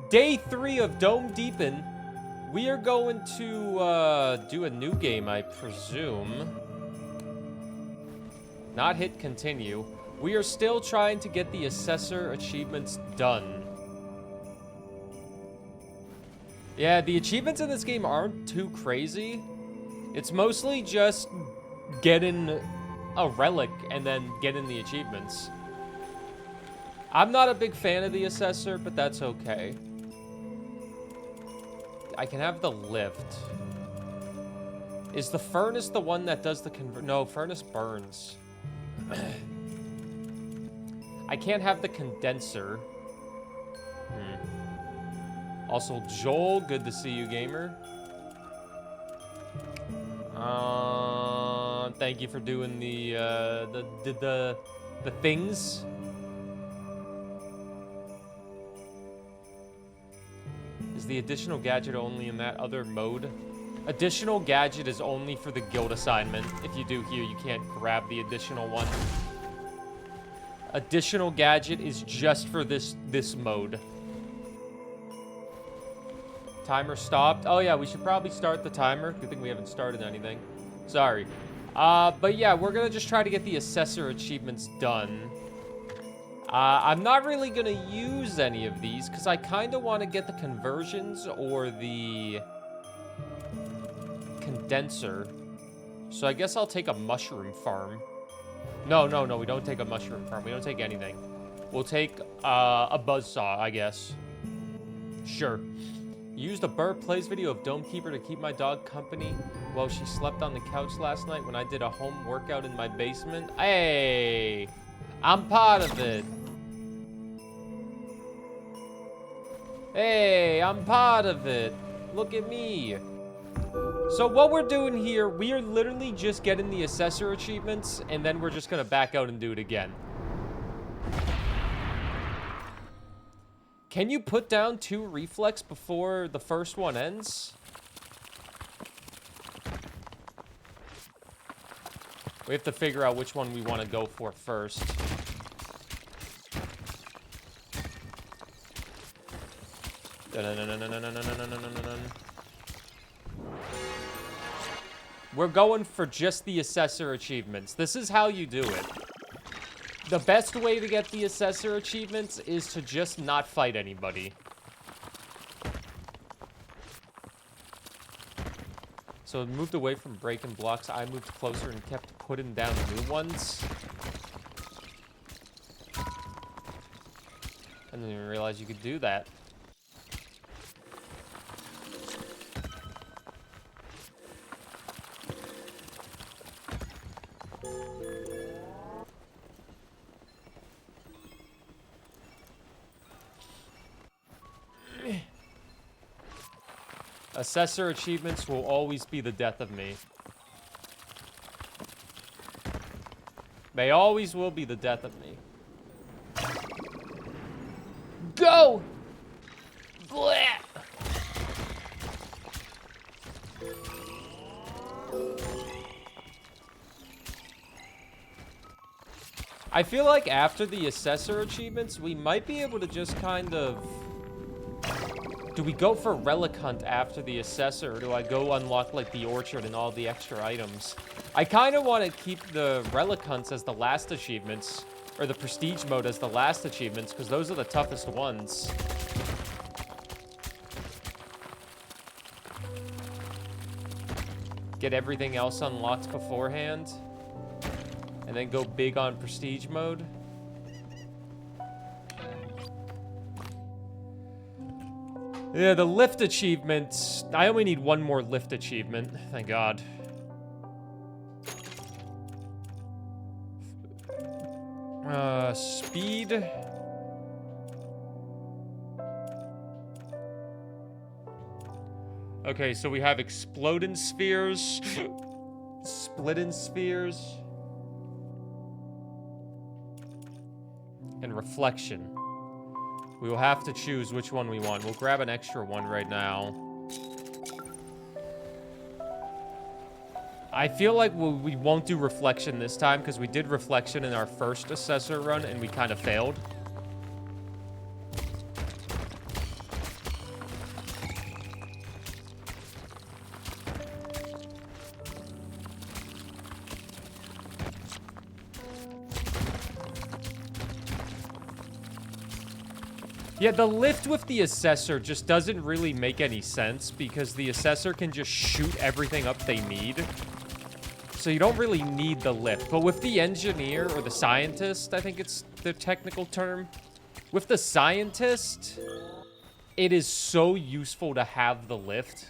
Day 3 of Dome Deepin. We are going to do a new game, I presume. Not hit continue. We are still trying to get the assessor achievements done. Yeah, the achievements in this game aren't too crazy. It's mostly just getting a relic and then getting the achievements. I'm not a big fan of the assessor, but that's okay. I can have the lift. Is the furnace the one that does the no, furnace burns. I can't have the condenser. Also, Joel, good to see you, gamer. Thank you for doing the things. Is the additional gadget only in that other mode? Additional gadget is only for the guild assignment. If you do here, you can't grab the additional one. Additional gadget is just for this mode. Timer stopped. Oh yeah, we should probably start the timer. Good thing we haven't started anything. Sorry. But yeah, we're gonna just try to get the assessor achievements done. I'm not really gonna use any of these because I kind of want to get the conversions or the condenser. So I guess I'll take a mushroom farm. No, we don't take a mushroom farm. We don't take anything. We'll take a buzzsaw, I guess. Sure. Used a Burr Plays video of Dome Keeper to keep my dog company while she slept on the couch last night when I did a home workout in my basement. Hey, I'm part of it. Hey, I'm part of it. Look at me. So what we're doing here, we are literally just getting the assessor achievements, and then we're just gonna back out and do it again. Can you put down 2 reflex before the first one ends? We have to figure out which one we want to go for first. We're going for just the assessor achievements. This is how you do it. The best way to get the assessor achievements is to just not fight anybody. So it moved away from breaking blocks. I moved closer and kept putting down new ones. I didn't even realize you could do that. Assessor achievements will always be the death of me. They always will be the death of me. Go! Blah! I feel like after the assessor achievements, we might be able to just kind of... Do we go for Relic Hunt after the assessor, or do I go unlock, like, the orchard and all the extra items? I kind of want to keep the Relic Hunts as the last achievements, or the Prestige mode as the last achievements, because those are the toughest ones. Get everything else unlocked beforehand, and then go big on Prestige mode. Yeah, the lift achievements. I only need one more lift achievement. Thank God. Speed. Okay, so we have exploding spheres, splitting spheres, and reflection. We will have to choose which one we want. We'll grab an extra one right now. I feel like we won't do reflection this time because we did reflection in our first assessor run and we kind of failed. Yeah, the lift with the assessor just doesn't really make any sense because the assessor can just shoot everything up they need. So you don't really need the lift. But with the engineer or the scientist, I think it's the technical term. With the scientist, it is so useful to have the lift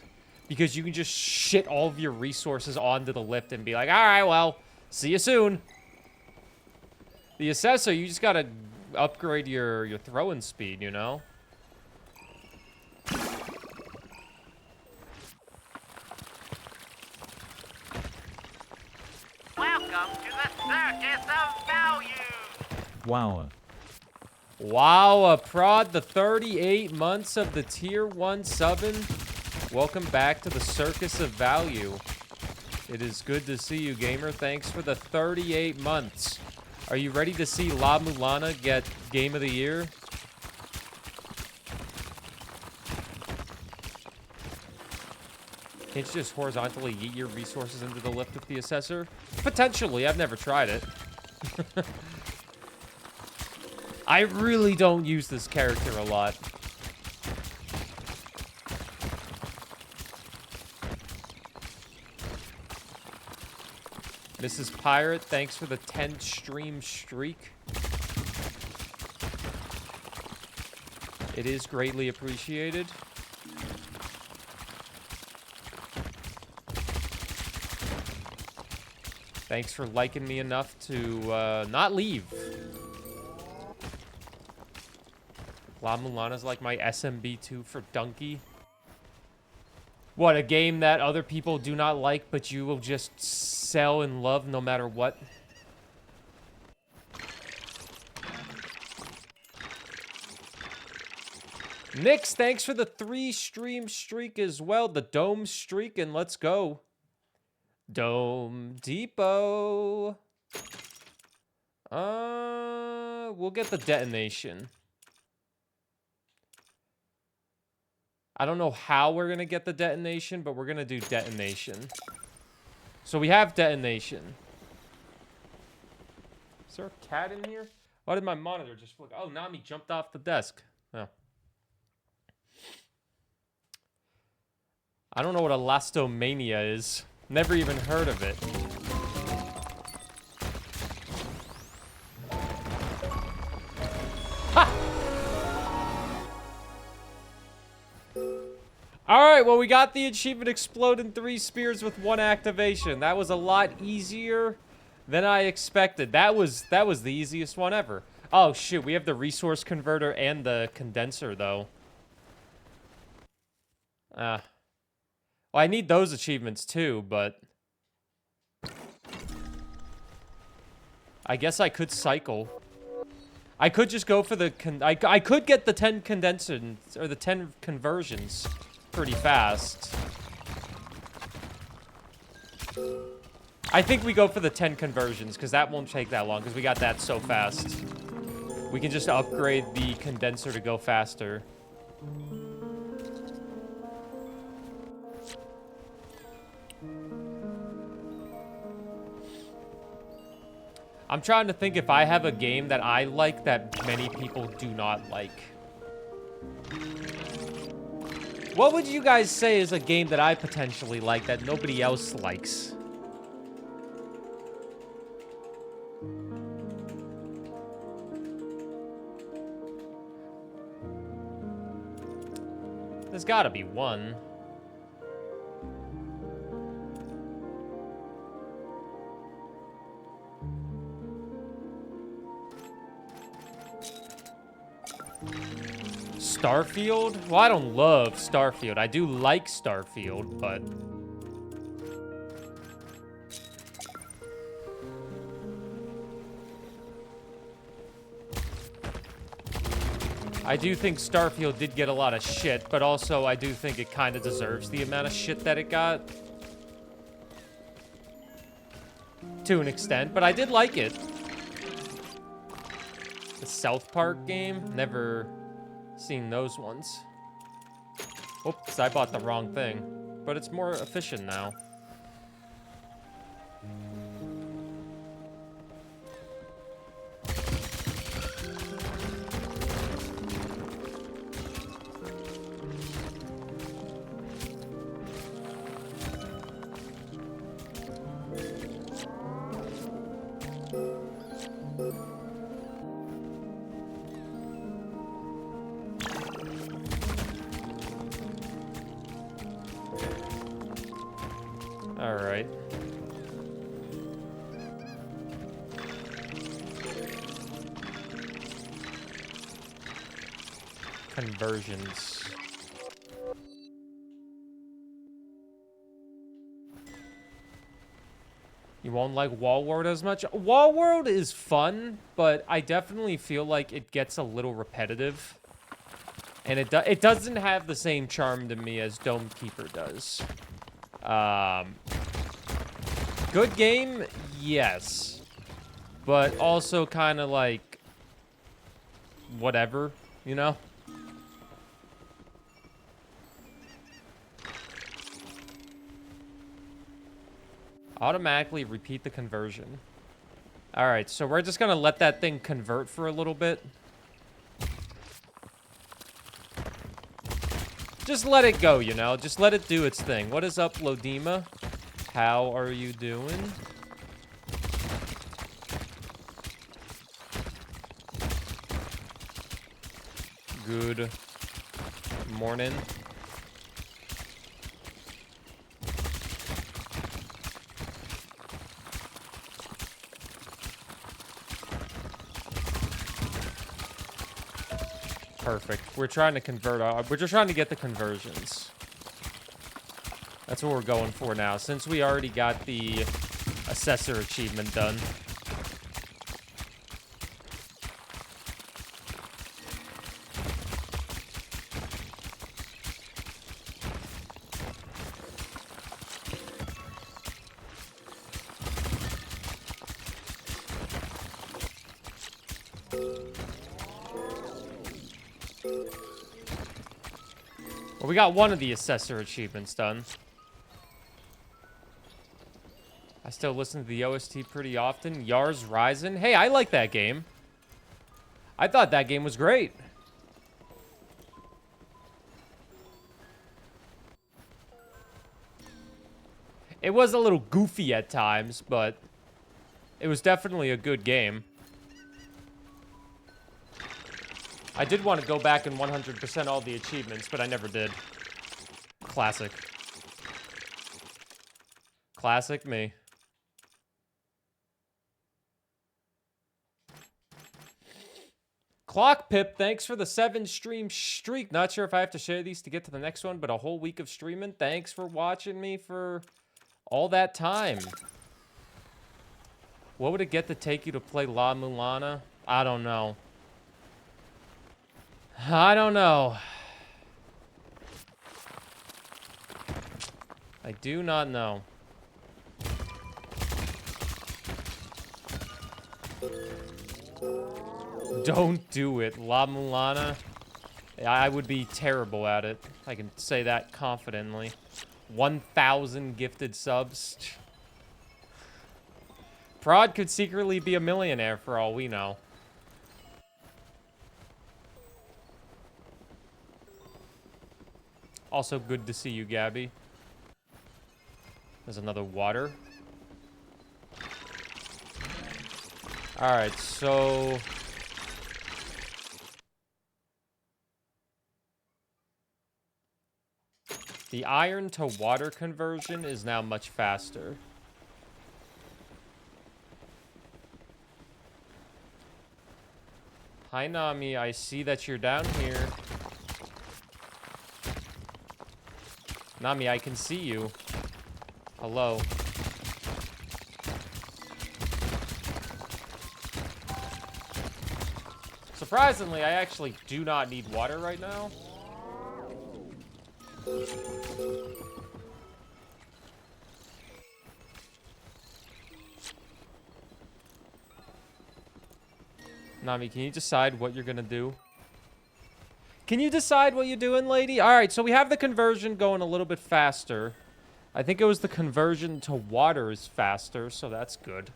because you can just shit all of your resources onto the lift and be like, all right, well, see you soon. The assessor, you just gotta upgrade your throwing speed, you know? Welcome to the Circus of Value! Wow. Wow, Prod, the 38 months of the Tier 1 subbing. Welcome back to the Circus of Value. It is good to see you, gamer. Thanks for the 38 months. Are you ready to see La Mulana get Game of the Year? Can't you just horizontally yeet your resources into the lift with the assessor? Potentially. I've never tried it. I really don't use this character a lot. Mrs. Pirate, thanks for the 10 stream streak. It is greatly appreciated. Thanks for liking me enough to not leave. La Mulana's like my SMB2 for Donkey. What, a game that other people do not like, but you will just sell and love no matter what? Nix, thanks for the 3 stream streak as well. The Dome streak, and let's go. Dome Depot. We'll get the detonation. I don't know how we're going to get the detonation, but we're going to do detonation. So we have detonation. Is there a cat in here? Why did my monitor just flick? Oh, Nami jumped off the desk. Oh. I don't know what elastomania is. Never even heard of it. Alright, well, we got the achievement explode in 3 spears with 1 activation. That was a lot easier than I expected. That was the easiest one ever. Oh, shoot, we have the resource converter and the condenser, though. Well, I need those achievements, too, but... I guess I could cycle. I could just go for the... I could get the 10 condensers, or the 10 conversions pretty fast. I think we go for the 10 conversions, because that won't take that long, because we got that so fast. We can just upgrade the condenser to go faster. I'm trying to think if I have a game that I like that many people do not like. What would you guys say is a game that I potentially like that nobody else likes? There's gotta be one. Starfield? Well, I don't love Starfield. I do like Starfield, but... I do think Starfield did get a lot of shit, but also I do think it kind of deserves the amount of shit that it got. To an extent, but I did like it. The South Park game? Never seen those ones. Oops, I bought the wrong thing. But it's more efficient now. All right. Conversions. You won't like Wall World as much? Wall World is fun, but I definitely feel like it gets a little repetitive. And it doesn't have the same charm to me as Dome Keeper does. Good game, yes. But also kind of like whatever, you know? Automatically repeat the conversion. All right, so we're just gonna let that thing convert for a little bit. Just let it go, you know? Just let it do its thing. What is up, Lodima? How are you doing? Good morning. Perfect. We're trying to convert. We're just trying to get the conversions. That's what we're going for now, since we already got the assessor achievement done. Well, we got one of the assessor achievements done. I still listen to the OST pretty often. Yars Ryzen. Hey, I like that game. I thought that game was great. It was a little goofy at times, but it was definitely a good game. I did want to go back and 100% all the achievements, but I never did. Classic. Classic me. Clock Pip, thanks for the 7-stream streak. Not sure if I have to share these to get to the next one, but a whole week of streaming. Thanks for watching me for all that time. What would it get to take you to play La Mulana? I don't know. I don't know. I do not know. Don't do it. La Mulana. I would be terrible at it. I can say that confidently. 1,000 gifted subs. Prod could secretly be a millionaire for all we know. Also good to see you, Gabby. There's another water. Alright, so... the iron to water conversion is now much faster. Hi, Nami. I see that you're down here. Nami, I can see you. Hello. Surprisingly, I actually do not need water right now. Nami, can you decide what you're gonna do? Can you decide what you're doing, lady? All right, so we have the conversion going a little bit faster. I think it was the conversion to water is faster, so that's good.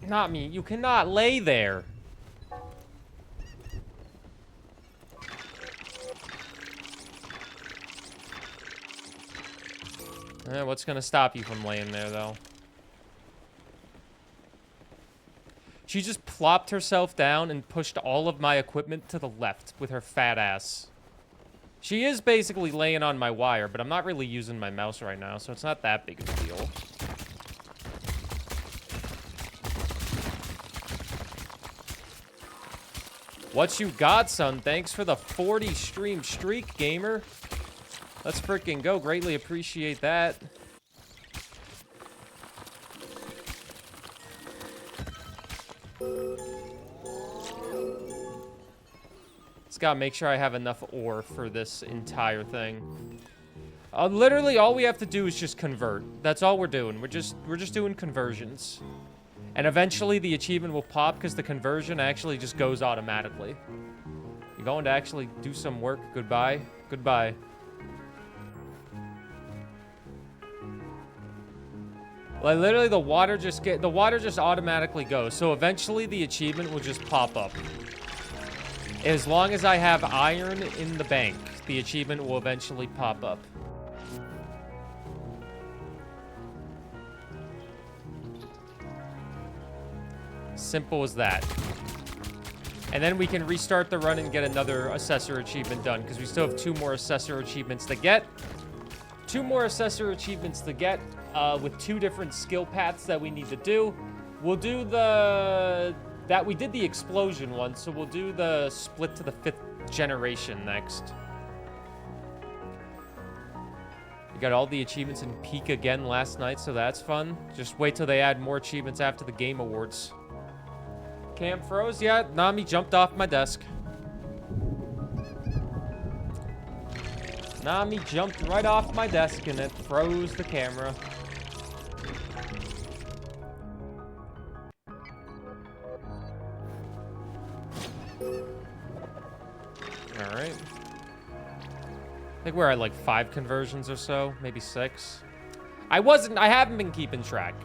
Not me. You cannot lay there. What's gonna stop you from laying there, though? She just plopped herself down and pushed all of my equipment to the left with her fat ass. She is basically laying on my wire, but I'm not really using my mouse right now, so it's not that big of a deal. What you got, son? Thanks for the 40 stream streak, gamer. Let's freaking go. Greatly appreciate that. Just gotta make sure I have enough ore for this entire thing. Literally, all we have to do is just convert. That's all we're doing. We're just doing conversions. And eventually the achievement will pop because the conversion actually just goes automatically. You're going to actually do some work. Goodbye. Goodbye. Like literally the water just automatically goes. So eventually the achievement will just pop up. As long as I have iron in the bank, the achievement will eventually pop up. Simple as that. And then we can restart the run and get another assessor achievement done, because we still have 2 more assessor achievements to get. 2 more assessor achievements to get, with 2 different skill paths that we need to do. We'll do we did the explosion one, so we'll do the split to the 5th generation next. We got all the achievements in Peak again last night, so that's fun. Just wait till they add more achievements after the Game Awards. Cam froze? Yeah, Nami jumped off my desk. Nami jumped right off my desk and it froze the camera. Alright. I think we're at like 5 conversions or so, maybe 6. I haven't been keeping track.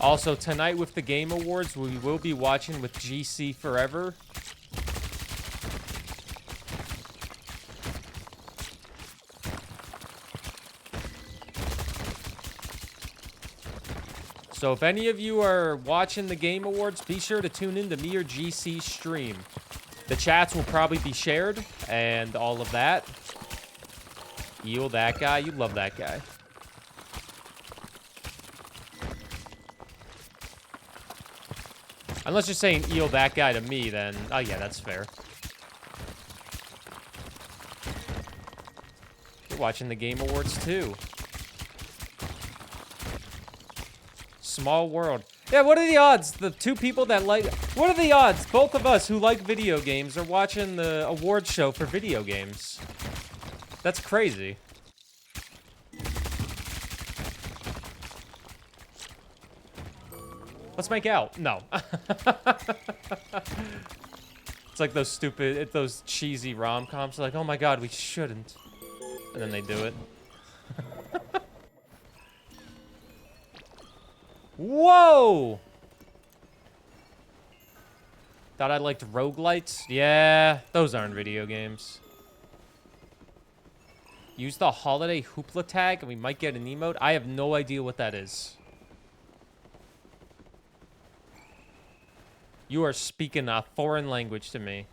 Also, tonight with the Game Awards, we will be watching with GC Forever. So if any of you are watching the Game Awards, be sure to tune in to me or GC's stream. The chats will probably be shared and all of that. Eel, that guy. You love that guy. Unless you're saying eel that guy to me, then... Oh, yeah, that's fair. You're watching the Game Awards, too. Small world. Yeah, what are the odds? The 2 people that like... What are the odds? Both of us who like video games are watching the award show for video games. That's crazy. Let's make out. No. It's like those cheesy rom-coms. Like, oh my god, we shouldn't. And then they do it. Whoa! Thought I liked roguelites? Yeah, those aren't video games. Use the holiday hoopla tag and we might get an emote. I have no idea what that is. You are speaking a foreign language to me.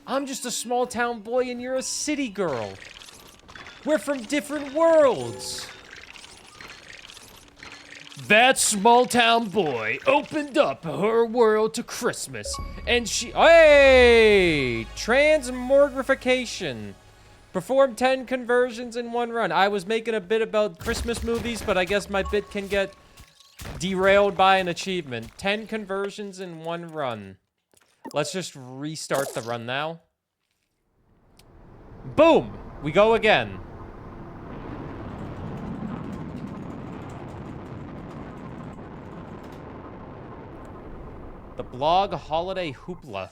I'm just a small town boy and you're a city girl. We're from different worlds. That small town boy opened up her world to Christmas and she... Hey! Transmogrification. Perform 10 conversions in 1 run. I was making a bit about Christmas movies, but I guess my bit can get... derailed by an achievement. 10 conversions in 1 run. Let's just restart the run now. Boom! We go again. The blog holiday hoopla.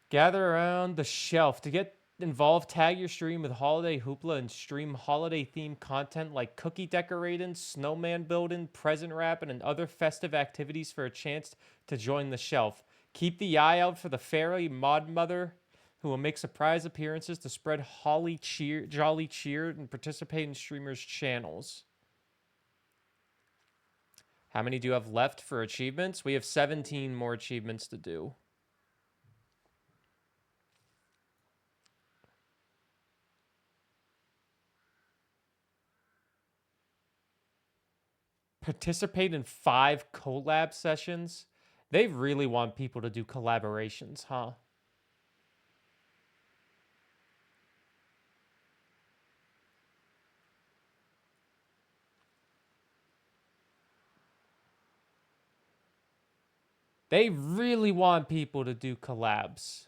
Gather around the shelf to get involved. Tag your stream with holiday hoopla and stream holiday themed content like cookie decorating, snowman building, present wrapping, and other festive activities for a chance to join the shelf. Keep the eye out for the fairy mod mother who will make surprise appearances to spread jolly cheer and participate in streamers' channels. How many do you have left for achievements? We have 17 more achievements to do. Participate in 5 collab sessions? They really want people to do collaborations, huh? They really want people to do collabs.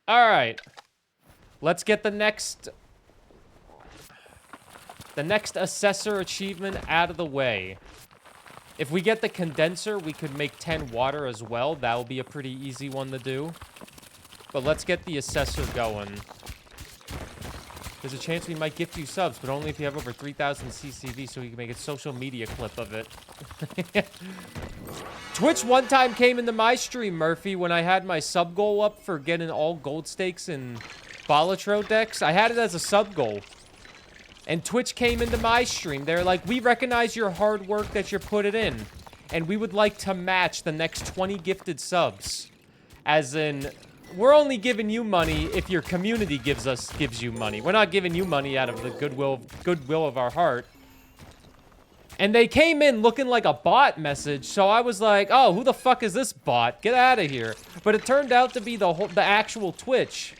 All right. Let's get the next assessor achievement out of the way. If we get the condenser, we could make 10 water as well. That will be a pretty easy one to do. But let's get the assessor going. There's a chance we might gift you subs, but only if you have over 3,000 CCV so we can make a social media clip of it. Twitch one time came into my stream, Murphy, when I had my sub goal up for getting all gold stakes in Balatro decks. I had it as a sub goal. And Twitch came into my stream. They're like, we recognize your hard work that you're putting in. And we would like to match the next 20 gifted subs. As in, we're only giving you money if your community gives you money. We're not giving you money out of the goodwill of our heart. And they came in looking like a bot message. So I was like, oh, who the fuck is this bot? Get out of here. But it turned out to be the actual Twitch.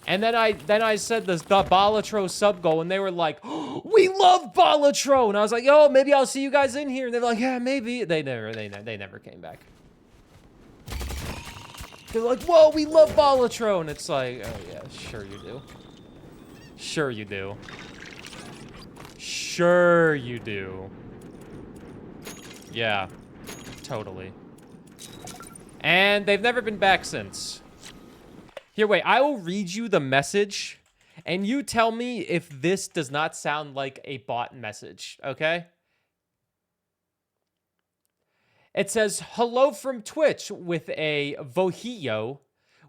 And then I said the Balatro sub goal, and they were like, oh, we love Balatro. And I was like, yo, maybe I'll see you guys in here. And they're like, yeah, maybe. They never came back. They're like, whoa, we love Balatro. And it's like, oh yeah, sure you do. Sure you do. Sure you do. Yeah, totally. And they've never been back since. Here, wait, I will read you the message, and you tell me if this does not sound like a bot message, okay? It says, hello from Twitch with a Vojillo.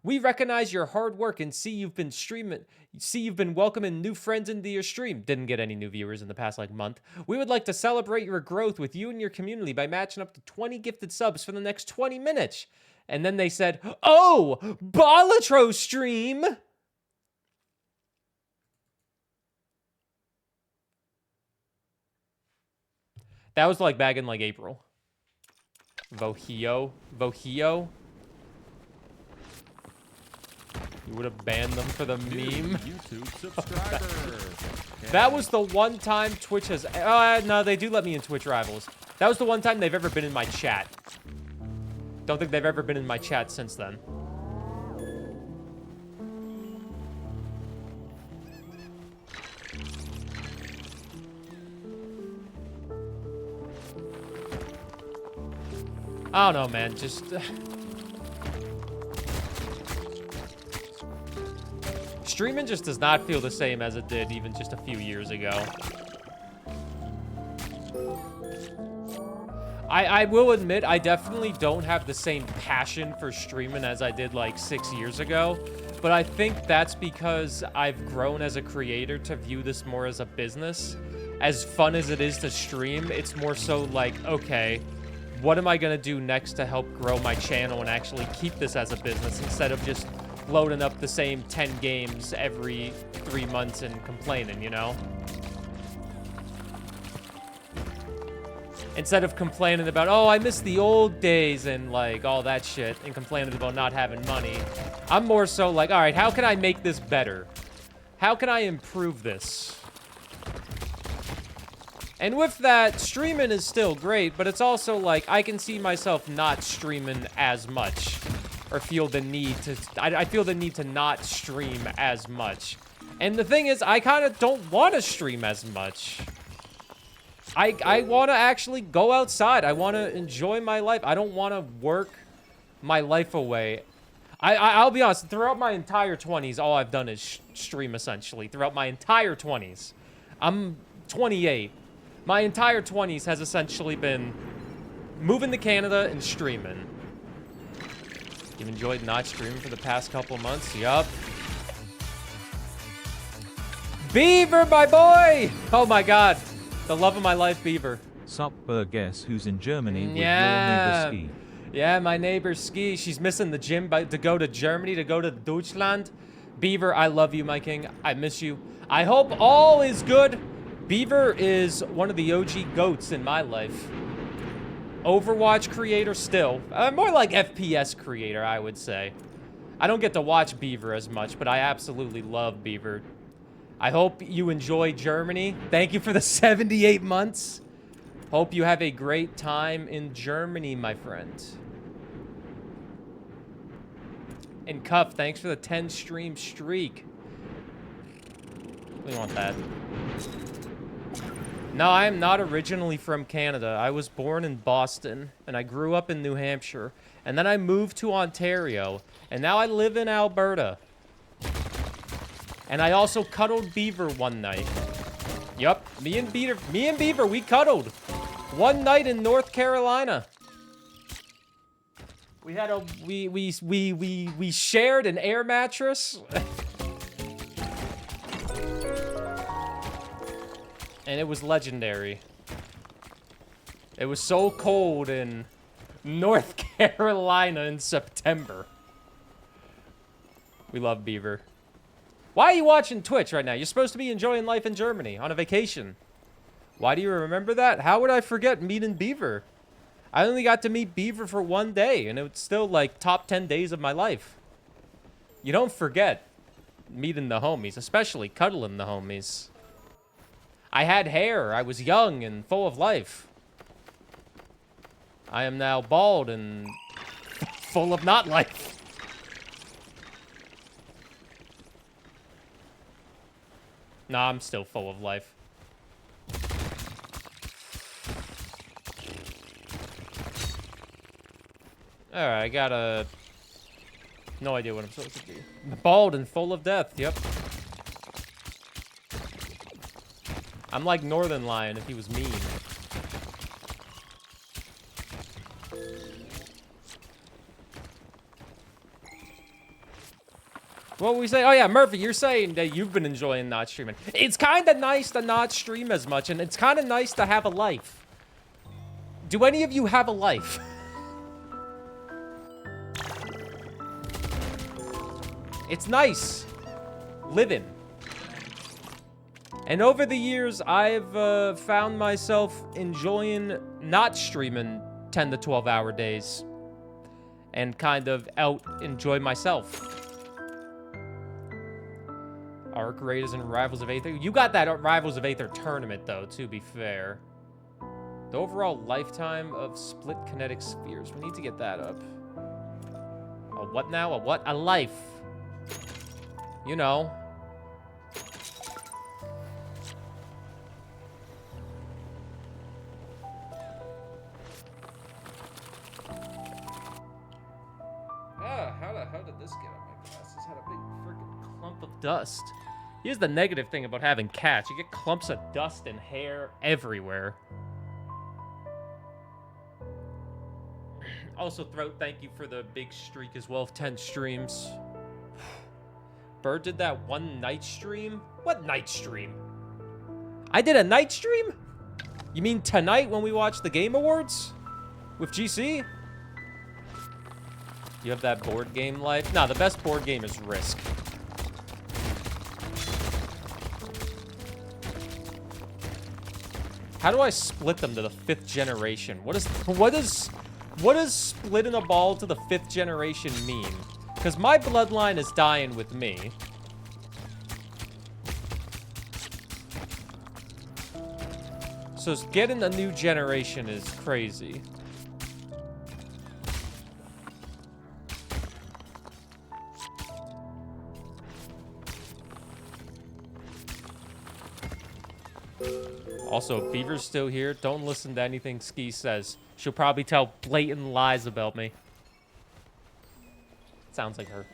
We recognize your hard work and see you've been welcoming new friends into your stream. Didn't get any new viewers in the past, month. We would like to celebrate your growth with you and your community by matching up to 20 gifted subs for the next 20 minutes. And then they said, oh, Balatro stream. That was back in April. Vojillo. You would have banned them for the meme. YouTube subscriber. That was the one time Twitch has... no, they do let me in Twitch Rivals. That was the one time they've ever been in my chat. Don't think they've ever been in my chat since then. I don't know, man. Just... Streaming just does not feel the same as it did even just a few years ago. I will admit, I definitely don't have the same passion for streaming as I did 6 years ago. But I think that's because I've grown as a creator to view this more as a business. As fun as it is to stream, it's more so okay, what am I going to do next to help grow my channel and actually keep this as a business instead of just loading up the same 10 games every 3 months and complaining, you know? Instead of complaining about, oh, I miss the old days and all that shit and complaining about not having money, I'm more so all right, how can I make this better? How can I improve this? And with that, streaming is still great, but it's also I can see myself not streaming as much. Or feel the need to... I feel the need to not stream as much. And the thing is, I kind of don't want to stream as much. I want to actually go outside. I want to enjoy my life. I don't want to work my life away. I'll be honest, throughout my entire 20s, all I've done is stream, essentially. Throughout my entire 20s. I'm 28. My entire 20s has essentially been moving to Canada and streaming. You've enjoyed not streaming for the past couple months? Yup. Beaver, my boy! Oh my god. The love of my life, Beaver. Sup, Burr, guess who's in Germany with Yeah. your neighbor Ski? Yeah, my neighbor Ski. She's missing the gym to go to Germany, to go to Deutschland. Beaver, I love you, my king. I miss you. I hope all is good. Beaver is one of the OG GOATs in my life. Overwatch creator still. More like FPS creator, I would say. I don't get to watch Beaver as much, but I absolutely love Beaver. I hope you enjoy Germany. Thank you for the 78 months. Hope you have a great time in Germany, my friend. And Cuff, thanks for the 10 stream streak. We want that. No, I am not originally from Canada. I was born in Boston, and I grew up in New Hampshire. And then I moved to Ontario, and now I live in Alberta. And I also cuddled Beaver one night. Yup, me and Beaver, we cuddled. One night in North Carolina. We had a we shared an air mattress. And it was legendary. It was so cold in North Carolina in September. We love Beaver. Why are you watching Twitch right now? You're supposed to be enjoying life in Germany on a vacation. Why do you remember that? How would I forget meeting Beaver? I only got to meet Beaver for one day, and it was still like top 10 days of my life. You don't forget meeting the homies, especially cuddling the homies. I had hair. I was young and full of life. I am now bald and full of not life. Nah, I'm still full of life. Alright, I got a... No idea what I'm supposed to do. Bald and full of death, yep. I'm like Northern Lion if he was mean. What were we saying? Oh yeah, Murphy, you're saying that you've been enjoying not streaming. It's kind of nice to not stream as much, and it's kind of nice to have a life. Do any of you have a life? It's nice living. And over the years, I've found myself enjoying not streaming 10 to 12 hour days and kind of out enjoy myself. Arc Raiders and Rivals of Aether. You got that Rivals of Aether tournament, though, to be fair. The overall lifetime of split kinetic spheres. We need to get that up. A what now? A what? A life. You know. How the hell did this get on my glasses? Had a big freaking clump of dust. Here's the negative thing about having cats. You get clumps of dust and hair everywhere. Also, Throat, thank you for the big streak as well of 10 streams. Burr did that one night stream? What night stream? I did a night stream? You mean tonight when we watch the Game Awards? With GC? You have that board game life? Nah, the best board game is Risk. How do I split them to the 5th generation? What does splitting a ball to the 5th generation mean? Because my bloodline is dying with me. So getting a new generation is crazy. Also, Beaver's still here. Don't listen to anything Ski says. She'll probably tell blatant lies about me. Sounds like her.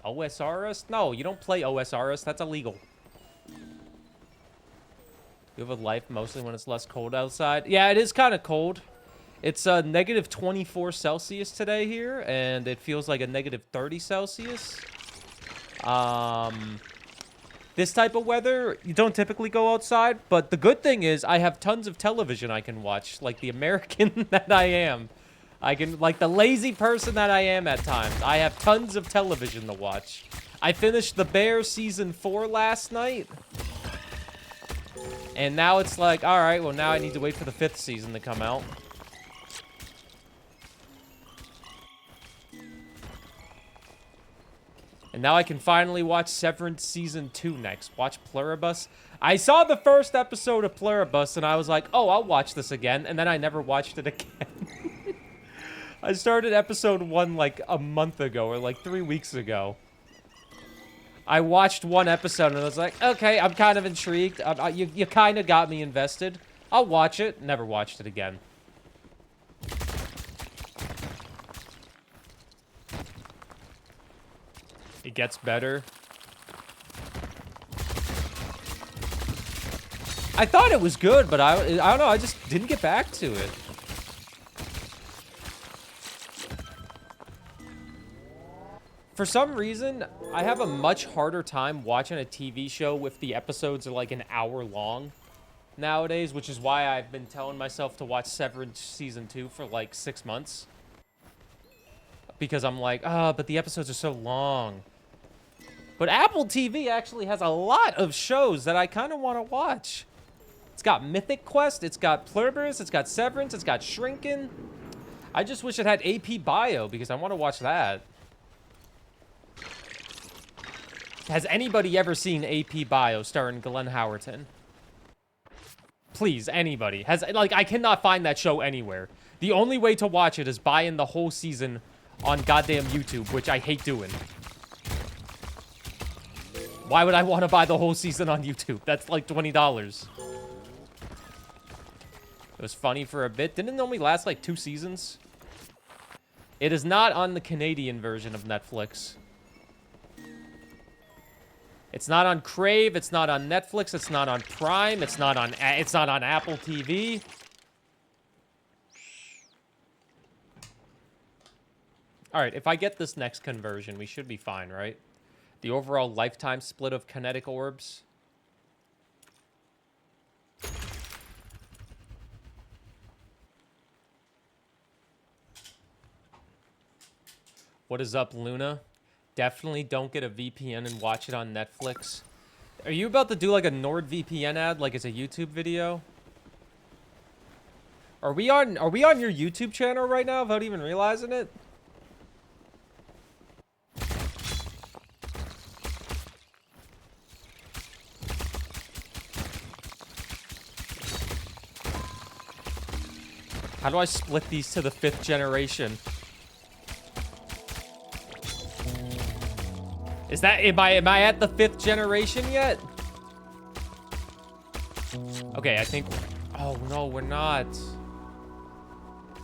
OSRS? No, you don't play OSRS. That's illegal. You have a life mostly when it's less cold outside. Yeah, it is kind of cold. It's negative 24 Celsius today here, and it feels like a negative 30 Celsius. This type of weather, you don't typically go outside, but the good thing is I have tons of television I can watch, like the American that I am. I can, like the lazy person that I am at times. I have tons of television to watch. I finished The Bear Season 4 last night. And now it's like, all right, well, now I need to wait for the 5th season to come out. And now I can finally watch Severance Season 2 next. Watch Pluribus. I saw the first episode of Pluribus, and I was like, oh, I'll watch this again. And then I never watched it again. I started episode 1 like a month ago, or like 3 weeks ago. I watched one episode, and I was like, okay, I'm kind of intrigued. You kind of got me invested. I'll watch it. Never watched it again. It gets better. I thought it was good, but I don't know. I just didn't get back to it. For some reason, I have a much harder time watching a TV show if the episodes are like an hour long nowadays, which is why I've been telling myself to watch Severance Season 2 for like 6 months. Because I'm like, but the episodes are so long. But Apple TV actually has a lot of shows that I kind of want to watch. It's got Mythic Quest, it's got Pluribus, it's got Severance, it's got Shrinkin'. I just wish it had AP Bio because I want to watch that. Has anybody ever seen AP Bio starring Glenn Howerton? Please, anybody. I cannot find that show anywhere. The only way to watch it is buying the whole season on goddamn YouTube, which I hate doing. Why would I want to buy the whole season on YouTube? That's like $20. It was funny for a bit. Didn't it only last like 2 seasons? It is not on the Canadian version of Netflix. It's not on Crave, it's not on Netflix, it's not on Prime, it's not on Apple TV. All right, if I get this next conversion, we should be fine, right? The overall lifetime split of kinetic orbs. What is up, Luna? Definitely don't get a VPN and watch it on Netflix. Are you about to do like a NordVPN ad like it's a YouTube video? Are we on your YouTube channel right now without even realizing it? How do I split these to the 5th generation? Is that, am I at the 5th generation yet? Okay, I think, oh no, we're not.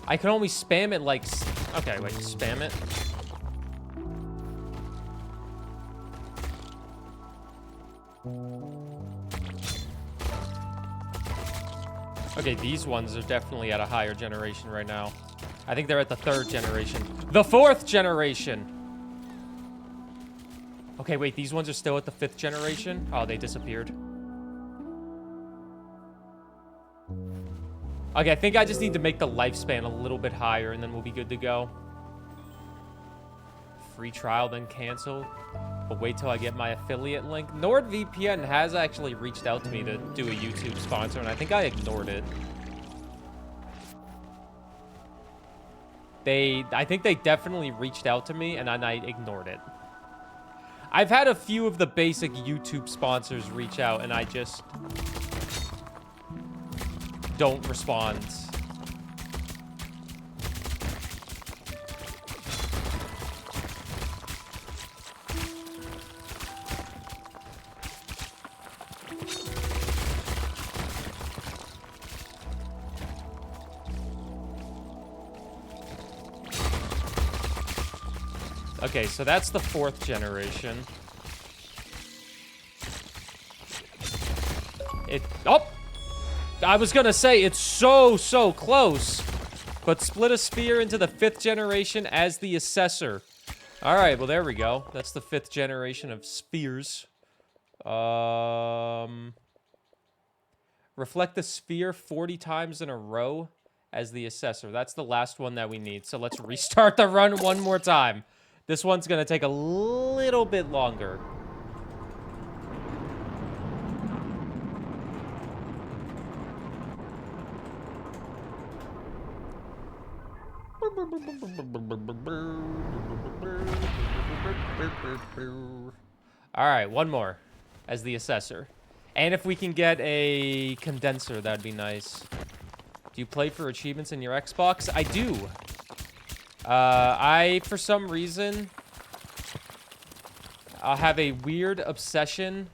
I can only spam it like, okay, wait, spam it. Okay, these ones are definitely at a higher generation right now. I think they're at the 3rd generation. The 4th generation! Okay, wait, these ones are still at the 5th generation? Oh, they disappeared. Okay, I think I just need to make the lifespan a little bit higher, and then we'll be good to go. Free trial, then cancel. But wait till I get my affiliate link. NordVPN has actually reached out to me to do a YouTube sponsor, and I think I ignored it. I think they definitely reached out to me, and then I ignored it. I've had a few of the basic YouTube sponsors reach out, and I just don't respond. Okay, so that's the 4th generation. Oh! I was gonna say, it's so close. But split a sphere into the 5th generation as the Assessor. Alright, well, there we go. That's the 5th generation of spheres. Reflect the sphere 40 times in a row as the Assessor. That's the last one that we need. So let's restart the run one more time. This one's gonna take a little bit longer. Alright, one more as the Assessor. And if we can get a condenser, that'd be nice. Do you play for achievements in your Xbox? I do. For some reason, I'll have a weird obsession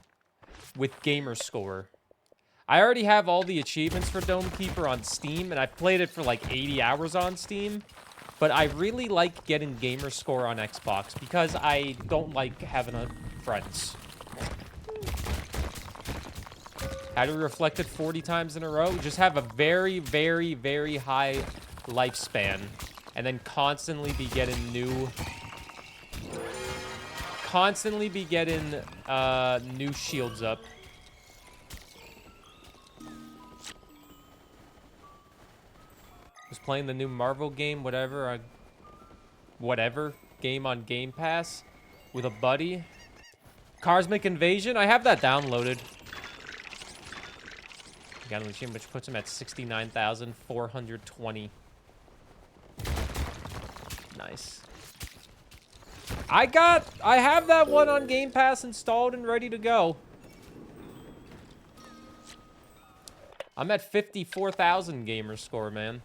with gamer score. I already have all the achievements for Dome Keeper on Steam, and I've played it for like 80 hours on Steam. But I really like getting gamer score on Xbox because I don't like having friends. How do we reflect it 40 times in a row? Just have a very, very, very high lifespan. And then constantly be getting new... new shields up. Was playing the new Marvel game, whatever game on Game Pass with a buddy. Cosmic Invasion, I have that downloaded. Got an achievement which puts him at 69,420. Nice. I have that one on Game Pass installed and ready to go. I'm at 54,000 gamer score, man.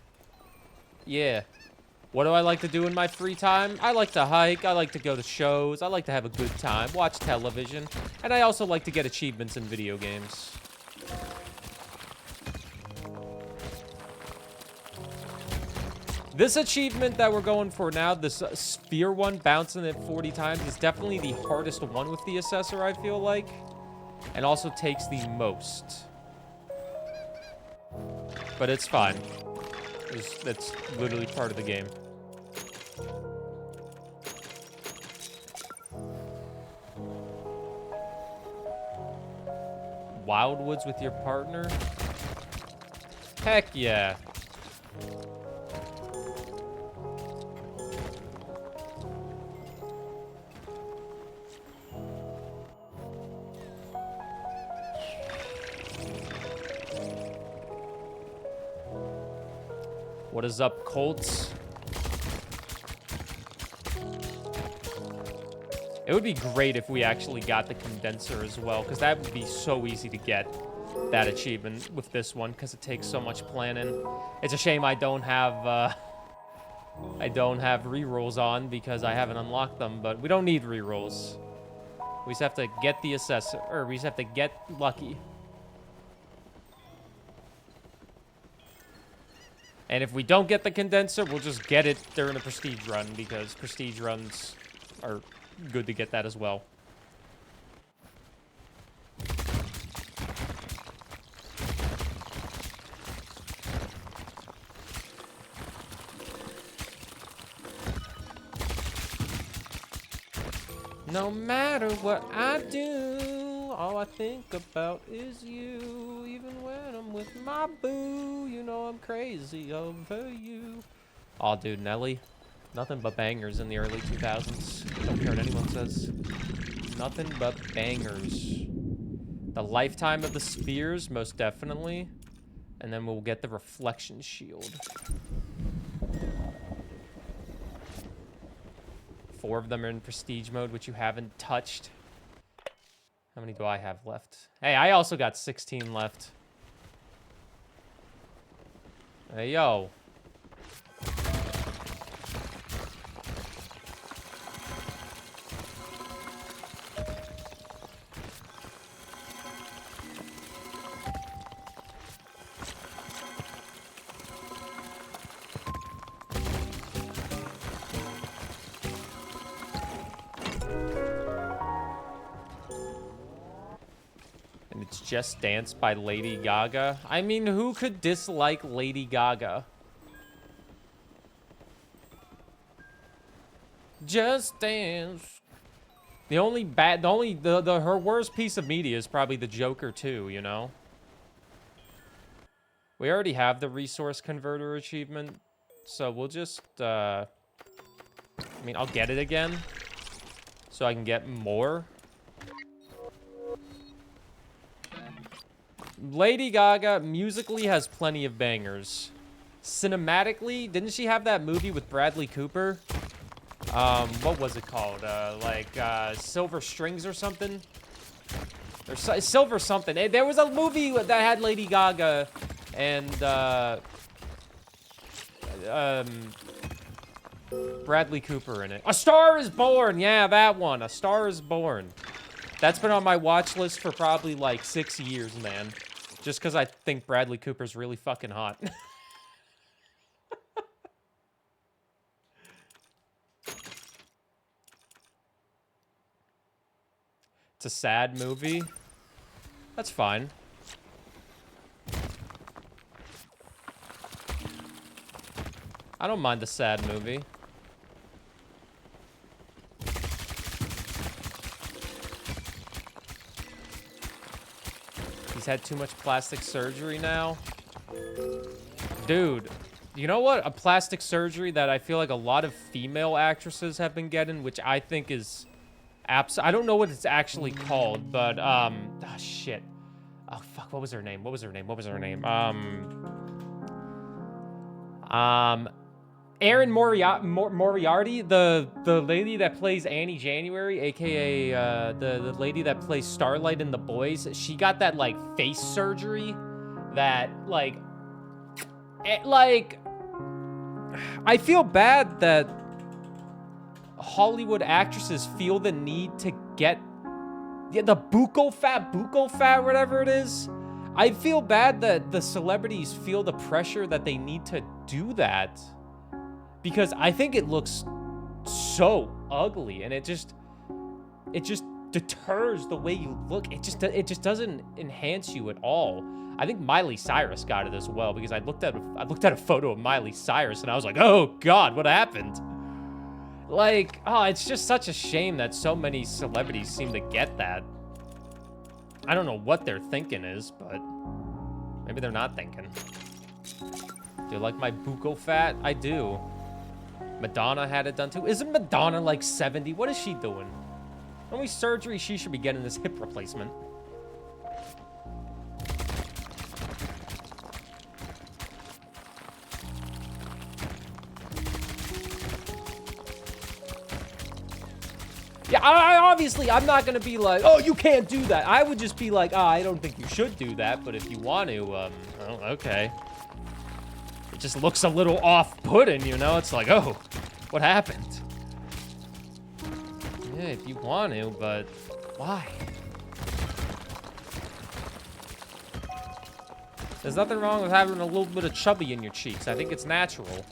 Yeah. What do I like to do in my free time? I like to hike. I like to go to shows. I like to have a good time, watch television. And I also like to get achievements in video games. This achievement that we're going for now, this sphere one, bouncing it 40 times, is definitely the hardest one with the Assessor, I feel like. And also takes the most. But it's fine. That's literally part of the game. Wildwoods with your partner? Heck yeah. What is up, Colts? It would be great if we actually got the condenser as well, because that would be so easy to get that achievement with this one, because it takes so much planning. It's a shame I don't have rerolls on because I haven't unlocked them, but we don't need rerolls. We just have to get the Assessor, or we just have to get lucky. And if we don't get the condenser, we'll just get it during a prestige run, because prestige runs are good to get that as well. No matter what I do, all I think about is you. Even when I'm with my boo, you know I'm crazy over you. Aw, dude, Nelly. Nothing but bangers in the early 2000s. Don't care what anyone says. Nothing but bangers. The lifetime of the spheres, most definitely. And then we'll get the reflection shield. 4 of them are in prestige mode, which you haven't touched. How many do I have left? Hey, I also got 16 left. Hey, yo. Just Dance by Lady Gaga. I mean, who could dislike Lady Gaga? Just Dance. Her worst piece of media is probably the Joker 2, you know? We already have the resource converter achievement, so we'll just, I mean, I'll get it again, so I can get more. Lady Gaga musically has plenty of bangers. Cinematically, didn't she have that movie with Bradley Cooper? What was it called? Silver Strings or something? Or Silver something. There was a movie that had Lady Gaga and, Bradley Cooper in it. A Star is Born! Yeah, that one. A Star is Born. That's been on my watch list for probably, like, 6 years, man. Just because I think Bradley Cooper's really fucking hot. It's a sad movie. That's fine. I don't mind a sad movie. He's had too much plastic surgery now. Dude, you know what? A plastic surgery that I feel like a lot of female actresses have been getting, which I think is I don't know what it's actually called, but, oh, shit. Oh, fuck, what was her name? Erin Moriarty, the lady that plays Annie January, aka the lady that plays Starlight in The Boys. She got that like face surgery that like I feel bad that Hollywood actresses feel the need to get the buccal fat, whatever it is. I feel bad that the celebrities feel the pressure that they need to do that. Because I think it looks so ugly, and it just deters the way you look. It just doesn't enhance you at all. I think Miley Cyrus got it as well, because I looked at a photo of Miley Cyrus and I was like, oh God, what happened? Like, oh, it's just such a shame that so many celebrities seem to get that. I don't know what their thinking is, but maybe they're not thinking. Do you like my buccal fat? I do. Madonna had it done too. Isn't Madonna like 70? What is she doing? Only surgery she should be getting this hip replacement. Yeah, obviously, I'm not going to be like, oh, you can't do that. I would just be like, oh, I don't think you should do that, but if you want to, oh, okay. It just looks a little off-putting, you know? It's like, oh, what happened? Yeah, if you want to, but why? There's nothing wrong with having a little bit of chubby in your cheeks. I think it's natural.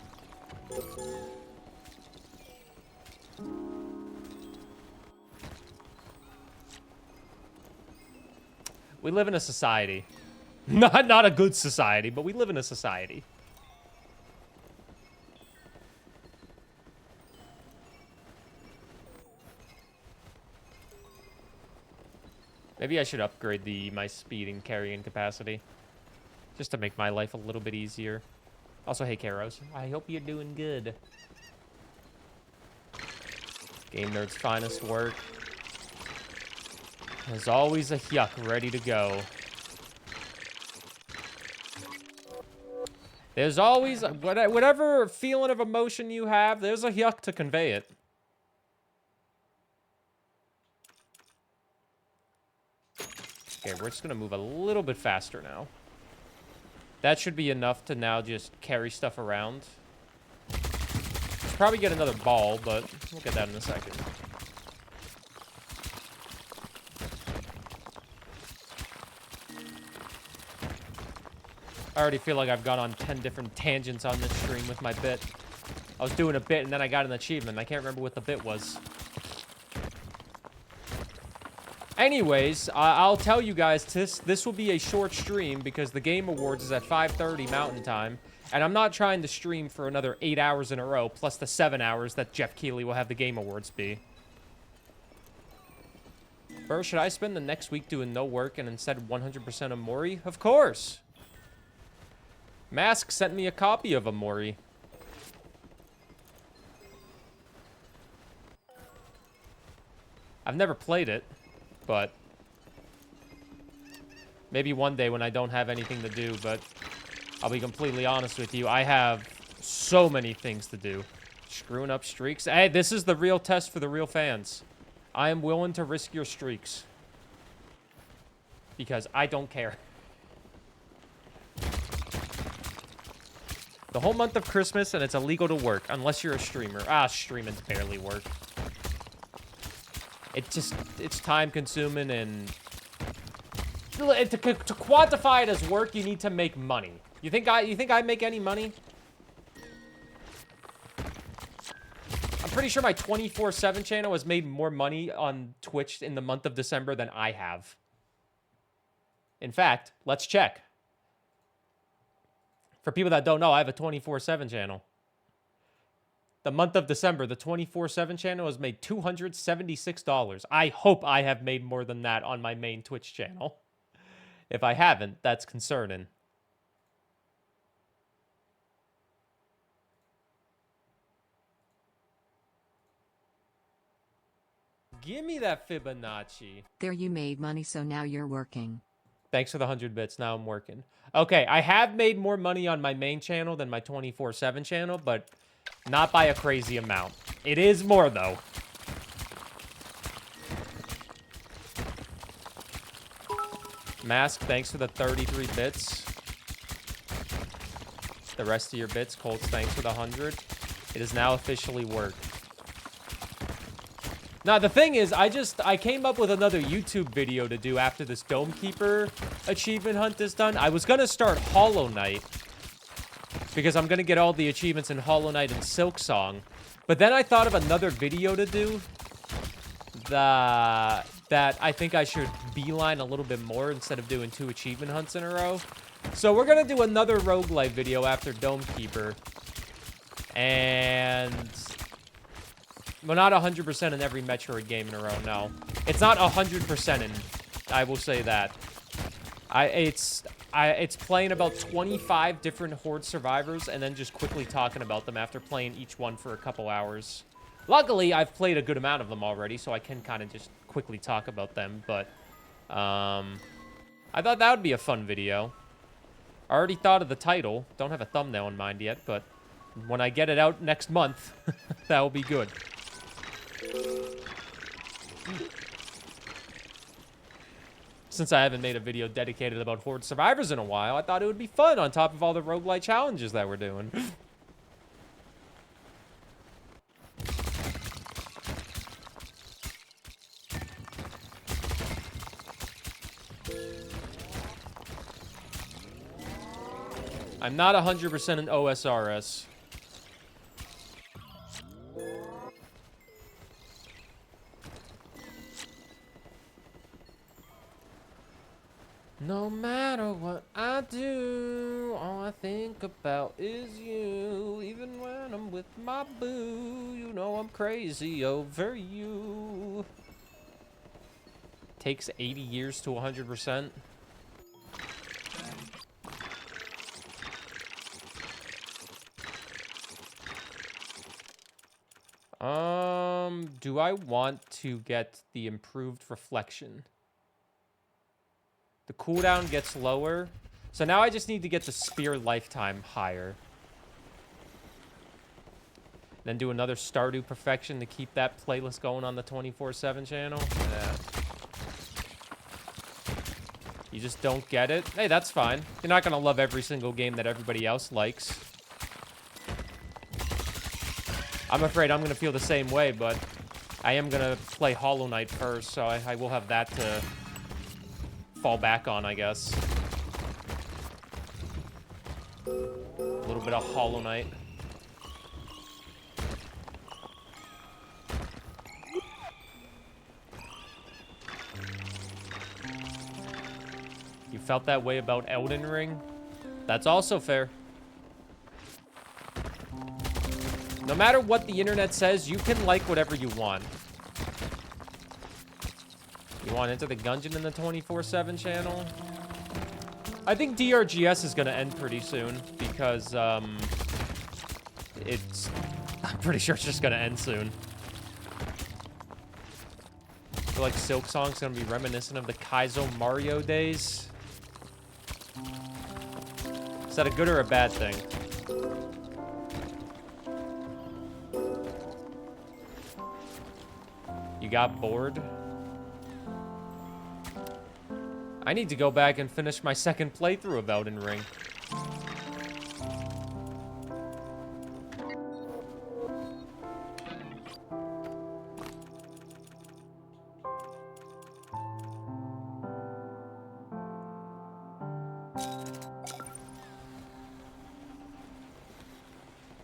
We live in a society. Not a good society, but we live in a society. Maybe I should upgrade my speed and carrying capacity. Just to make my life a little bit easier. Also, hey, Karos. I hope you're doing good. Game Nerd's finest work. There's always a yuck ready to go. There's always, whatever feeling of emotion you have, there's a yuck to convey it. Okay, we're just gonna move a little bit faster now. That should be enough to now just carry stuff around. Probably get another ball, but we'll get that in a second. I already feel like I've gone on 10 different tangents on this stream with my bit. I was doing a bit and then I got an achievement. I can't remember what the bit was. Anyways, I'll tell you guys, this will be a short stream because the Game Awards is at 5:30 Mountain Time. And I'm not trying to stream for another 8 hours in a row, plus the 7 hours that Jeff Keighley will have the Game Awards be. Burr, should I spend the next week doing no work and instead 100% Amori? Of course! Mask sent me a copy of Amori. I've never played it, but maybe one day when I don't have anything to do, but I'll be completely honest with you. I have so many things to do. Screwing up streaks. Hey, this is the real test for the real fans. I am willing to risk your streaks. Because I don't care. The whole month of Christmas, and it's illegal to work. Unless you're a streamer. Streaming's barely work. It's time consuming, and to quantify it as work, you need to make money. You think I make any money? I'm pretty sure my 24/7 channel has made more money on Twitch in the month of December than I have. In fact, let's check. For people that don't know, I have a 24/7 channel. The month of December, the 24/7 channel has made $276. I hope I have made more than that on my main Twitch channel. If I haven't, that's concerning. Give me that Fibonacci. There, you made money, so now you're working. Thanks for the 100 bits. Now I'm working. Okay, I have made more money on my main channel than my 24/7 channel, but not by a crazy amount. It is more, though. Mask, thanks for the 33 bits. The rest of your bits. Colts, thanks for the 100. It is now officially worked. Now, the thing is, I came up with another YouTube video to do after this Dome Keeper achievement hunt is done. I was going to start Hollow Knight, because I'm going to get all the achievements in Hollow Knight and Silksong. But then I thought of another video to do that I think I should beeline a little bit more instead of doing 2 achievement hunts in a row. So we're going to do another roguelite video after Dome Keeper. And well, not 100% in every Metroid game in a row, no. It's not 100% in, I will say that. It's playing about 25 different Horde survivors and then just quickly talking about them after playing each one for a couple hours. Luckily, I've played a good amount of them already, so I can kind of just quickly talk about them, but I thought that would be a fun video. I already thought of the title. Don't have a thumbnail in mind yet, but when I get it out next month, that will be good. Since I haven't made a video dedicated about Horde survivors in a while, I thought it would be fun on top of all the roguelite challenges that we're doing. I'm not 100% in OSRS. No matter what I do, all I think about is you. Even when I'm with my boo, you know I'm crazy over you. Takes 80 years to 100%. Do I want to get the improved reflection? The cooldown gets lower. So now I just need to get the spear lifetime higher. Then do another Stardew Perfection to keep that playlist going on the 24/7 channel. Yeah. You just don't get it? Hey, that's fine. You're not going to love every single game that everybody else likes. I'm afraid I'm going to feel the same way, but I am going to play Hollow Knight first, so I will have that to fall back on, I guess. A little bit of Hollow Knight. felt that way about Elden Ring. That's also fair. No matter what the internet says, you can like whatever you want. You want Enter the Gungeon in the 24/7 channel? I think DRGS is going to end pretty soon because I'm pretty sure it's just going to end soon. I feel like Silk Song's going to be reminiscent of the Kaizo Mario days. Is that a good or a bad thing? You got bored? I need to go back and finish my second playthrough of Elden Ring.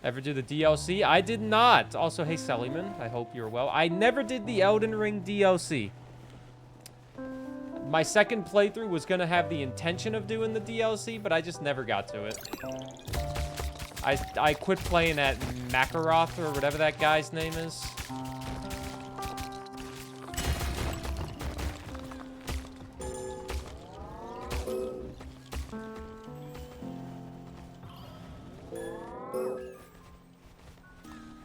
Ever do the DLC? I did not. Also, hey, Sallyman, I hope you're well. I never did the Elden Ring DLC. My second playthrough was going to have the intention of doing the DLC, but I just never got to it. I quit playing at Makaroth or whatever that guy's name is.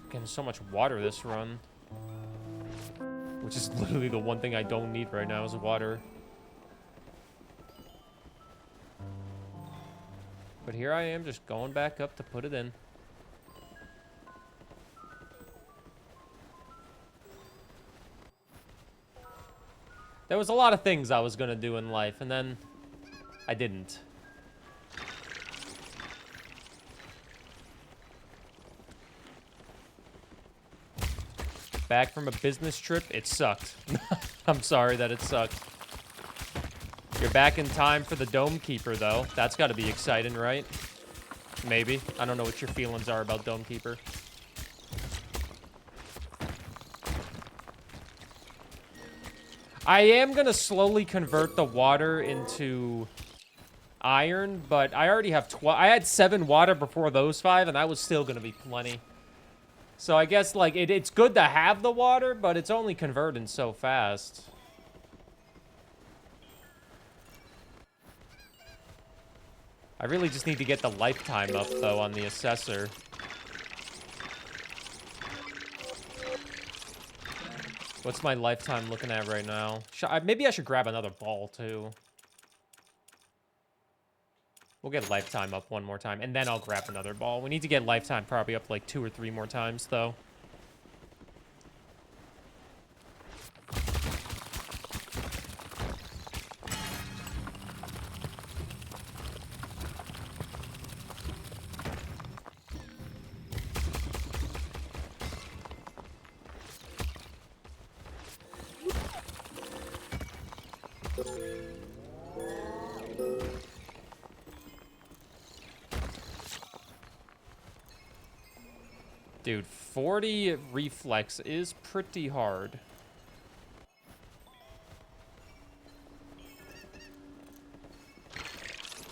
Getting so much water this run. Which is literally the one thing I don't need right now is water. But here I am just going back up to put it in. There was a lot of things I was going to do in life, and then I didn't. Back from a business trip, it sucked. I'm sorry that it sucked. You're back in time for the Dome Keeper, though. That's got to be exciting, right? Maybe. I don't know what your feelings are about Dome Keeper. I am going to slowly convert the water into iron, but I already have 12. I had 7 water before those 5, and that was still going to be plenty. So I guess, like, it's good to have the water, but it's only converting so fast. I really just need to get the lifetime up, though, on the assessor. What's my lifetime looking at right now? Maybe I should grab another ball, too. We'll get lifetime up one more time, and then I'll grab another ball. We need to get lifetime probably up like 2 or 3 more times, though. Dude, 40 reflex is pretty hard.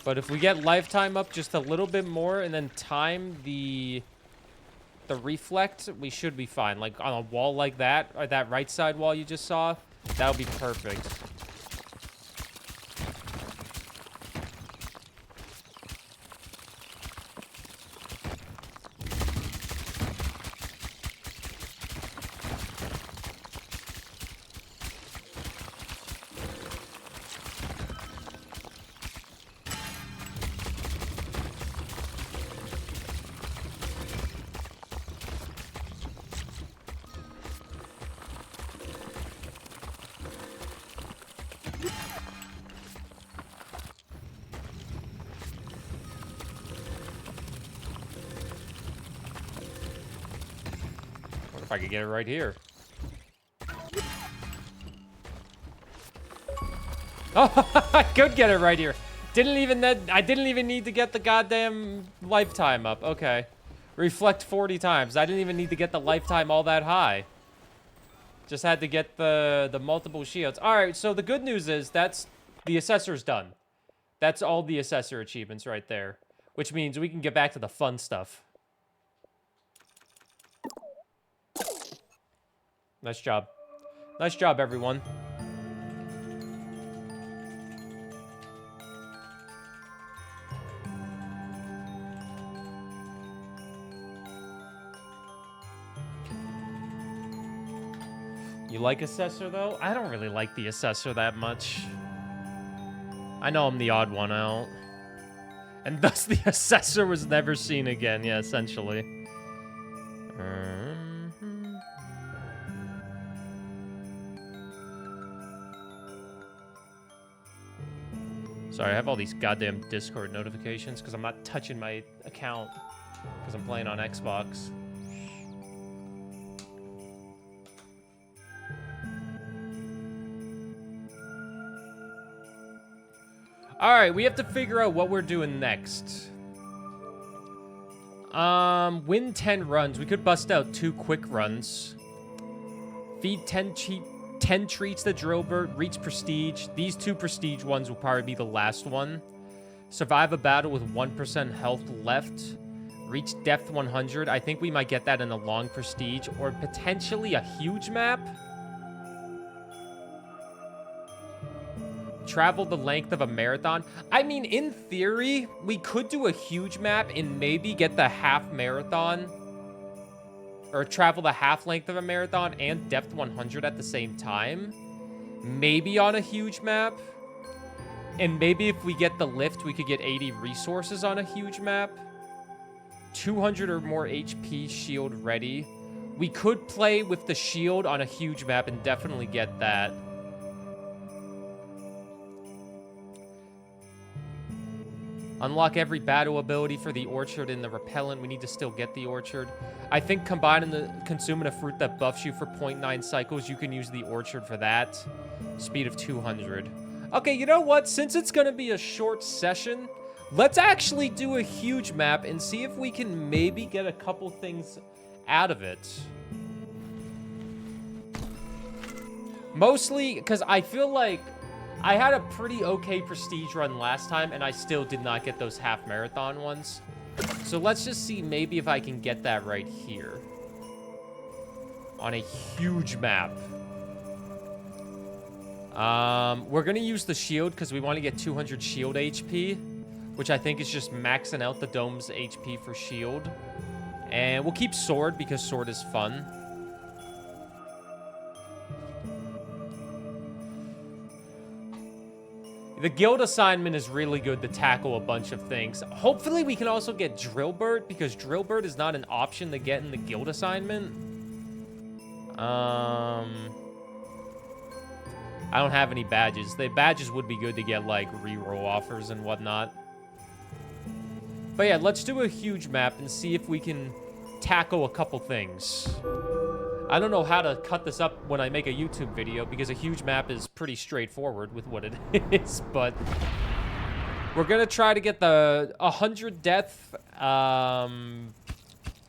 But if we get lifetime up just a little bit more and then time the reflect, we should be fine. Like on a wall like that, or that right side wall you just saw, that'll be perfect. If I could get it right here. Oh, I could get it right here. I didn't even need to get the goddamn lifetime up. Okay. Reflect 40 times. I didn't even need to get the lifetime all that high. Just had to get the multiple shields. All right, so the good news is the assessor's done. That's all the assessor achievements right there. Which means we can get back to the fun stuff. Nice job. Nice job, everyone. You like assessor, though? I don't really like the assessor that much. I know I'm the odd one out. And thus the assessor was never seen again, yeah, essentially. Sorry, I have all these goddamn Discord notifications because I'm not touching my account because I'm playing on Xbox. Alright, we have to figure out what we're doing next. Win 10 runs. We could bust out 2 quick runs. Feed 10 treats to Drillbert. Reach prestige. These 2 prestige ones will probably be the last one. Survive a battle with 1% health left. Reach depth 100. I think we might get that in a long prestige. Or potentially a huge map. Travel the length of a marathon. I mean, in theory, we could do a huge map and maybe get the half marathon. Or travel the half length of a marathon and depth 100 at the same time. Maybe on a huge map. And maybe if we get the lift, we could get 80 resources on a huge map. 200 or more HP shield ready. We could play with the shield on a huge map and definitely get that. Unlock every battle ability for the orchard and the repellent. We need to still get the orchard. I think consuming a fruit that buffs you for 0.9 cycles, you can use the orchard for that. Speed of 200. Okay, you know what? Since it's going to be a short session, let's actually do a huge map and see if we can maybe get a couple things out of it. Mostly because I feel like I had a pretty okay prestige run last time, and I still did not get those half marathon ones. So let's just see maybe if I can get that right here. On a huge map. We're going to use the shield because we want to get 200 shield HP, which I think is just maxing out the dome's HP for shield. And we'll keep sword because sword is fun. The guild assignment is really good to tackle a bunch of things. Hopefully we can also get Drillbert, because Drillbert is not an option to get in the guild assignment. I don't have any badges. The badges would be good to get, like, reroll offers and whatnot. But yeah, let's do a huge map and see if we can tackle a couple things. I don't know how to cut this up when I make a YouTube video because a huge map is pretty straightforward with what it is, but we're going to try to get the 100 death,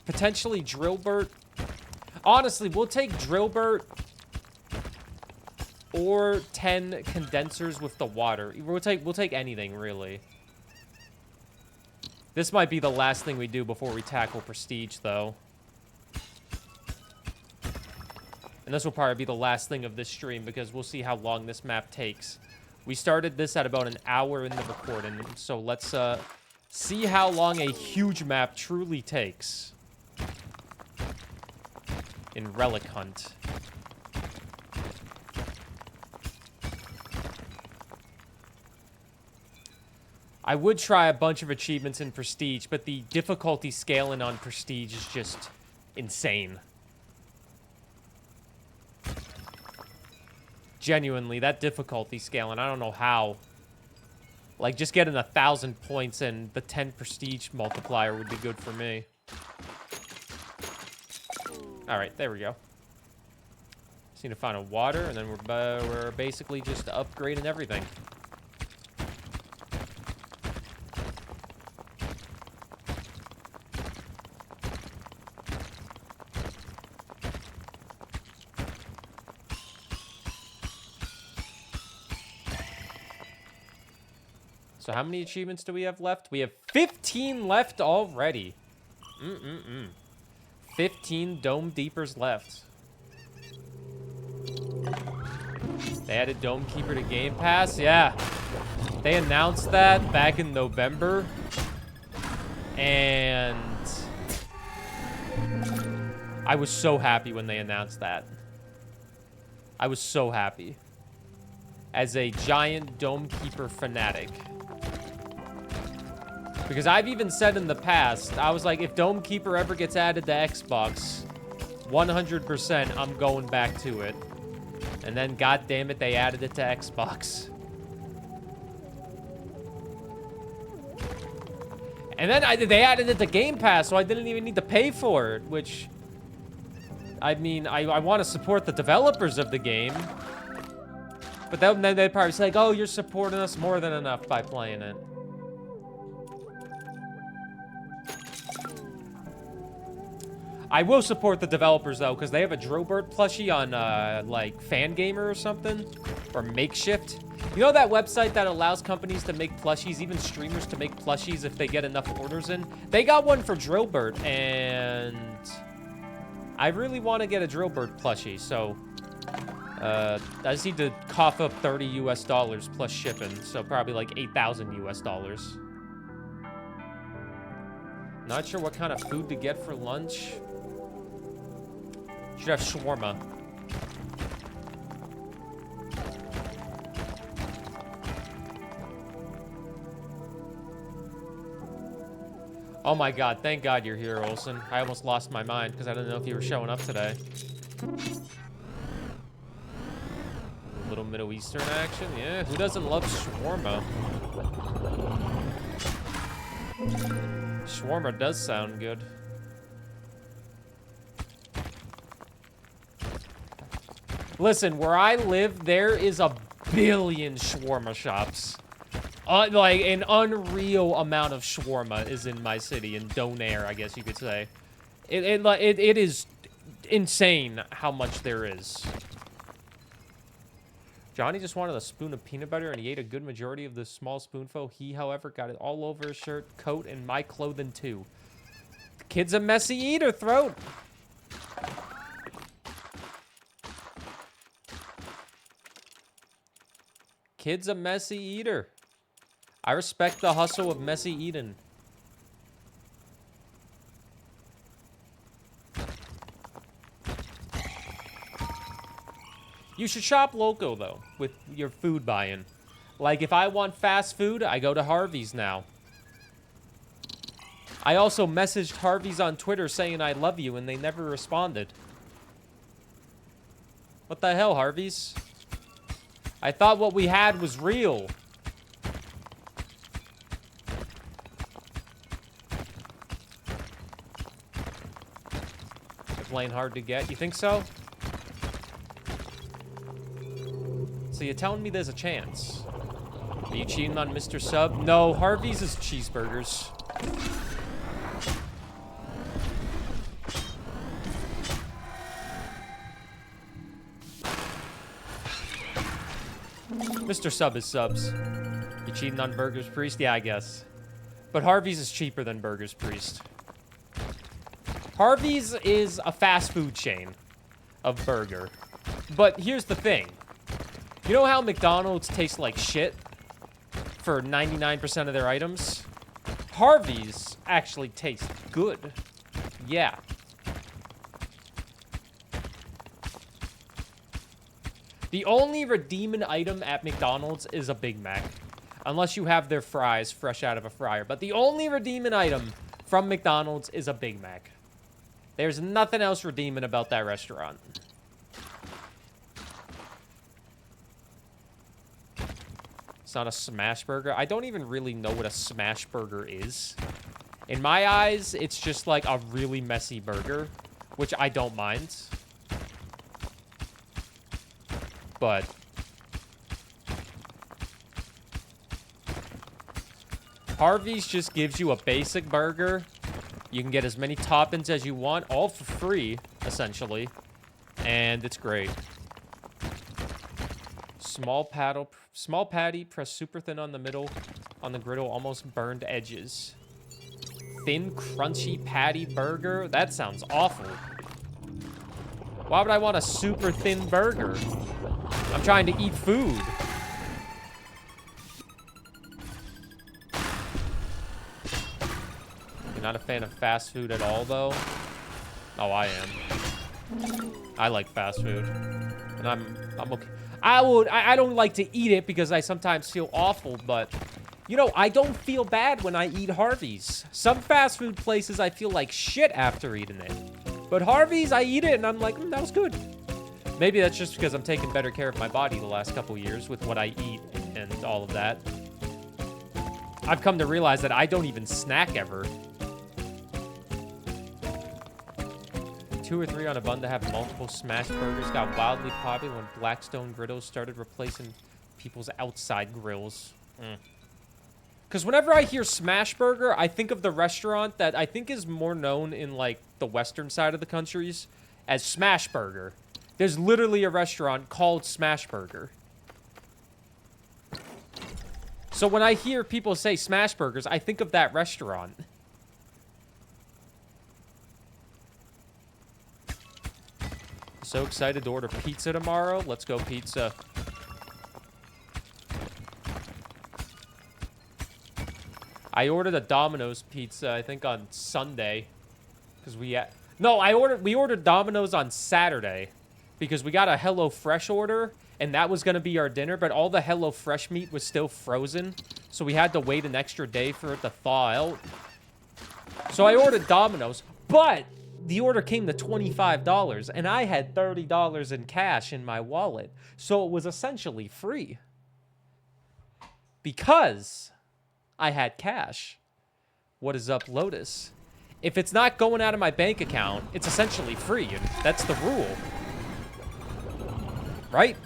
potentially Drillbert. Honestly, we'll take Drillbert or 10 condensers with the water. We'll take anything, really. This might be the last thing we do before we tackle Prestige, though. And this will probably be the last thing of this stream because we'll see how long this map takes. We started this at about an hour in the recording, so let's see how long a huge map truly takes in Relic Hunt. I would try a bunch of achievements in Prestige, but the difficulty scaling on Prestige is just insane. Genuinely, that difficulty scaling, I don't know how. Like, just getting 1,000 points and the 10 prestige multiplier would be good for me. Alright, there we go. Just need to find a water, and then we're basically just upgrading everything. So how many achievements do we have left? We have 15 left already. 15 Dome Deepers left. They added Dome Keeper to Game Pass? Yeah. They announced that back in November. And I was so happy when they announced that. I was so happy. As a giant Dome Keeper fanatic. Because I've even said in the past, I was like, if Dome Keeper ever gets added to Xbox, 100% I'm going back to it. And then, god damn it, they added it to Xbox. And then they added it to Game Pass, so I didn't even need to pay for it, which... I mean, I want to support the developers of the game. But then they'd probably say, like, oh, you're supporting us more than enough by playing it. I will support the developers, though, because they have a Drillbird plushie on, like, Fangamer or something. Or Makeshift. You know that website that allows companies to make plushies, even streamers to make plushies if they get enough orders in? They got one for Drillbird, and I really want to get a Drillbird plushie, so I just need to cough up $30 US plus shipping, so probably like $8,000 US. Not sure what kind of food to get for lunch. Should have shawarma. Oh my god, thank god you're here, Olsen. I almost lost my mind because I didn't know if you were showing up today. A little Middle Eastern action? Yeah, who doesn't love shawarma? Shawarma does sound good. Listen, where I live, there is a billion shawarma shops. Like, an unreal amount of shawarma is in my city, in Donair, I guess you could say. It is insane how much there is. Johnny just wanted a spoon of peanut butter, and he ate a good majority of the small spoonful. He, however, got it all over his shirt, coat, and my clothing, too. The kid's a messy eater, Throat. Kid's a messy eater. I respect the hustle of messy eating. You should shop local, though, with your food buying. Like, if I want fast food, I go to Harvey's now. I also messaged Harvey's on Twitter saying I love you, and they never responded. What the hell, Harvey's? I thought what we had was real. They're playing hard to get. You think so? So you're telling me there's a chance? Are you cheating on Mr. Sub? No, Harvey's is cheeseburgers. Mr. Sub is subs. You cheating on Burger's Priest? Yeah, I guess. But Harvey's is cheaper than Burger's Priest. Harvey's is a fast food chain of burger. But here's the thing. You know how McDonald's tastes like shit for 99% of their items? Harvey's actually tastes good. Yeah. The only redeeming item at McDonald's is a Big Mac. Unless you have their fries fresh out of a fryer. But the only redeeming item from McDonald's is a Big Mac. There's nothing else redeeming about that restaurant. It's not a smash burger. I don't even really know what a smash burger is. In my eyes, it's just like a really messy burger, which I don't mind. But Harvey's just gives you a basic burger. You can get as many toppings as you want, all for free, essentially. And it's great. Small patty, press super thin on the middle. on the griddle, almost burned edges. Thin, crunchy patty burger? That sounds awful. Why would I want a super thin burger? I'm trying to eat food. You're not a fan of fast food at all, though? Oh, I am. I like fast food. And I'm okay. I don't like to eat it because I sometimes feel awful, but... You know, I don't feel bad when I eat Harvey's. Some fast food places, I feel like shit after eating it. But Harvey's, I eat it, and I'm like, that was good. Maybe that's just because I'm taking better care of my body the last couple years with what I eat and all of that. I've come to realize that I don't even snack ever. 2 or 3 on a bun to have multiple smash burgers got wildly popular when Blackstone griddles started replacing people's outside grills. Because whenever I hear smash burger, I think of the restaurant that I think is more known in, like, the western side of the countries as Smash Burger. There's literally a restaurant called Smash Burger. So when I hear people say smash burgers, I think of that restaurant. So excited to order pizza tomorrow. Let's go pizza. I ordered a Domino's pizza, I think on Sunday. Because we ordered Domino's on Saturday. Because we got a HelloFresh order. And that was going to be our dinner. But all the HelloFresh meat was still frozen. So we had to wait an extra day for it to thaw out. So I ordered Domino's. But the order came to $25. And I had $30 in cash in my wallet. So it was essentially free. Because I had cash. What is up, Lotus? If it's not going out of my bank account, it's essentially free, and that's the rule. Right?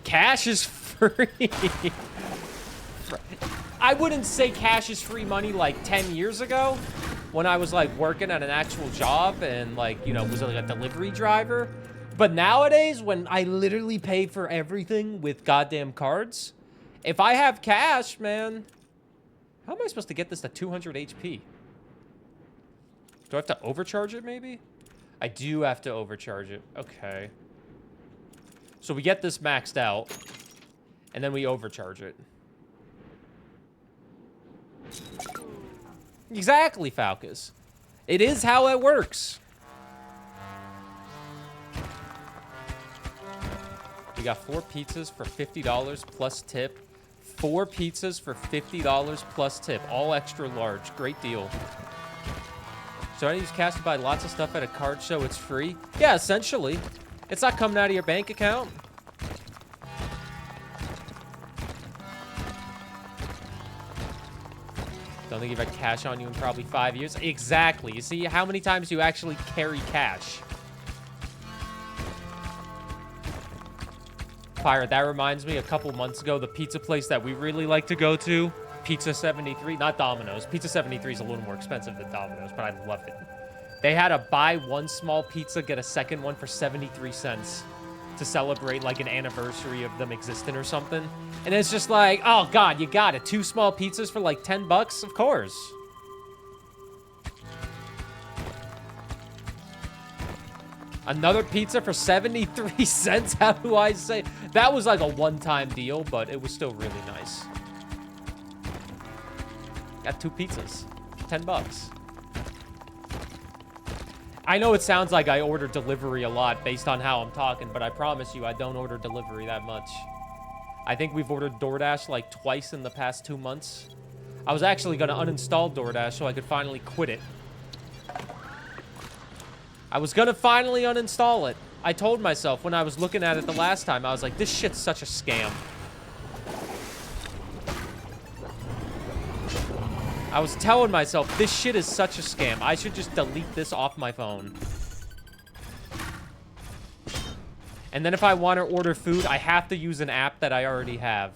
Cash is free. I wouldn't say cash is free money like 10 years ago when I was like working at an actual job and like, you know, was like a delivery driver. But nowadays, when I literally pay for everything with goddamn cards, if I have cash, man, how am I supposed to get this to 200 HP? Do I have to overcharge it, maybe? I do have to overcharge it. Okay. So we get this maxed out, and then we overcharge it. Exactly, Falcus. It is how it works. We got 4 pizzas for $50 plus tip. 4 pizzas for $50 plus tip. All extra large. Great deal. So I use cash to buy lots of stuff at a card show. It's free. Yeah, essentially. It's not coming out of your bank account. Don't think you've had cash on you in probably 5 years. Exactly. You see how many times you actually carry cash. Pirate, that reminds me, a couple months ago, the pizza place that we really like to go to, Pizza 73, not Domino's. Pizza 73 is a little more expensive than Domino's, but I love it. They had a buy one small pizza, get a second one for 73 cents to celebrate like an anniversary of them existing or something. And it's just like, oh God, you got it. 2 small pizzas for like 10 bucks? Of course. Another pizza for 73 cents? How do I say? That was like a one-time deal, but it was still really nice. Got 2 pizzas. 10 bucks. I know it sounds like I order delivery a lot based on how I'm talking, but I promise you I don't order delivery that much. I think we've ordered DoorDash like twice in the past 2 months. I was actually going to uninstall DoorDash so I could finally quit it. I was gonna finally uninstall it. I told myself when I was looking at it the last time, I was like, this shit's such a scam. I was telling myself, this shit is such a scam. I should just delete this off my phone. And then if I want to order food, I have to use an app that I already have.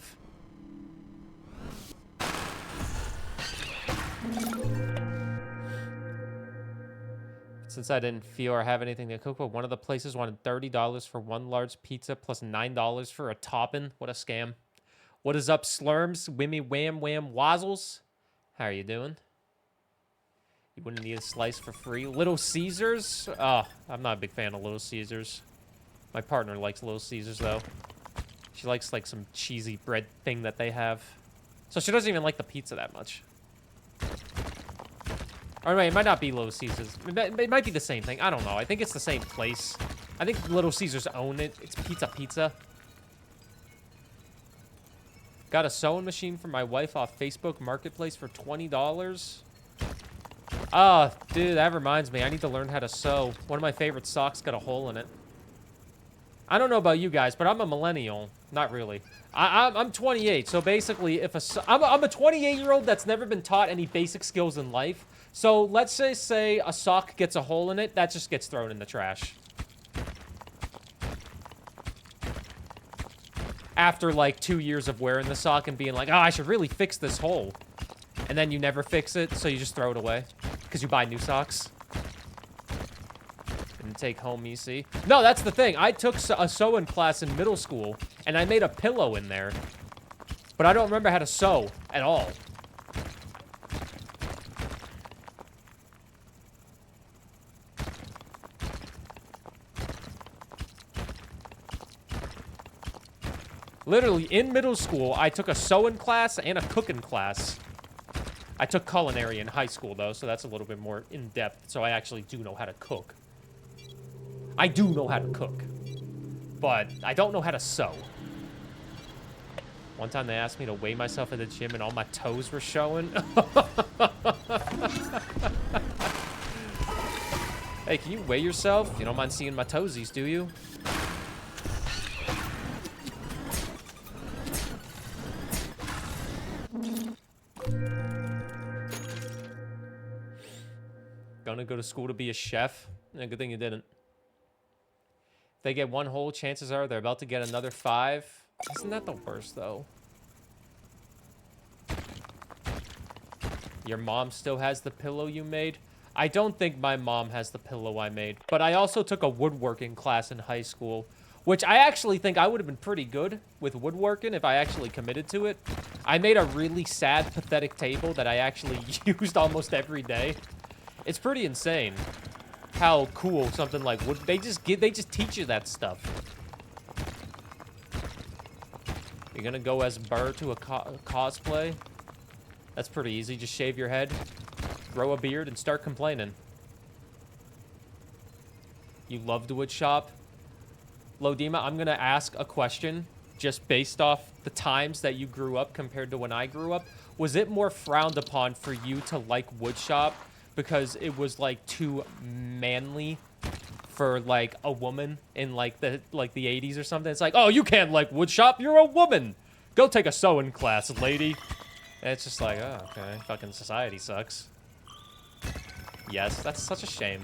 It's Since I didn't feel or have anything to cook, but one of the places wanted $30 for one large pizza plus $9 for a topping. What a scam. What is up, Slurms? Wimmy Wham Wham Wazzles? How are you doing? You wouldn't need a slice for free. Little Caesars? Oh, I'm not a big fan of Little Caesars. My partner likes Little Caesars, though. She likes, like, some cheesy bread thing that they have. So she doesn't even like the pizza that much. Or wait, it might not be Little Caesars. It might be the same thing. I don't know. I think it's the same place. I think Little Caesars own it. It's Pizza. Got a sewing machine for my wife off Facebook Marketplace for $20. Oh, dude, that reminds me. I need to learn how to sew. One of my favorite socks got a hole in it. I don't know about you guys, but I'm a millennial. Not really. I'm 28, so basically, if I'm a 28-year-old that's never been taught any basic skills in life. So let's say a sock gets a hole in it, that just gets thrown in the trash. After like 2 years of wearing the sock and being like, oh, I should really fix this hole. And then you never fix it, so you just throw it away. Because you buy new socks. And take home, you see. No, that's the thing. I took a sewing class in middle school, and I made a pillow in there. But I don't remember how to sew at all. Literally, in middle school, I took a sewing class and a cooking class. I took culinary in high school, though, so that's a little bit more in-depth, so I actually do know how to cook. I do know how to cook, but I don't know how to sew. One time they asked me to weigh myself at the gym and all my toes were showing. Hey, can you weigh yourself? You don't mind seeing my toesies, do you? Gonna go to school to be a chef? Yeah, good thing you didn't. If they get one hole, chances are they're about to get another 5. Isn't that the worst, though? Your mom still has the pillow you made? I don't think my mom has the pillow I made. But I also took a woodworking class in high school, which I actually think I would have been pretty good with woodworking if I actually committed to it. I made a really sad, pathetic table that I actually used almost every day. It's pretty insane how cool something like wood. They just teach you that stuff. You're gonna go as Burr to a cosplay? That's pretty easy. Just shave your head, grow a beard, and start complaining. You love the wood shop? Lodima, I'm gonna ask a question just based off the times that you grew up compared to when I grew up. Was it more frowned upon for you to like wood shop because it was like too manly for like a woman in like the 80s or something? It's like, oh, you can't like wood shop, you're a woman. Go take a sewing class, lady. And it's just like, oh, okay, fucking society sucks. Yes, that's such a shame.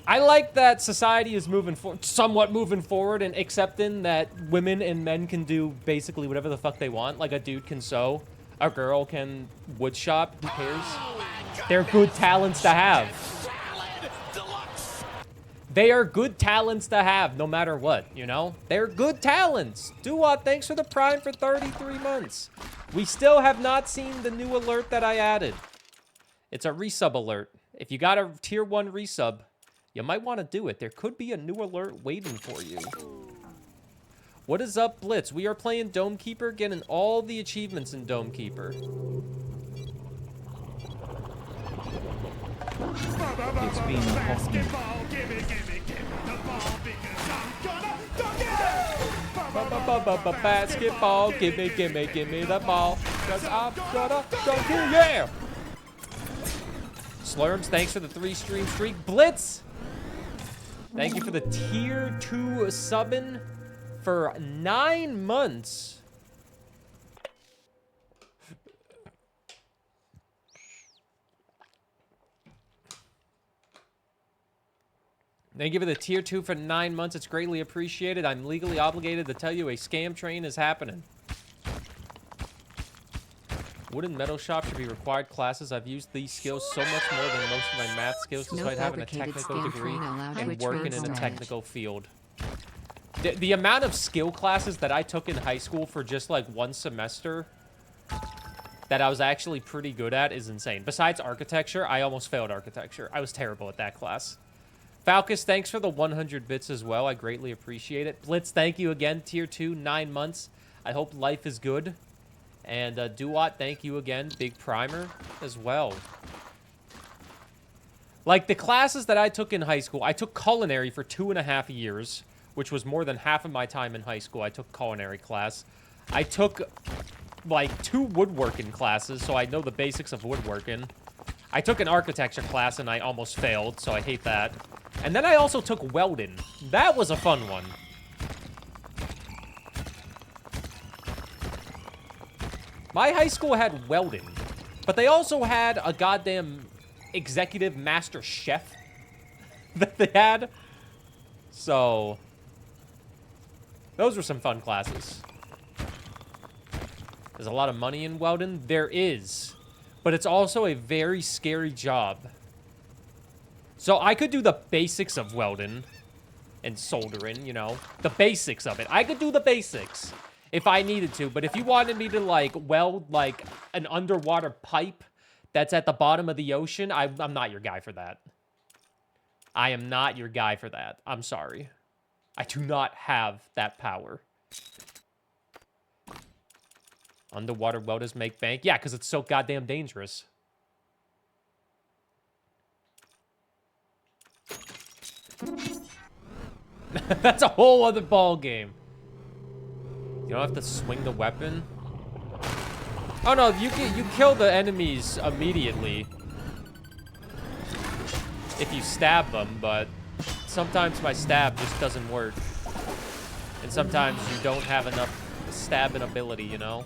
I like that society is somewhat moving forward and accepting that women and men can do basically whatever the fuck they want. Like a dude can sew, a girl can wood shop, who cares? They're good talents to have. They are good talents to have, no matter what, you know? They're good talents. Duwat, thanks for the Prime for 33 months. We still have not seen the new alert that I added. It's a resub alert. If you got a tier 1 resub, you might want to do it. There could be a new alert waiting for you. What is up, Blitz? We are playing Dome Keeper, getting all the achievements in Dome Keeper. It's been hot. Basketball, gimme the ball, cause I'm gonna dunk it, yeah! Slurms, thanks for the 3-stream streak. Blitz, thank you for the tier 2 subbing for 9 months. Thank you for the tier 2 for 9 months. It's greatly appreciated. I'm legally obligated to tell you a scam train is happening. Wood and metal shop should be required classes. I've used these skills so much more than most of my math skills despite having a technical degree and working in a technical field. The amount of skill classes that I took in high school for just like one semester that I was actually pretty good at is insane. Besides architecture, I almost failed architecture. I was terrible at that class. Falcus, thanks for the 100 bits as well. I greatly appreciate it. Blitz, thank you again. Tier 2, 9 months. I hope life is good. And Duat, thank you again. Big primer as well. Like, the classes that I took in high school, I took culinary for 2.5 years, which was more than half of my time in high school. I took culinary class. I took, like, 2 woodworking classes, so I know the basics of woodworking. I took an architecture class, and I almost failed, so I hate that. And then I also took welding. That was a fun one. My high school had welding, but they also had a goddamn executive master chef that they had. So, those were some fun classes. There's a lot of money in welding. There is, but it's also a very scary job. So I could do the basics of welding and soldering, you know, the basics of it. I could do the basics if I needed to, but if you wanted me to, like, weld, like, an underwater pipe that's at the bottom of the ocean, I'm not your guy for that. I am not your guy for that. I'm sorry. I do not have that power. Underwater welders make bank? Yeah, because it's so goddamn dangerous. That's a whole other ball game. You don't have to swing the weapon. Oh no, you kill the enemies immediately if you stab them, but sometimes my stab just doesn't work. And sometimes you don't have enough stabbing ability, you know?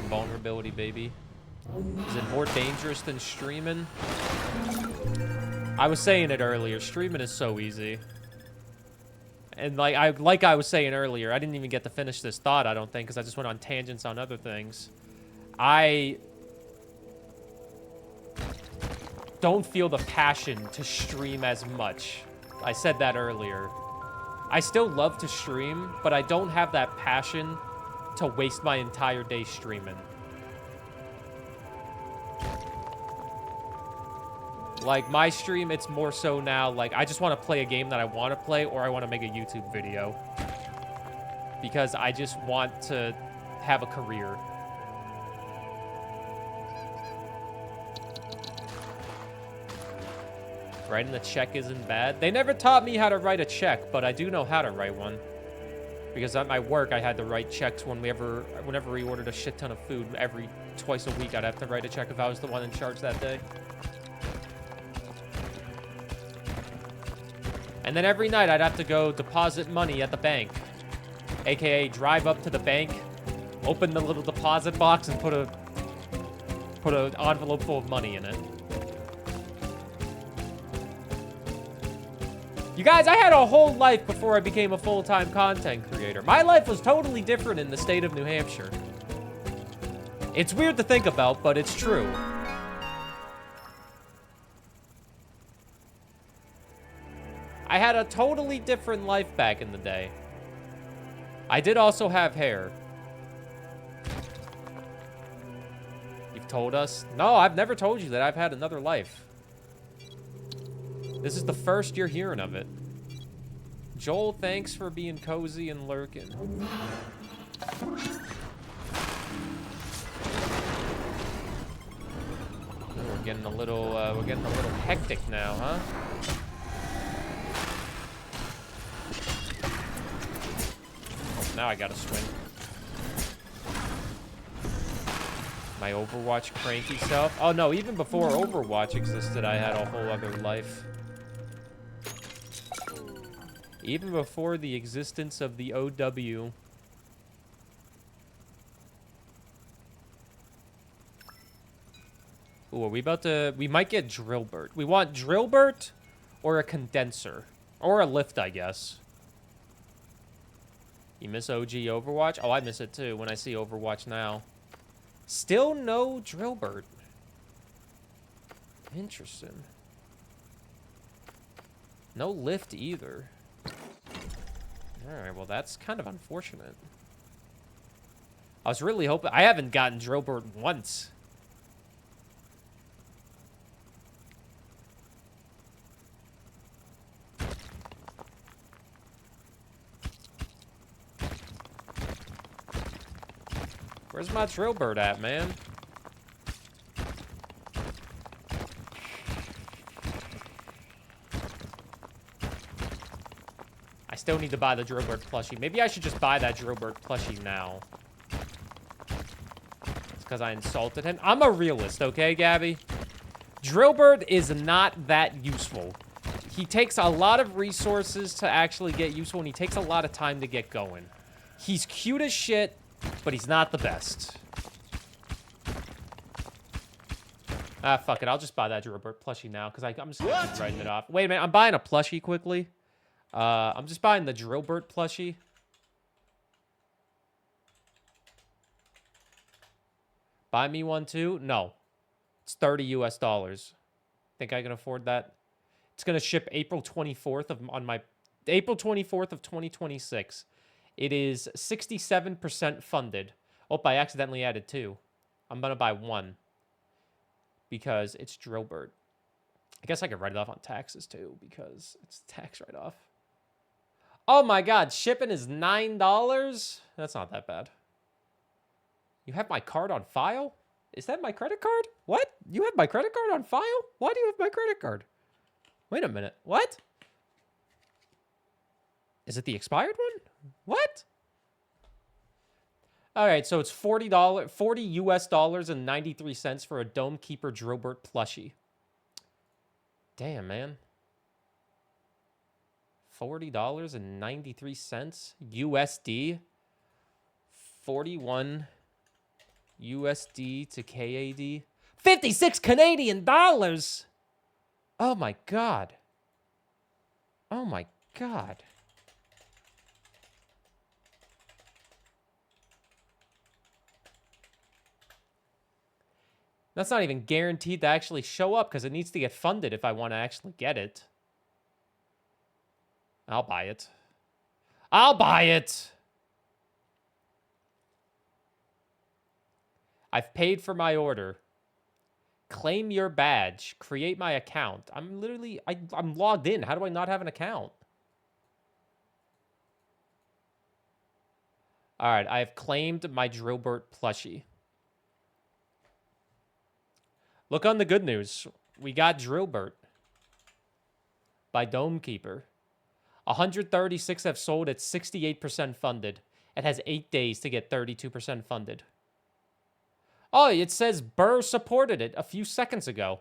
Vulnerability, baby. Is it more dangerous than streaming? I was saying it earlier. Streaming is so easy. And like I was saying earlier, I didn't even get to finish this thought, I don't think, because I just went on tangents on other things. I don't feel the passion to stream as much. I said that earlier. I still love to stream, but I don't have that passion to waste my entire day streaming. Like, my stream, it's more so now, like, I just want to play a game that I want to play, or I want to make a YouTube video. Because I just want to have a career. Writing a check isn't bad. They never taught me how to write a check, but I do know how to write one. Because at my work, I had to write checks whenever we ordered a shit ton of food. Twice a week, I'd have to write a check if I was the one in charge that day. And then every night, I'd have to go deposit money at the bank. AKA drive up to the bank, open the little deposit box, and put an envelope full of money in it. You guys, I had a whole life before I became a full-time content creator. My life was totally different in the state of New Hampshire. It's weird to think about, but it's true. I had a totally different life back in the day. I did also have hair. You've told us? No, I've never told you that I've had another life. This is the first you're hearing of it. Joel, thanks for being cozy and lurking. We're getting a little hectic now, huh? Now I gotta swing. My Overwatch cranky self. Oh no, even before Overwatch existed, I had a whole other life. Even before the existence of the OW. Ooh, are we about to... We might get Drillbert. We want Drillbert or a condenser. Or a lift, I guess. You miss OG Overwatch? Oh, I miss it too when I see Overwatch now. Still no Drillbert. Interesting. No lift either. Alright, well that's kind of unfortunate. I was really hoping... I haven't gotten Drillbert once. Where's my Drillbert at, man? I still need to buy the Drillbert plushie. Maybe I should just buy that Drillbert plushie now. It's because I insulted him. I'm a realist, okay, Gabby? Drillbert is not that useful. He takes a lot of resources to actually get useful, and he takes a lot of time to get going. He's cute as shit, but he's not the best. Ah, fuck it. I'll just buy that Drillbert plushie now, because I'm just going to keep writing it off. Wait a minute. I'm buying a plushie quickly. I'm just buying the Drillbert plushie. Buy me one too? No. It's $30 US. Think I can afford that? It's going to ship April 24th of 2026. It is 67% funded. Oh, I accidentally added 2. I'm going to buy 1 because it's Drillbert. I guess I could write it off on taxes too because it's tax write-off. Oh my god, shipping is $9? That's not that bad. You have my card on file? Is that my credit card? What? You have my credit card on file? Why do you have my credit card? Wait a minute. What? Is it the expired one? What? All right, so it's $40 US and 93 cents for a Dome Keeper Drillbert plushie. Damn, man. $40.93 USD. 41 USD to CAD. 56 Canadian dollars. Oh my god. Oh my god. That's not even guaranteed to actually show up because it needs to get funded if I want to actually get it. I'll buy it. I'll buy it! I've paid for my order. Claim your badge. Create my account. I'm literally... I'm logged in. How do I not have an account? Alright, I have claimed my Drillbert plushie. Look on the good news. We got Drillbert by Dome Keeper. 136 have sold at 68% funded. It has 8 days to get 32% funded. Oh, it says Burr supported it a few seconds ago.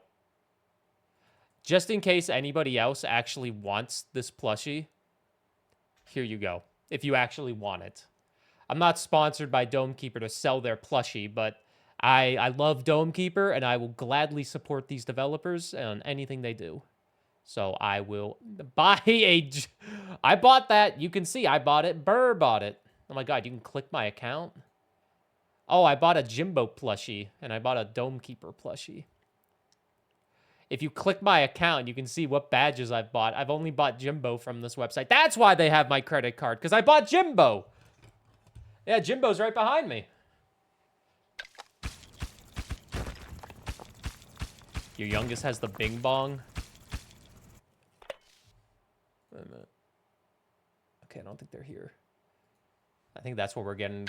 Just in case anybody else actually wants this plushie, here you go. If you actually want it. I'm not sponsored by Dome Keeper to sell their plushie, but I love Dome Keeper, and I will gladly support these developers on anything they do. So I will buy a... I bought that. You can see I bought it. Burr bought it. Oh my god, you can click my account. Oh, I bought a Jimbo plushie, and I bought a Dome Keeper plushie. If you click my account, you can see what badges I've bought. I've only bought Jimbo from this website. That's why they have my credit card, because I bought Jimbo. Yeah, Jimbo's right behind me. Your youngest has the Bing Bong. Wait a minute. Okay, I don't think they're here. I think that's what we're getting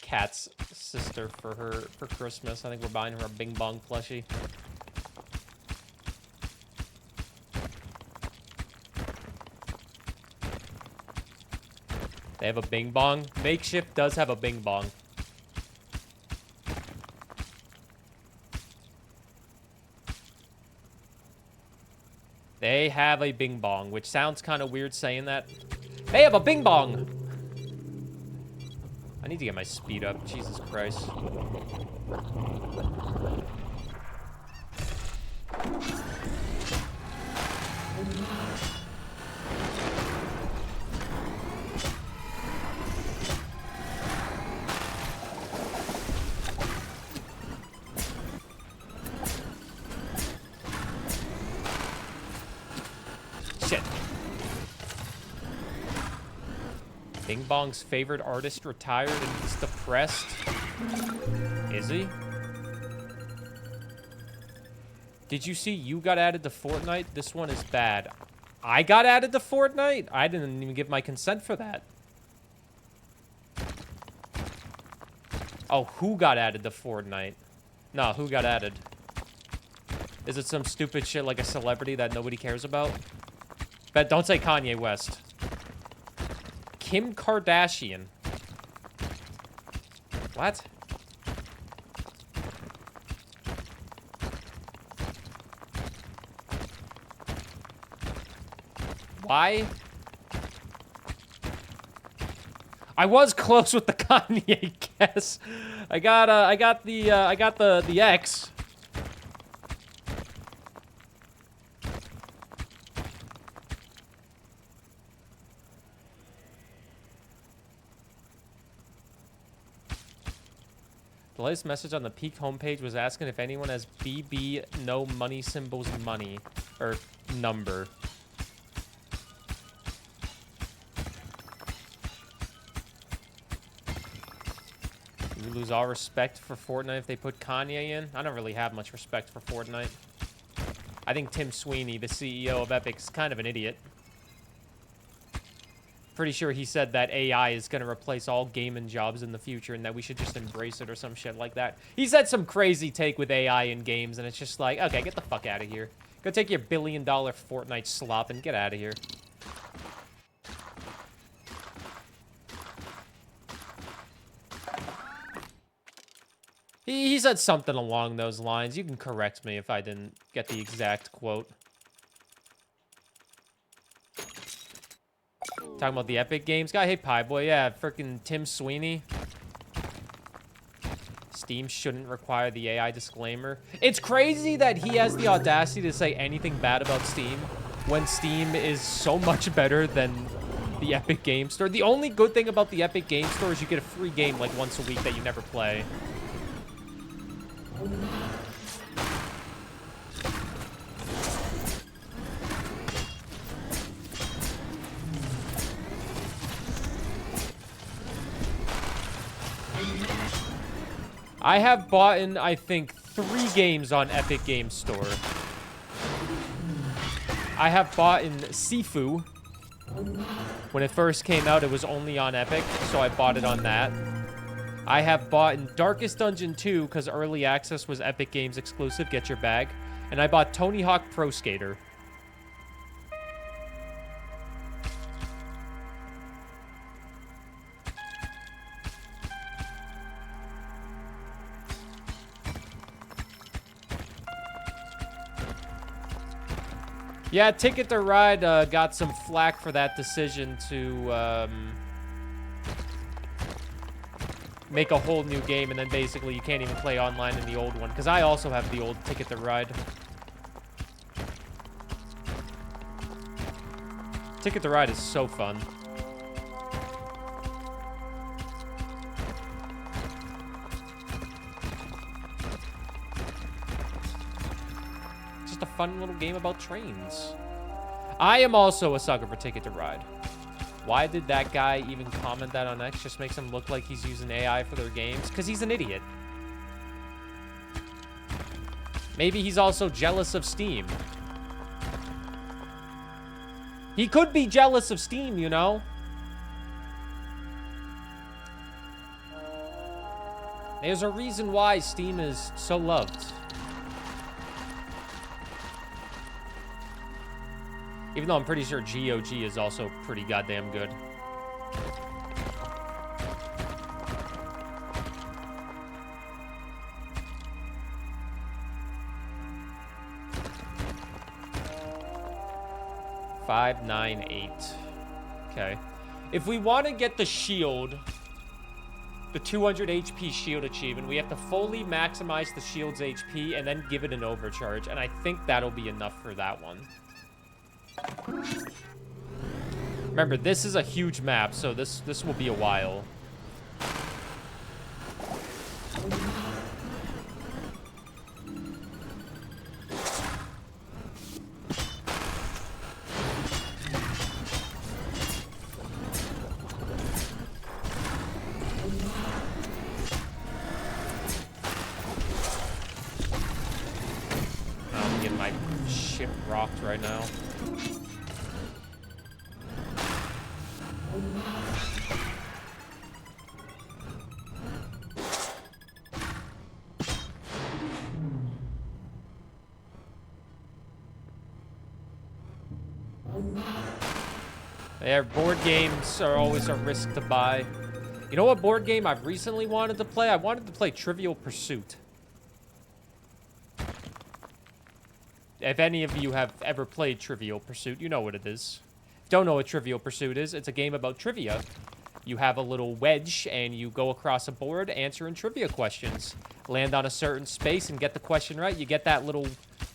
Kat's sister for Christmas. I think we're buying her a Bing Bong plushie. They have a Bing Bong. Makeshift does have a Bing Bong. They have a Bing Bong, which sounds kind of weird saying that. They have a Bing Bong! I need to get my speed up. Jesus Christ. Shit. Bing Bong's favorite artist retired and he's depressed. Is he? Did you see you got added to Fortnite? This one is bad. I got added to Fortnite? I didn't even give my consent for that. Oh, who got added to Fortnite? No, who got added? Is it some stupid shit like a celebrity that nobody cares about? Bet, don't say Kanye West. Kim Kardashian. What? Why? I was close with the Kanye guess. I got the X. The latest message on the Peak homepage was asking if anyone has BB no money symbols money or number. You lose all respect for Fortnite if they put Kanye in. I don't really have much respect for Fortnite. I think Tim Sweeney, the CEO of Epic, is kind of an idiot. Pretty sure he said that AI is going to replace all gaming jobs in the future and that we should just embrace it or some shit like that. He said some crazy take with AI in games, and it's just like, okay, get the fuck out of here. Go take your billion-dollar Fortnite slop and get out of here. He said something along those lines. You can correct me if I didn't get the exact quote. Talking about the Epic Games guy? Hey, Pie Boy. Yeah, freaking Tim Sweeney. Steam shouldn't require the AI disclaimer. It's crazy that he has the audacity to say anything bad about Steam when Steam is so much better than the Epic Game Store. The only good thing about the Epic Game Store is you get a free game like once a week that you never play. I have bought in, I think, 3 games on Epic Games Store. I have bought in Sifu. When it first came out, it was only on Epic, so I bought it on that. I have bought in Darkest Dungeon 2, because Early Access was Epic Games exclusive, get your bag. And I bought Tony Hawk Pro Skater. Yeah, Ticket to Ride got some flack for that decision to make a whole new game, and then basically you can't even play online in the old one, because I also have the old Ticket to Ride. Ticket to Ride is so fun. Just a fun little game about trains. I am also a sucker for Ticket to Ride. Why did that guy even comment that on X? Just makes him look like he's using AI for their games? Because he's an idiot. Maybe he's also jealous of Steam. He could be jealous of Steam, you know? There's a reason why Steam is so loved. Even though I'm pretty sure GOG is also pretty goddamn good. $598. Okay. If we want to get the shield, the 200 HP shield achievement, we have to fully maximize the shield's HP and then give it an overcharge. And I think that'll be enough for that one. Remember, this is a huge map, so this will be a while. rocked right now. Yeah, board games are always a risk to buy. You know what board game I've recently wanted to play? I wanted to play Trivial Pursuit. If any of you have ever played Trivial Pursuit, you know what it is. Don't know what Trivial Pursuit is? It's a game about trivia. You have a little wedge, and you go across a board answering trivia questions. Land on a certain space and get the question right. You get that little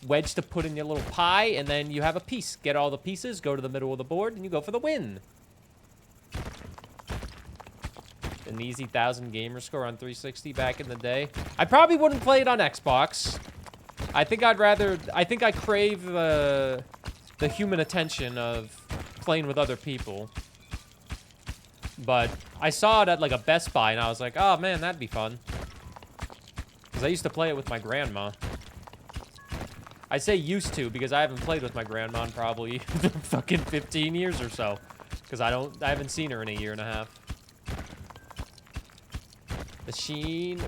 wedge to put in your little pie, and then you have a piece. Get all the pieces, go to the middle of the board, and you go for the win. An easy 1,000 gamer score on 360 back in the day. I probably wouldn't play it on Xbox. I think I crave the human attention of playing with other people. But I saw it at like a Best Buy, and I was like, oh man, that'd be fun. Because I used to play it with my grandma. I say used to because I haven't played with my grandma in probably fucking 15 years or so. Because I haven't seen her in a year and a half. The Sheen...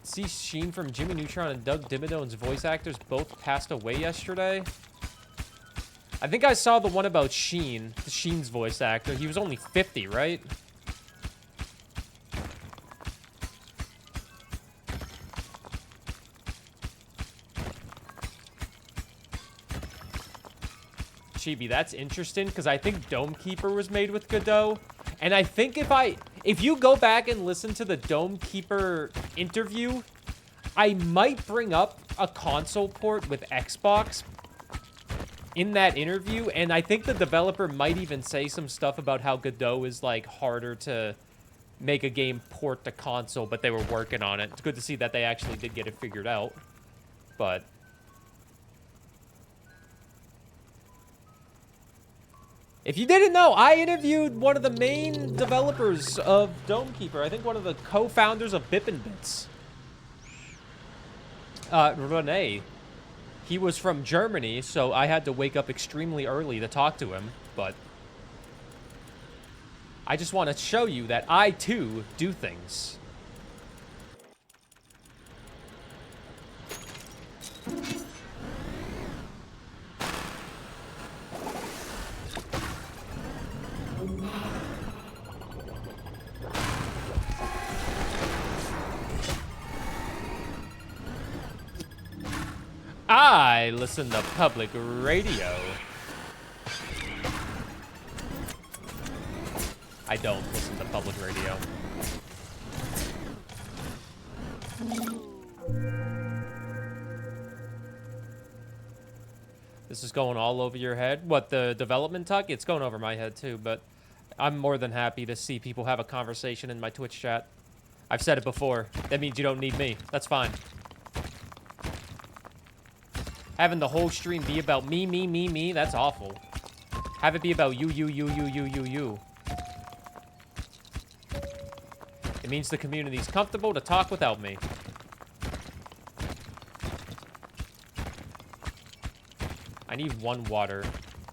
See, Sheen from Jimmy Neutron and Doug Dimmadone's voice actors both passed away yesterday. I think I saw the one about Sheen, Sheen's voice actor. He was only 50, right? Chibi, that's interesting because I think Dome Keeper was made with Godot. And I think if you go back and listen to the Dome Keeper interview, I might bring up a console port with Xbox in that interview. And I think the developer might even say some stuff about how Godot is like harder to make a game port to console, but they were working on it. It's good to see that they actually did get it figured out. But if you didn't know, I interviewed one of the main developers of Dome Keeper. I think one of the co-founders of Bip and Bits. Rene. He was from Germany, so I had to wake up extremely early to talk to him. But I just want to show you that I, too, do things. I listen to public radio. I don't listen to public radio. This is going all over your head. What, the development talk? It's going over my head too, but I'm more than happy to see people have a conversation in my Twitch chat. I've said it before. That means you don't need me. That's fine. Having the whole stream be about me, that's awful. Have it be about you. It means the community's comfortable to talk without me. I need one water.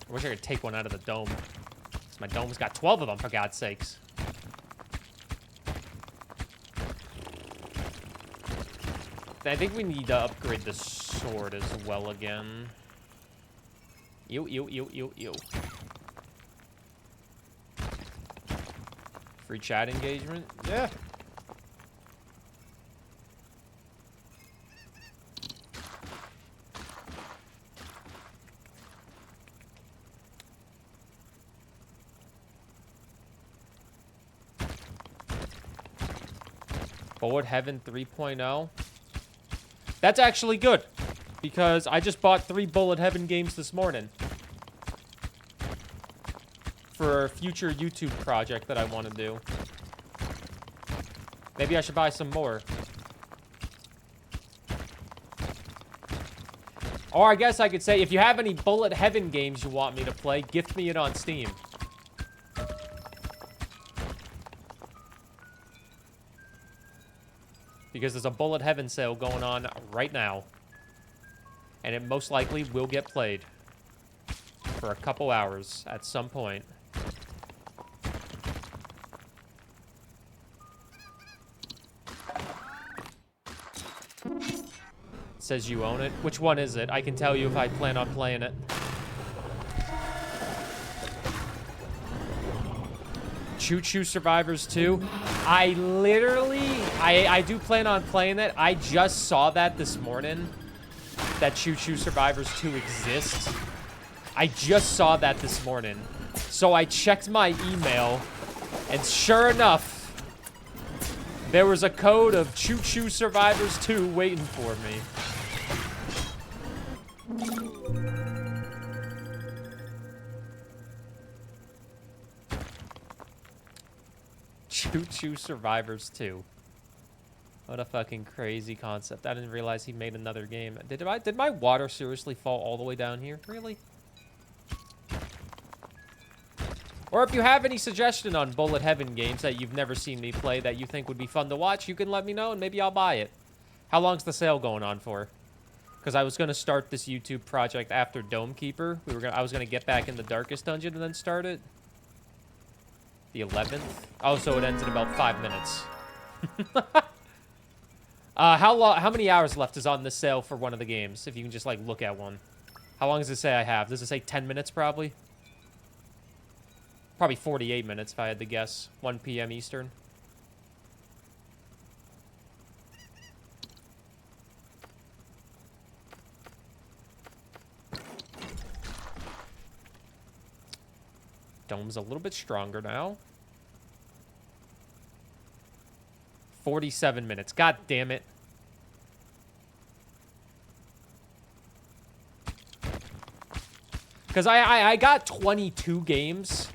I wish I could take one out of the dome. My dome's got 12 of them, for God's sakes. I think we need to upgrade the sword as well again. Ew. Free chat engagement? Yeah. Bullet Heaven 3.0. That's actually good, because I just bought 3 Bullet Heaven games this morning for a future YouTube project that I want to do. Maybe I should buy some more. Or I guess I could say, if you have any Bullet Heaven games you want me to play, gift me it on Steam. Because there's a Bullet Heaven sale going on right now. And it most likely will get played. for a couple hours at some point. It says you own it. Which one is it? I can tell you if I plan on playing it. Choo Choo Survivors 2. I do plan on playing it. I just saw that this morning, that Choo Choo Survivors 2 exists. I just saw that this morning. So I checked my email, and sure enough, there was a code of Choo Choo Survivors 2 waiting for me. Choo Choo Survivors 2. What a fucking crazy concept. I didn't realize he made another game. Did my water seriously fall all the way down here? Really? Or if you have any suggestion on Bullet Heaven games that you've never seen me play that you think would be fun to watch, you can let me know and maybe I'll buy it. How long's the sale going on for? Because I was going to start this YouTube project after Dome Keeper. I was going to get back in the Darkest Dungeon and then start it. The 11th? Oh, so it ends in about 5 minutes. How many hours left is on this sale for one of the games? If you can just, like, look at one. How long does it say I have? Does it say 10 minutes, probably? Probably 48 minutes, if I had to guess. 1 p.m. Eastern. Dome's a little bit stronger now. 47 minutes. God damn it. Because I got 22 games.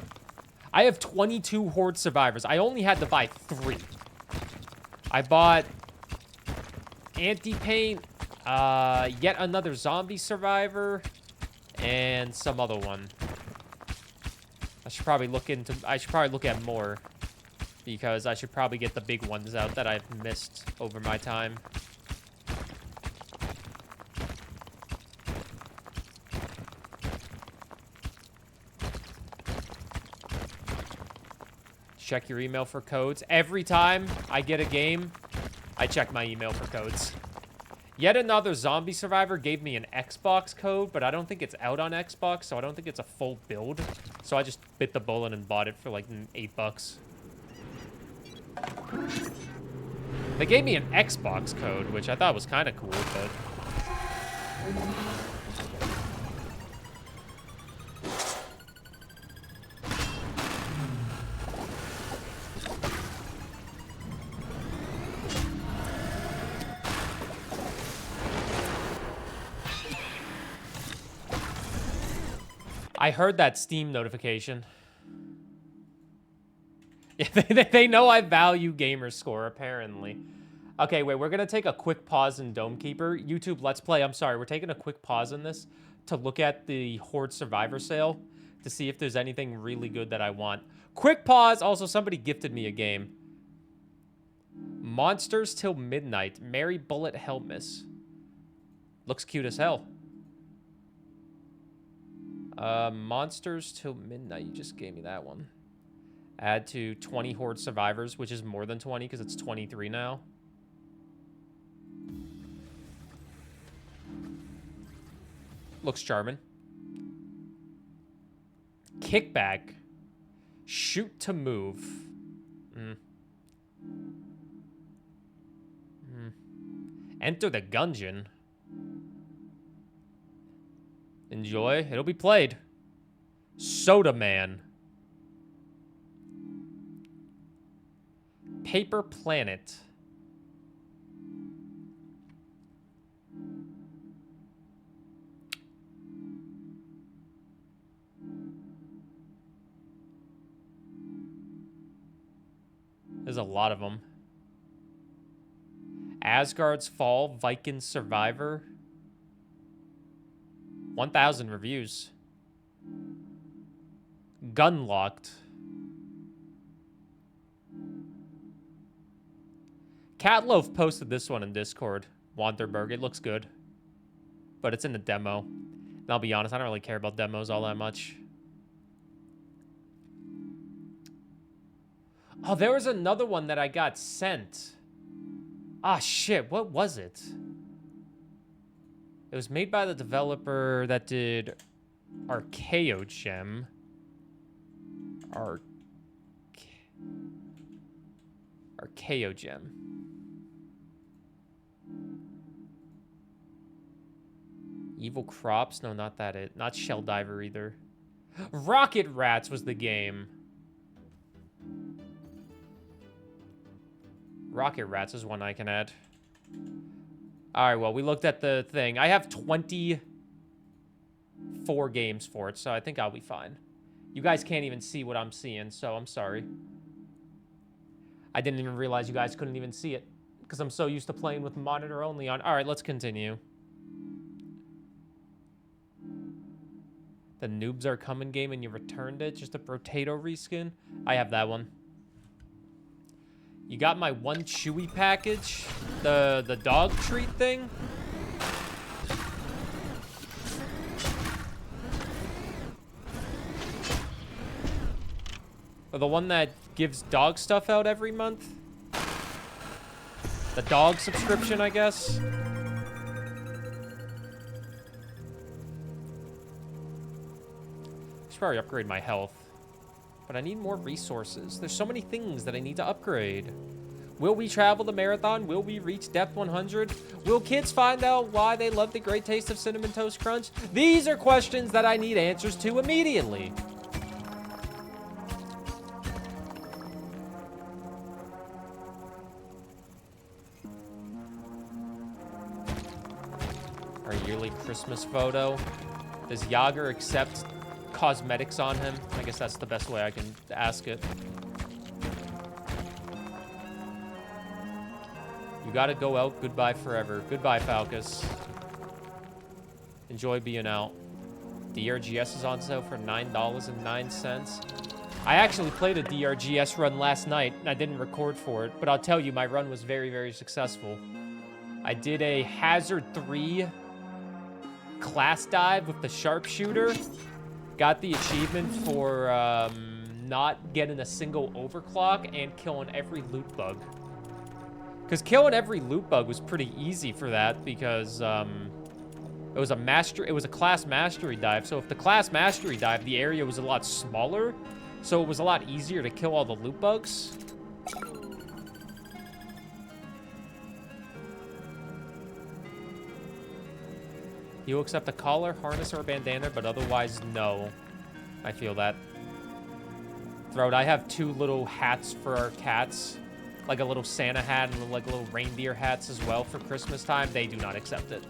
I have 22 Horde Survivors. I only had to buy 3. I bought Anti-Paint, yet another Zombie Survivor, and some other one. I should probably look at more, because I should probably get the big ones out that I've missed over my time. Check your email for codes. Every time I get a game, I check my email for codes. Yet another Zombie Survivor gave me an Xbox code, but I don't think it's out on Xbox, so I don't think it's a full build. So I just bit the bullet and bought it for like $8. They gave me an Xbox code, which I thought was kind of cool, but... I heard that Steam notification. Yeah, they know I value gamer score, apparently. Okay, wait, we're going to take a quick pause in Dome Keeper. YouTube Let's Play, I'm sorry, we're taking a quick pause in this to look at the Horde Survivor sale to see if there's anything really good that I want. Quick pause. Also, somebody gifted me a game. Monsters Till Midnight. Mary Bullet Helmus. Looks cute as hell. Monsters Till Midnight. You just gave me that one. Add to 20 Horde Survivors, which is more than 20 because it's 23 now. Looks charming. Kickback. Shoot to move. Enter the Gungeon. Enjoy. It'll be played. Soda Man. Paper Planet. There's a lot of them. Asgard's Fall, Viking Survivor. 1,000 reviews. Gunlocked. Catloaf posted this one in Discord. Wanderberg. It looks good. But it's in the demo. And I'll be honest, I don't really care about demos all that much. Oh, there was another one that I got sent. Ah, shit. What was it? It was made by the developer that did Archaeogem. Archaeogem. Evil Crops? No, not that it. Not Shell Diver either. Rocket Rats was the game. Rocket Rats is one I can add. Alright, well, we looked at the thing. I have 24 games for it, so I think I'll be fine. You guys can't even see what I'm seeing, so I'm sorry. I didn't even realize you guys couldn't even see it, because I'm so used to playing with monitor only on. Alright, let's continue. The Noobs Are Coming game and you returned it, just a potato reskin. I have that one. You got my one Chewy package, the dog treat thing. Or the one that gives dog stuff out every month. The dog subscription, I guess. I should probably upgrade my health. But I need more resources. There's so many things that I need to upgrade. Will we travel the marathon? Will we reach depth 100? Will kids find out why they love the great taste of Cinnamon Toast Crunch? These are questions that I need answers to immediately. Our yearly Christmas photo. Does Yager accept cosmetics on him? I guess that's the best way I can ask it. You gotta go out. Goodbye forever. Goodbye, Falcus. Enjoy being out. DRGS is on sale for $9.09. I actually played a DRGS run last night, and I didn't record for it, but I'll tell you, my run was very, very successful. I did a Hazard 3 class dive with the sharpshooter. Got the achievement for not getting a single overclock and killing every loot bug. Because killing every loot bug was pretty easy for that because it was a class mastery dive. So if the class mastery dive, the area was a lot smaller, so it was a lot easier to kill all the loot bugs. You'll accept a collar, harness, or a bandana, but otherwise, no. I feel that. Throat, I have two little hats for our cats. Like a little Santa hat and like little reindeer hats as well for Christmas time. They do not accept it.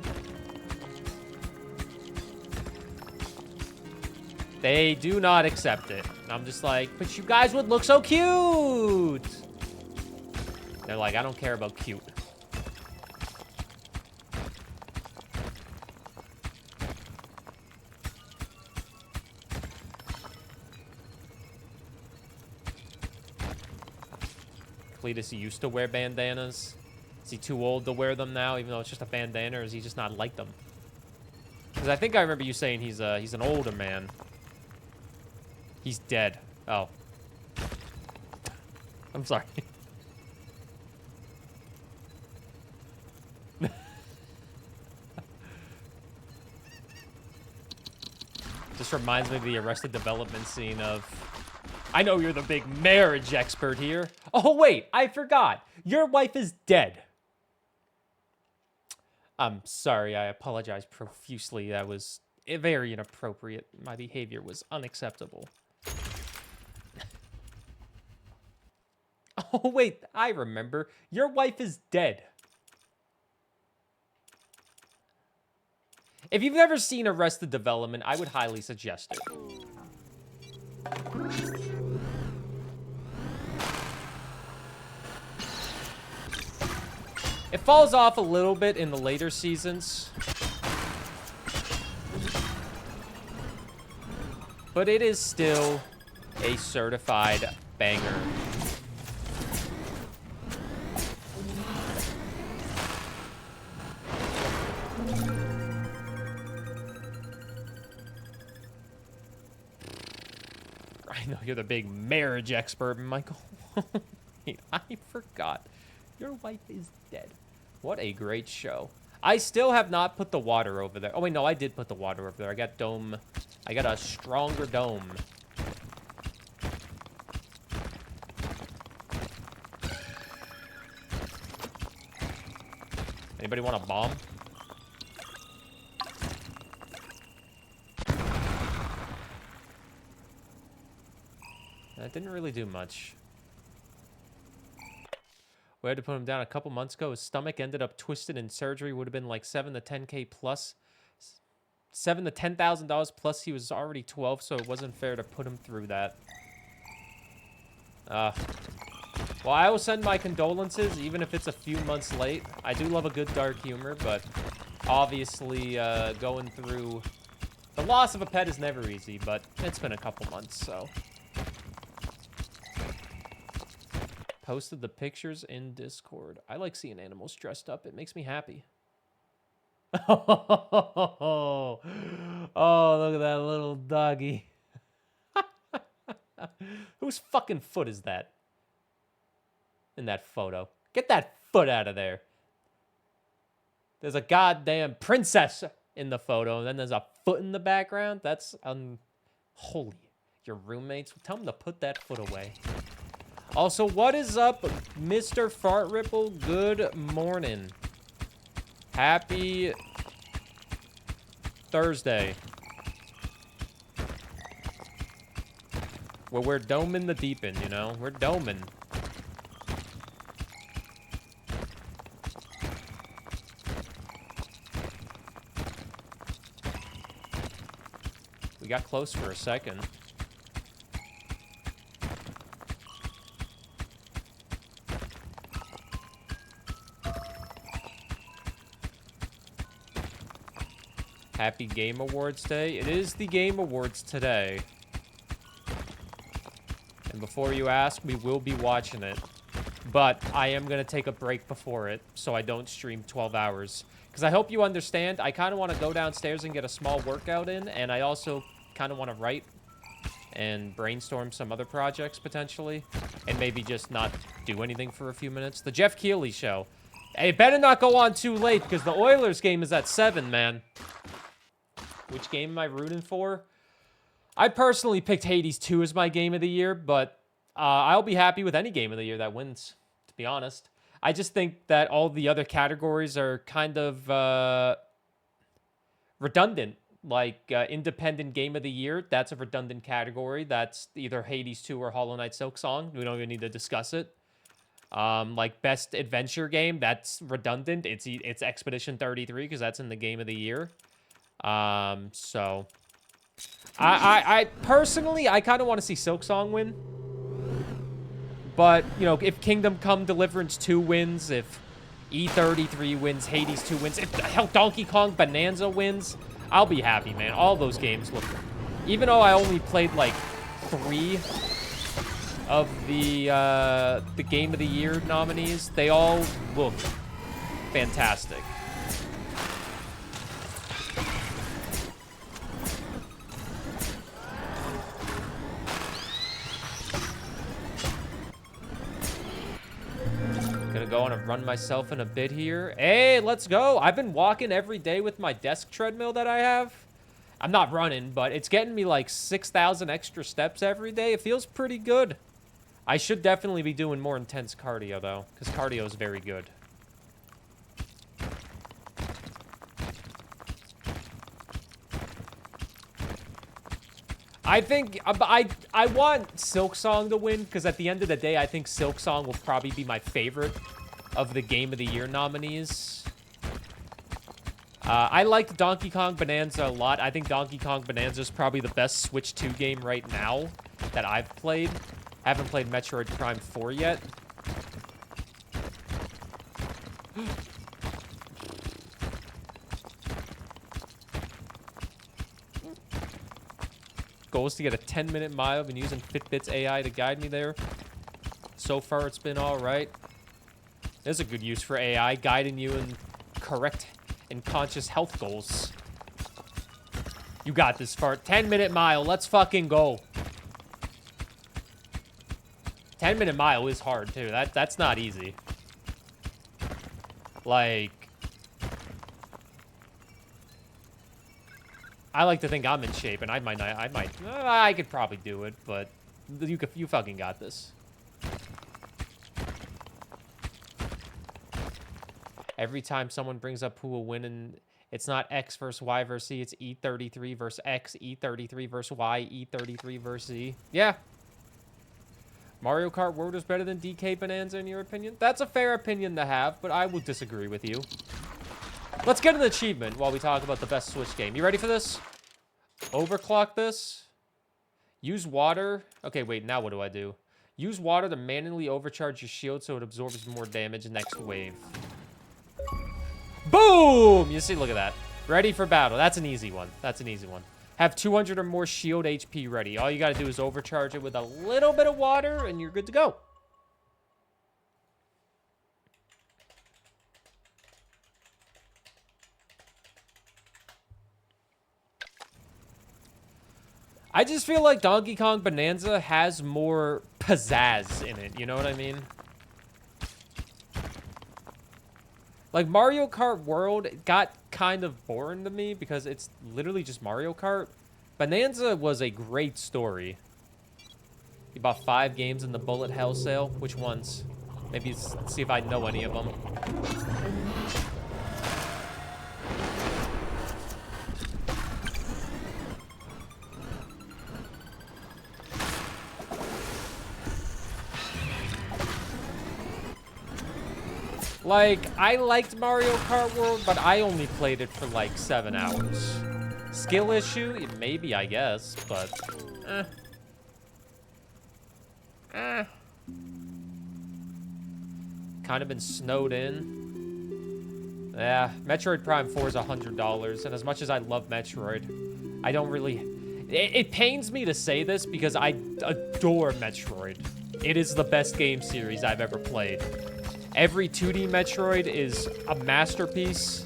They do not accept it. I'm just like, but you guys would look so cute! They're like, I don't care about cute. Cletus used to wear bandanas. Is he too old to wear them now, even though it's just a bandana, or is he just not like them? Because I think I remember you saying he's an older man. He's dead. Oh. I'm sorry. Just reminds me of the Arrested Development scene of... I know you're the big marriage expert here. Oh, wait, I forgot. Your wife is dead. I'm sorry, I apologize profusely. That was very inappropriate. My behavior was unacceptable. Oh, wait, I remember. Your wife is dead. If you've never seen Arrested Development, I would highly suggest it. It falls off a little bit in the later seasons. But it is still a certified banger. I know you're the big marriage expert, Michael. I forgot. Your wife is dead. What a great show. I still have not put the water over there. Oh, wait, no, I did put the water over there. I got dome. I got a stronger dome. Anybody want a bomb? That didn't really do much. We had to put him down a couple months ago. His stomach ended up twisted and surgery would have been like $7 to $10K plus. $7,000 to $10,000 plus. He was already 12, so it wasn't fair to put him through that. Well, I will send my condolences, even if it's a few months late. I do love a good dark humor, but obviously going through... The loss of a pet is never easy, but it's been a couple months, so... Posted the pictures in Discord. I like seeing animals dressed up. It makes me happy. Oh, look at that little doggy. Whose fucking foot is that? In that photo. Get that foot out of there. There's a goddamn princess in the photo, and then there's a foot in the background. That's unholy. Your roommates, tell them to put that foot away. Also, what is up, Mr. Fart Ripple? Good morning. Happy Thursday. Well, we're doming the deep end, you know? We're doming. We got close for a second. Happy Game Awards Day. It is the Game Awards today. And before you ask, we will be watching it. But I am going to take a break before it, so I don't stream 12 hours. Because I hope you understand, I kind of want to go downstairs and get a small workout in, and I also kind of want to write and brainstorm some other projects, potentially. And maybe just not do anything for a few minutes. The Jeff Keighley Show. Hey, it better not go on too late, because the Oilers game is at 7, man. Which game am I rooting for? I personally picked Hades 2 as my game of the year, but I'll be happy with any game of the year that wins, to be honest. I just think that all the other categories are kind of redundant. Like, Independent Game of the Year, that's a redundant category. That's either Hades 2 or Hollow Knight Silksong. We don't even need to discuss it. Like, Best Adventure Game, that's redundant. It's Expedition 33, because that's in the Game of the Year. So I personally, I kind of want to see Silksong win. But, you know, if Kingdom Come Deliverance 2 wins, if E33 wins, Hades 2 wins, if hell Donkey Kong Bonanza wins, I'll be happy, man. All those games look, even though I only played like 3 of the Game of the Year nominees, they all look fantastic. Gonna go on a run myself in a bit here. Hey, let's go. I've been walking every day with my desk treadmill that I have. I'm not running, but it's getting me like 6,000 extra steps every day. It feels pretty good. I should definitely be doing more intense cardio, though, because cardio is very good. I think I want Silksong to win, because at the end of the day, I think Silksong will probably be my favorite of the Game of the Year nominees. I like Donkey Kong Bonanza a lot. I think Donkey Kong Bonanza is probably the best Switch 2 game right now that I've played. I haven't played Metroid Prime 4 yet. Goal is to get a 10-minute mile. I've been using Fitbit's AI to guide me there. So far, it's been all right. There's a good use for AI, guiding you in correct and conscious health goals. You got this, Fart. 10-minute mile. Let's fucking go. 10-minute mile is hard, too. That's not easy. Like... I like to think I'm in shape, and I might not... I could probably do it, but... You fucking got this. Every time someone brings up who will win, and it's not X versus Y versus Z, it's E33 versus X, E33 versus Y, E33 versus Z. Yeah. Mario Kart World is better than DK Bonanza, in your opinion? That's a fair opinion to have, but I will disagree with you. Let's get an achievement while we talk about the best Switch game. You ready for this? Overclock this. Use water. Okay, wait, now what do I do? Use water to manually overcharge your shield so it absorbs more damage next wave. Boom! You see, look at that. Ready for battle. That's an easy one. That's an easy one. Have 200 or more shield HP ready. All you gotta do is overcharge it with a little bit of water, and you're good to go. I just feel like Donkey Kong Bonanza has more pizzazz in it. You know what I mean? Like, Mario Kart World got kind of boring to me because it's literally just Mario Kart. Bonanza was a great story. You bought 5 games in the bullet hell sale. Which ones? Maybe see if I know any of them. Like, I liked Mario Kart World, but I only played it for like 7 hours. Skill issue? Maybe, I guess, but... Kind of been snowed in. Yeah, Metroid Prime 4 is $100, and as much as I love Metroid, I don't really... It pains me to say this because I adore Metroid. It is the best game series I've ever played. Every 2D Metroid is a masterpiece.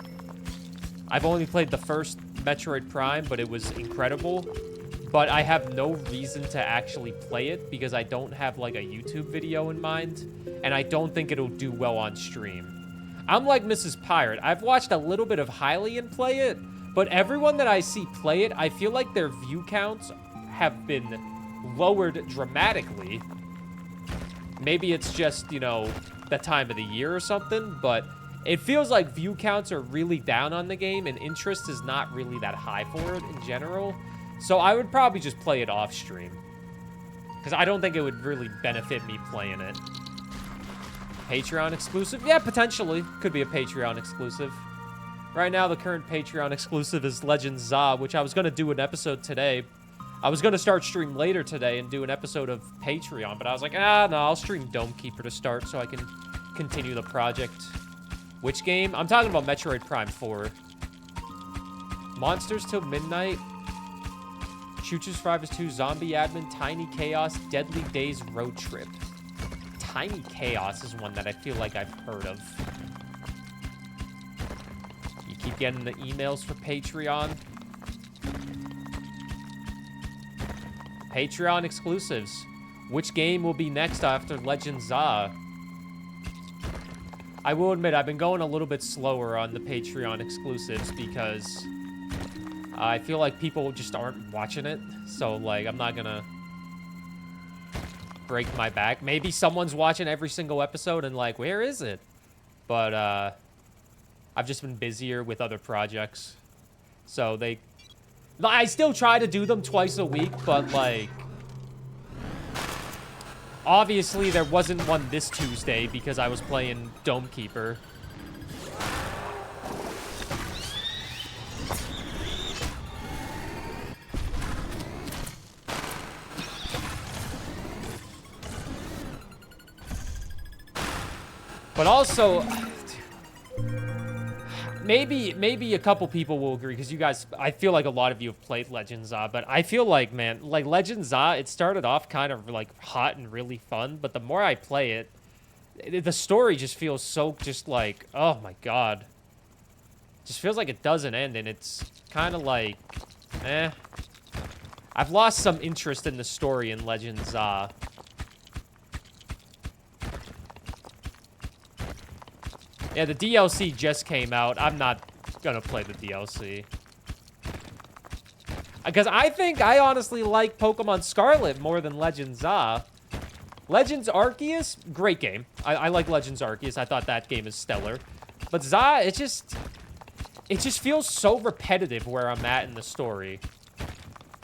I've only played the first Metroid Prime, but it was incredible. But I have no reason to actually play it because I don't have like a YouTube video in mind, and I don't think it'll do well on stream. I'm like Mrs. Pirate. I've watched a little bit of Hylian play it, but everyone that I see play it, I feel like their view counts have been lowered dramatically. Maybe it's just, you know, the time of the year or something, but it feels like view counts are really down on the game and interest is not really that high for it in general. So I would probably just play it off stream because I don't think it would really benefit me playing it. Patreon exclusive? Yeah, potentially. Could be a Patreon exclusive. Right now, the current Patreon exclusive is Legend Za, which I was going to do an episode today. I was going to start stream later today and do an episode of Patreon, but I was like, no, I'll stream Dome Keeper to start so I can continue the project. Which game? I'm talking about Metroid Prime 4. Monsters Till Midnight. Choo-Choo Survivors 2, Zombie Admin, Tiny Chaos, Deadly Days Road Trip. Tiny Chaos is one that I feel like I've heard of. You keep getting the emails for Patreon. Patreon exclusives. Which game will be next after Legend Za? I will admit, I've been going a little bit slower on the Patreon exclusives because I feel like people just aren't watching it. So, like, I'm not gonna break my back. Maybe someone's watching every single episode and like, where is it? But, I've just been busier with other projects. So I still try to do them twice a week, but, like, obviously there wasn't one this Tuesday because I was playing Dome Keeper. But also, maybe a couple people will agree because you guys, I feel like a lot of you have played Legend Za, but I feel like, man, like Legend Za, it started off kind of like hot and really fun, but the more I play it, the story just feels so just like, oh my god. Just feels like it doesn't end, and it's kind of like, I've lost some interest in the story in Legend Za. Yeah, the DLC just came out. I'm not gonna play the DLC. Because I honestly like Pokemon Scarlet more than Legends Za. Legends Arceus, great game. I like Legends Arceus. I thought that game is stellar. But Za, it just feels so repetitive where I'm at in the story.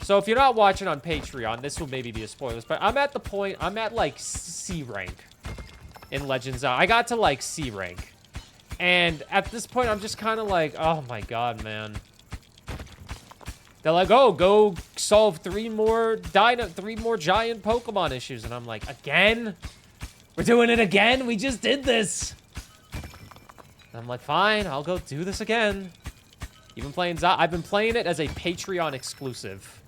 So if you're not watching on Patreon, this will maybe be a spoiler. But I'm at the point, I'm at like C rank in Legends Za. I got to like C rank. And at this point, I'm just kind of like, oh my god, man. They're like, oh, go solve 3 more giant Pokemon issues. And I'm like, again? We're doing it again? We just did this. And I'm like, fine, I'll go do this again. You've been playing I've been playing it as a Patreon exclusive.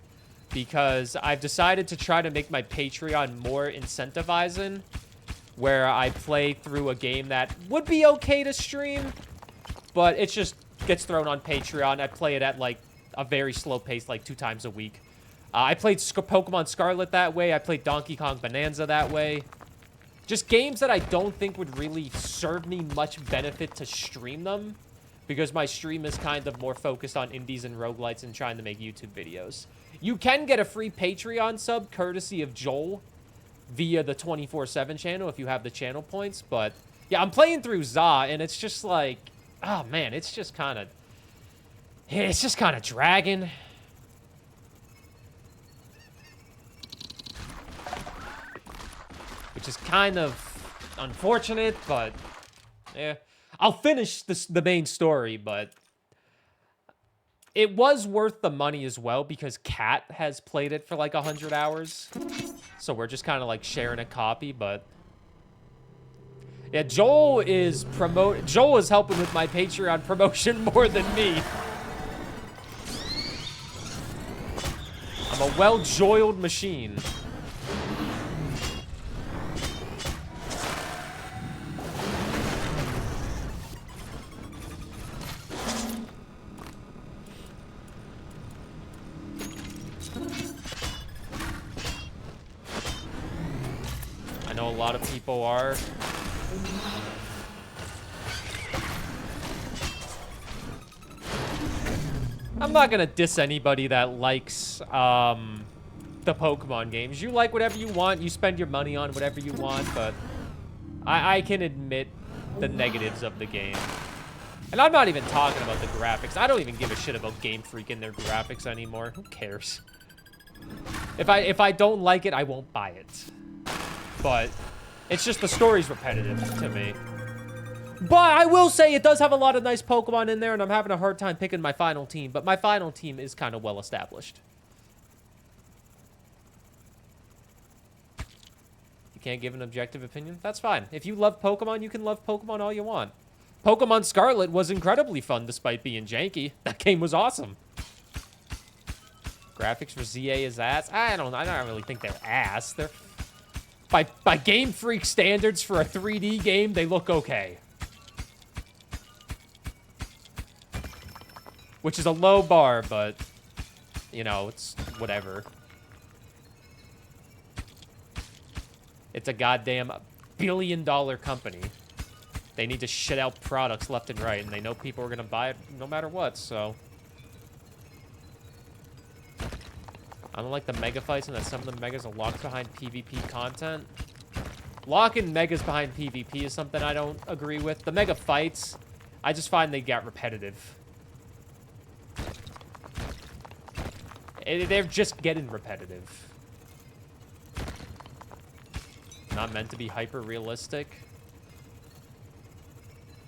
Because I've decided to try to make my Patreon more incentivizing. Where I play through a game that would be okay to stream. But it just gets thrown on Patreon. I play it at like a very slow pace, like 2 times a week. I played Pokemon Scarlet that way. I played Donkey Kong Bonanza that way. Just games that I don't think would really serve me much benefit to stream them. Because my stream is kind of more focused on indies and roguelites and trying to make YouTube videos. You can get a free Patreon sub courtesy of Joel via the 24/7 channel if you have the channel points. But yeah, I'm playing through Za and it's just like, oh man, it's just kind of dragging. Which is kind of unfortunate, but yeah. I'll finish the main story, but it was worth the money as well because Kat has played it for like 100 hours. So we're just kind of like sharing a copy, but yeah, Joel is helping with my Patreon promotion more than me. I'm a well-joiled machine. I know a lot of people are. I'm not gonna diss anybody that likes the Pokemon games. You like whatever you want. You spend your money on whatever you want, but I can admit the negatives of the game. And I'm not even talking about the graphics. I don't even give a shit about Game Freak and their graphics anymore. Who cares? If I don't like it, I won't buy it. But it's just the story's repetitive to me. But I will say it does have a lot of nice Pokemon in there, and I'm having a hard time picking my final team. But my final team is kind of well established. You can't give an objective opinion? That's fine. If you love Pokemon, you can love Pokemon all you want. Pokemon Scarlet was incredibly fun despite being janky. That game was awesome. Graphics for ZA is ass. I don't really think they're ass. They're by Game Freak standards for a 3D game, they look okay. Which is a low bar, but you know, it's whatever. It's a goddamn billion-dollar company. They need to shit out products left and right, and they know people are gonna buy it no matter what, so. I don't like the mega fights and that some of the megas are locked behind PvP content. Locking megas behind PvP is something I don't agree with. The mega fights, I just find they get repetitive. They're just getting repetitive. Not meant to be hyper-realistic.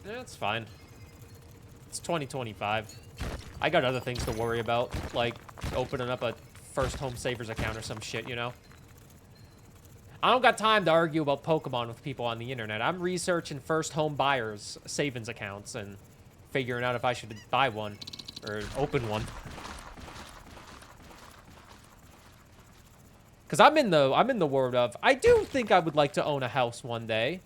Yeah, it's fine. It's 2025. I got other things to worry about, like opening up a first home savers account or some shit, you know? I don't got time to argue about Pokemon with people on the internet. I'm researching first home buyers' savings accounts and figuring out if I should buy one or open one. Because I'm in the world of, I do think I would like to own a house one day.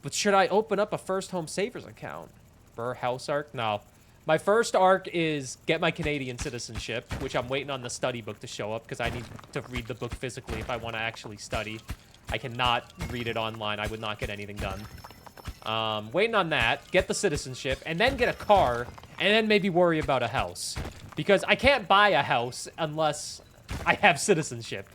But should I open up a first home savers account? Burr house arc? No. My first arc is get my Canadian citizenship, which I'm waiting on the study book to show up because I need to read the book physically if I want to actually study. I cannot read it online. I would not get anything done. Waiting on that, get the citizenship, and then get a car, and then maybe worry about a house. Because I can't buy a house unless I have citizenship.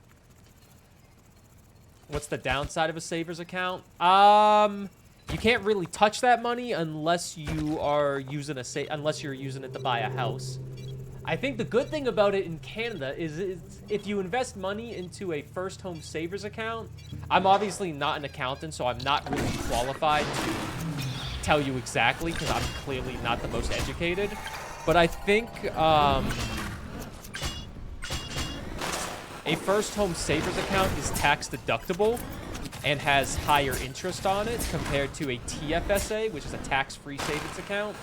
What's the downside of a savers account? You can't really touch that money unless you are using unless you're using it to buy a house. I think the good thing about it in Canada is if you invest money into a first home savers account, I'm obviously not an accountant, so I'm not really qualified to tell you exactly because I'm clearly not the most educated. But I think a first home savers account is tax deductible and has higher interest on it compared to a TFSA, which is a tax-free savings account.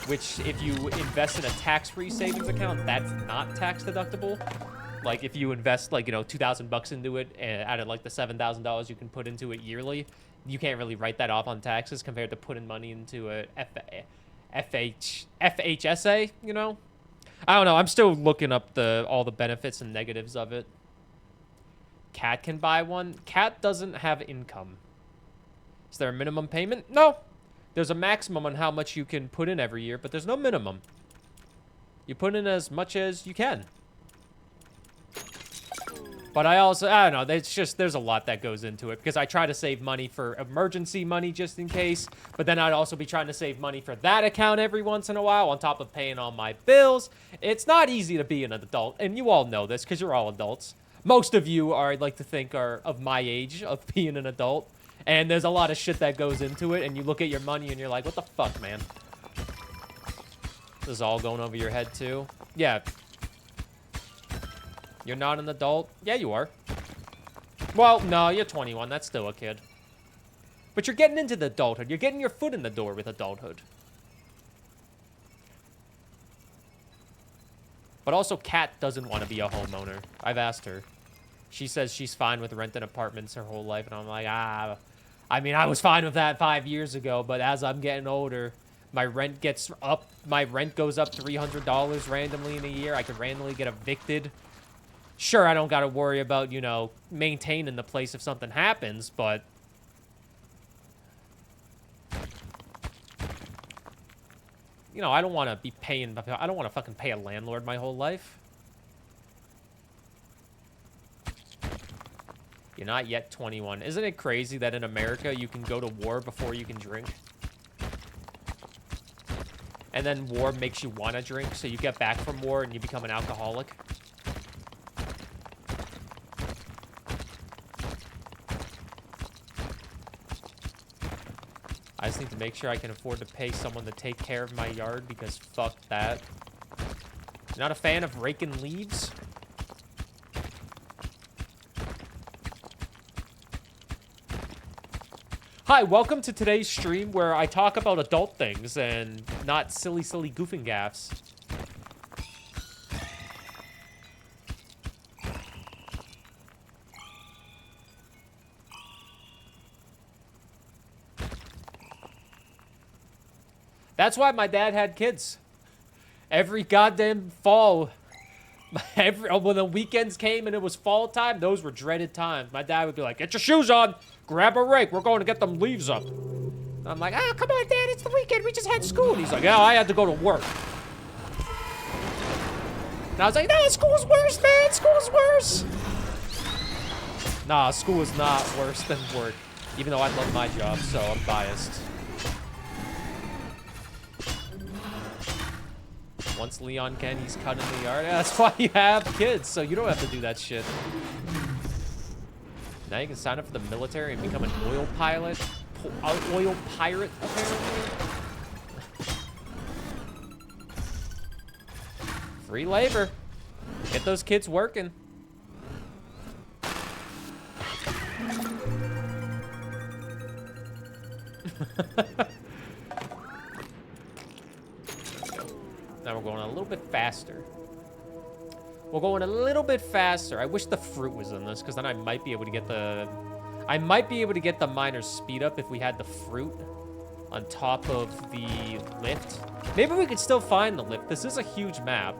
Which, if you invest in a tax-free savings account, that's not tax deductible. Like, if you invest, like, you know, $2,000 into it, and out of, like, the $7,000 you can put into it yearly, you can't really write that off on taxes compared to putting money into a FHSA, you know? I don't know. I'm still looking up all the benefits and negatives of it. Cat can buy one. Cat doesn't have income. Is there a minimum payment? No. There's a maximum on how much you can put in every year, but there's no minimum. You put in as much as you can. But I don't know, there's a lot that goes into it, because I try to save money for emergency money just in case, but then I'd also be trying to save money for that account every once in a while on top of paying all my bills. It's not easy to be an adult, and you all know this, because you're all adults. Most of you I'd like to think, are of my age of being an adult. And there's a lot of shit that goes into it, and you look at your money and you're like, what the fuck, man? This is all going over your head, too? Yeah. You're not an adult? Yeah, you are. Well, no, you're 21. That's still a kid. But you're getting into the adulthood. You're getting your foot in the door with adulthood. But also, Kat doesn't want to be a homeowner. I've asked her. She says she's fine with renting apartments her whole life, and I'm like, I mean, I was fine with that 5 years ago, but as I'm getting older, my rent gets up. My rent goes up $300 randomly in a year. I could randomly get evicted. Sure, I don't got to worry about, you know, maintaining the place if something happens, but... You know, I don't want to be paying... I don't want to fucking pay a landlord my whole life. You're not yet 21. Isn't it crazy that in America you can go to war before you can drink? And then war makes you want to drink, so you get back from war and you become an alcoholic? I just need to make sure I can afford to pay someone to take care of my yard, because fuck that. You're not a fan of raking leaves? Hi, welcome to today's stream where I talk about adult things and not silly goofing gaffes. That's why my dad had kids. Every goddamn fall, when the weekends came and it was fall time, those were dreaded times. My dad would be like, get your shoes on, grab a rake, we're going to get them leaves up. And I'm like, oh, come on, Dad, it's the weekend, we just had school. And he's like, yeah, I had to go to work. And I was like, no, school's worse, man, school's worse. Nah, school is not worse than work, even though I love my job, so I'm biased. Once Leon can, he's cutting the yard. Yeah, that's why you have kids, so you don't have to do that shit. Now you can sign up for the military and become an oil pilot. Oil pirate, apparently. Free labor. Get those kids working. Now we're going a little bit faster. We're going a little bit faster. I wish the fruit was in this, because then I might be able to get the... I might be able to get the miner's speed up if we had the fruit on top of the lift. Maybe we could still find the lift. This is a huge map.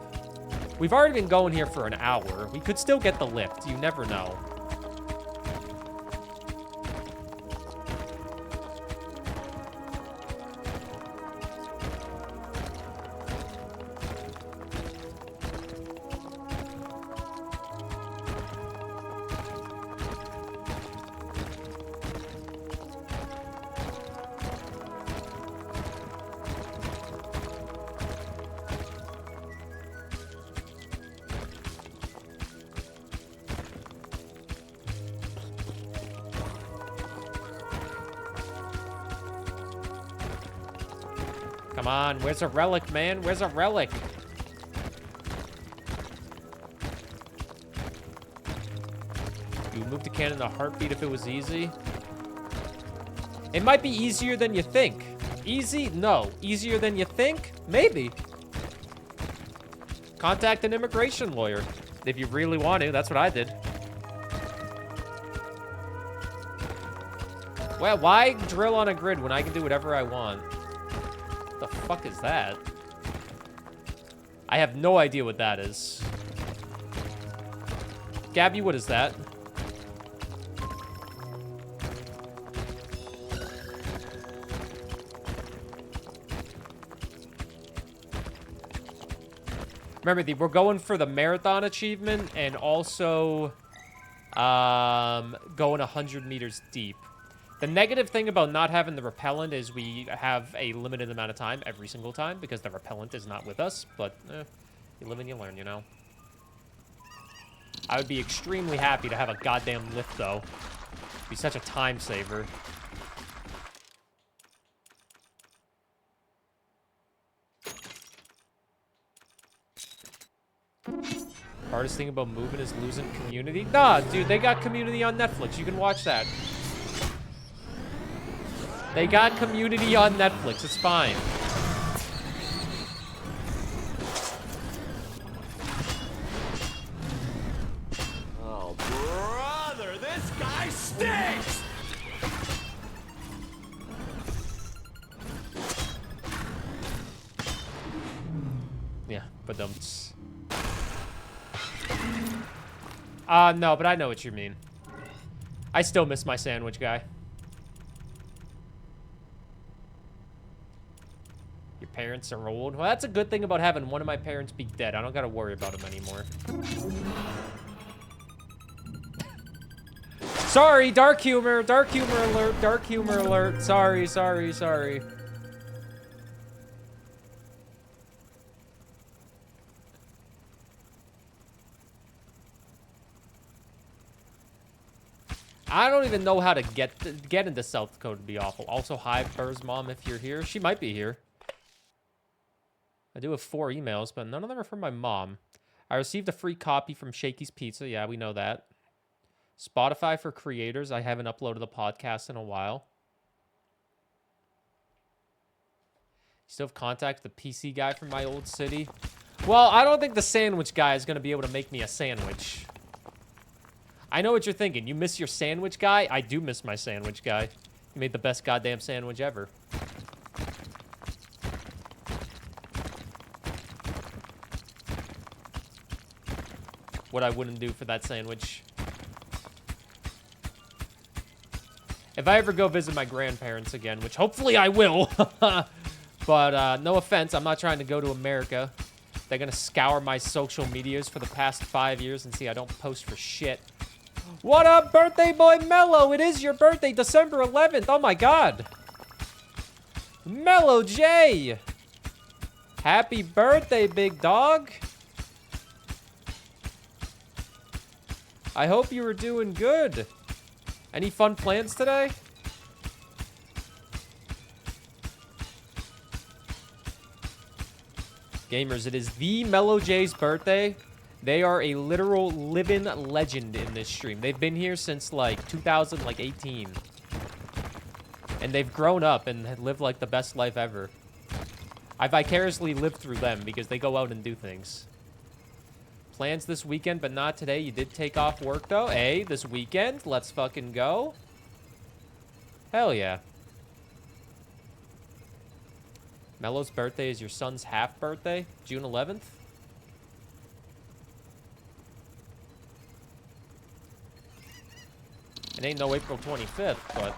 We've already been going here for an hour. We could still get the lift. You never know. Come on, where's a relic, man? Where's a relic? You would move the cannon in a heartbeat if it was easy. It might be easier than you think. Easy? No. Easier than you think? Maybe. Contact an immigration lawyer. If you really want to. That's what I did. Well, why drill on a grid when I can do whatever I want? What the fuck is that? I have no idea what that is. Gabby, what is that? Remember, we're going for the marathon achievement and also going 100 meters deep. The negative thing about not having the repellent is we have a limited amount of time every single time because the repellent is not with us, but you live and you learn, you know? I would be extremely happy to have a goddamn lift, though. It'd be such a time saver. Hardest thing about moving is losing community? Nah, dude, they got community on Netflix. You can watch that. They got community on Netflix. It's fine. Oh, brother, this guy stinks! Yeah, but no, but I know what you mean. I still miss my sandwich guy. Your parents are old? Well, that's a good thing about having one of my parents be dead. I don't gotta worry about him anymore. Sorry, dark humor alert, dark humor alert. Sorry. I don't even know how to get into South Dakota, to be awful. Also, hi, Burr's mom, if you're here. She might be here. I do have 4 emails, but none of them are from my mom. I received a free copy from Shakey's Pizza. Yeah, we know that. Spotify for creators. I haven't uploaded a podcast in a while. You still have contact with the PC guy from my old city? Well, I don't think the sandwich guy is going to be able to make me a sandwich. I know what you're thinking. You miss your sandwich guy? I do miss my sandwich guy. He made the best goddamn sandwich ever. What I wouldn't do for that sandwich. If I ever go visit my grandparents again, which hopefully I will. But no offense, I'm not trying to go to America. They're going to scour my social medias for the past 5 years and see I don't post for shit. What up, birthday boy Mello? It is your birthday, December 11th. Oh my god. Mello J. Happy birthday, big dog. I hope you were doing good. Any fun plans today? Gamers, it is the Mello J's birthday. They are a literal living legend in this stream. They've been here since like 2018. And they've grown up and lived like the best life ever. I vicariously lived through them because they go out and do things. Plans this weekend, but not today. You did take off work though. Hey, this weekend, let's fucking go. Hell yeah. Mello's birthday is your son's half birthday, June 11th. It ain't no April 25th, but...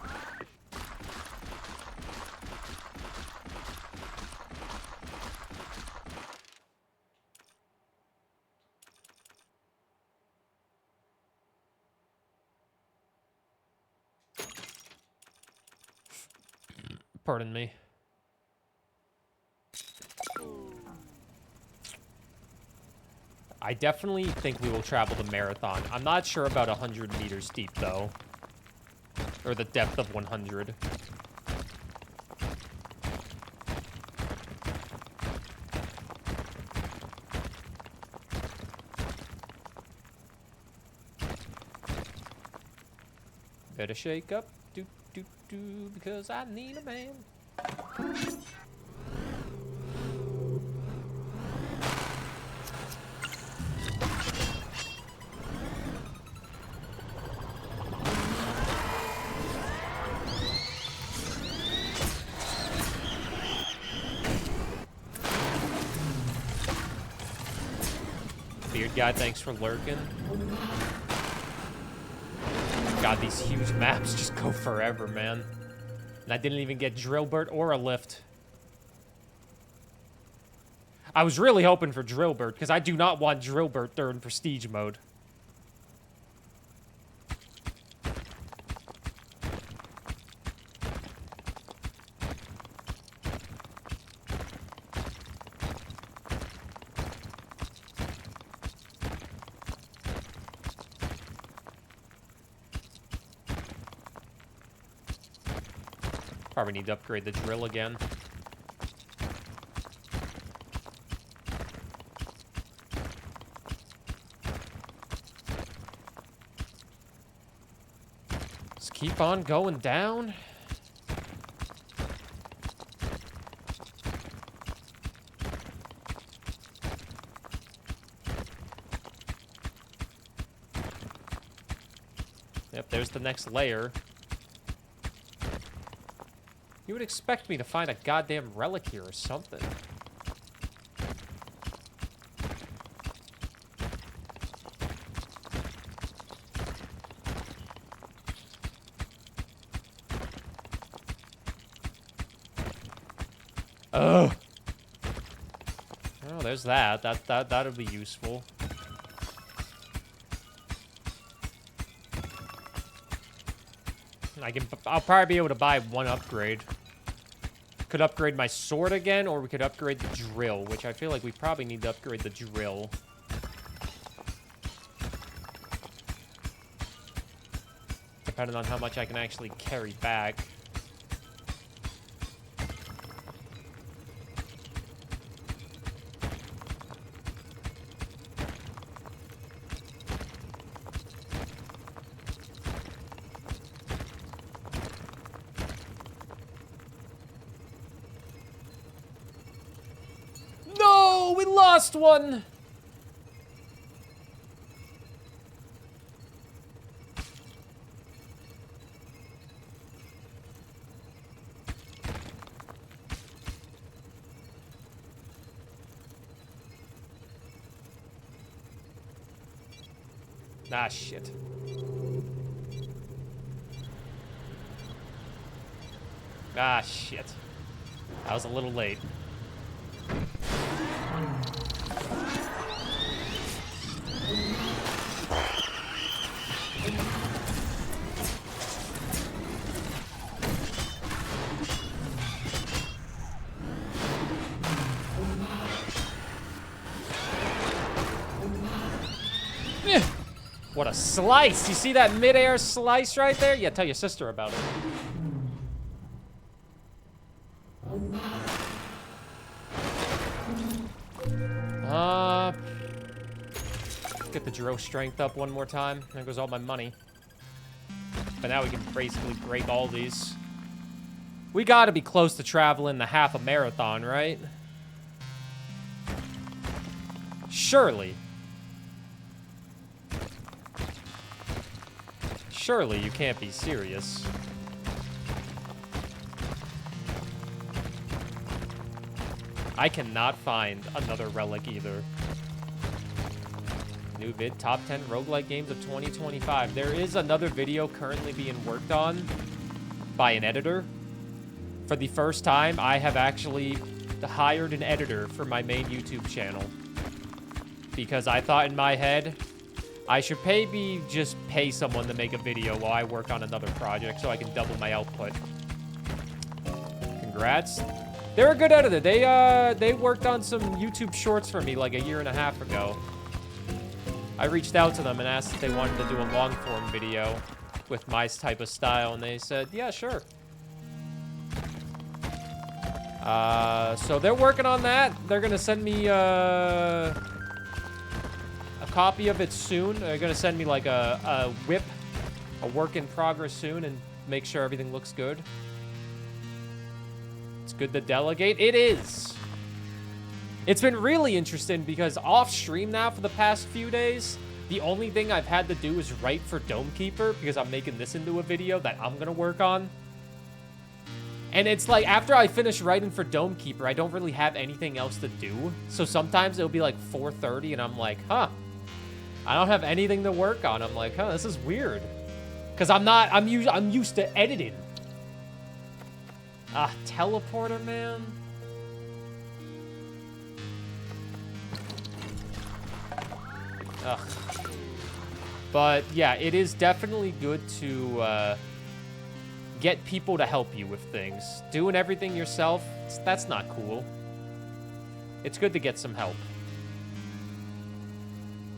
Pardon me. I definitely think we will travel the marathon. I'm not sure about 100 meters deep, though. Or the depth of 100. Better shake up, do do do, because I need a man. Beard guy, thanks for lurking. God, these huge maps just go forever, man. And I didn't even get Drillbert or a lift. I was really hoping for Drillbert, because I do not want Drillbert during Prestige mode. Probably need to upgrade the drill again. Let's keep on going down. Yep, there's the next layer. You would expect me to find a goddamn relic here or something. Ugh. Oh, there's that. That'll be useful. I'll probably be able to buy one upgrade. Could upgrade my sword again, or we could upgrade the drill, which I feel like we probably need to upgrade the drill. Depending on how much I can actually carry back. Lost one. Ah, shit. Ah, shit. I was a little late. What a slice! You see that mid-air slice right there? Yeah, tell your sister about it. Get the Jiro strength up one more time. There goes all my money. But now we can basically break all these. We gotta be close to traveling the half a marathon, right? Surely. Surely you can't be serious. I cannot find another relic either. New vid, top 10 roguelite games of 2025. There is another video currently being worked on by an editor. For the first time, I have actually hired an editor for my main YouTube channel. Because I thought in my head, I should maybe just pay someone to make a video while I work on another project so I can double my output. Congrats. They're a good editor. They worked on some YouTube shorts for me like a year and a half ago. I reached out to them and asked if they wanted to do a long form video with my type of style, and they said, yeah, sure. So they're working on that. They're gonna send me a copy of it soon. They're gonna send me like a whip a work in progress soon and make sure everything looks good. It's good to delegate. It is. It's been really interesting because off stream now for the past few days, the only thing I've had to do is write for Domekeeper because I'm making this into a video that I'm going to work on. And it's like, after I finish writing for Domekeeper, I don't really have anything else to do. So sometimes it'll be like 4:30 and I'm like, huh, I don't have anything to work on. I'm like, huh, this is weird. Because I'm used to editing. Ah, teleporter, man. Ugh. But yeah, it is definitely good to get people to help you with things. Doing everything yourself, that's not cool. It's good to get some help.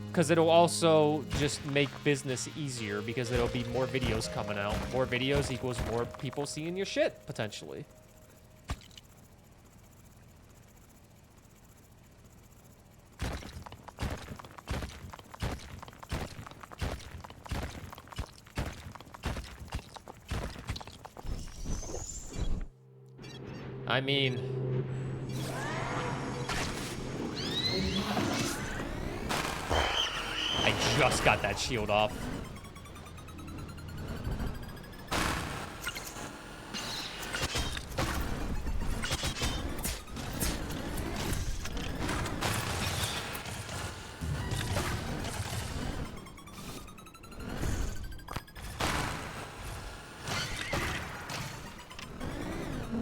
Because it'll also just make business easier because it'll be more videos coming out. More videos equals more people seeing your shit, potentially. I mean... I just got that shield off.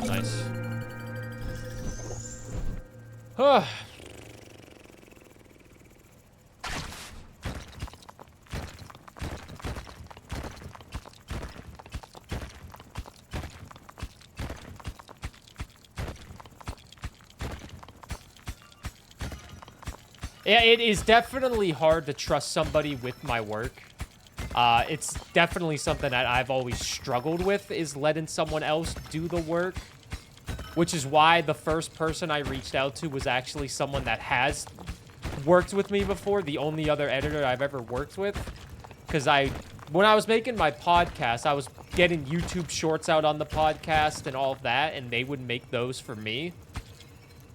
Nice. Huh. Yeah, it is definitely hard to trust somebody with my work. It's definitely something that I've always struggled with, is letting someone else do the work. Which is why the first person I reached out to was actually someone that has worked with me before. The only other editor I've ever worked with. Because when I was making my podcast, I was getting YouTube shorts out on the podcast and all of that. And they would make those for me.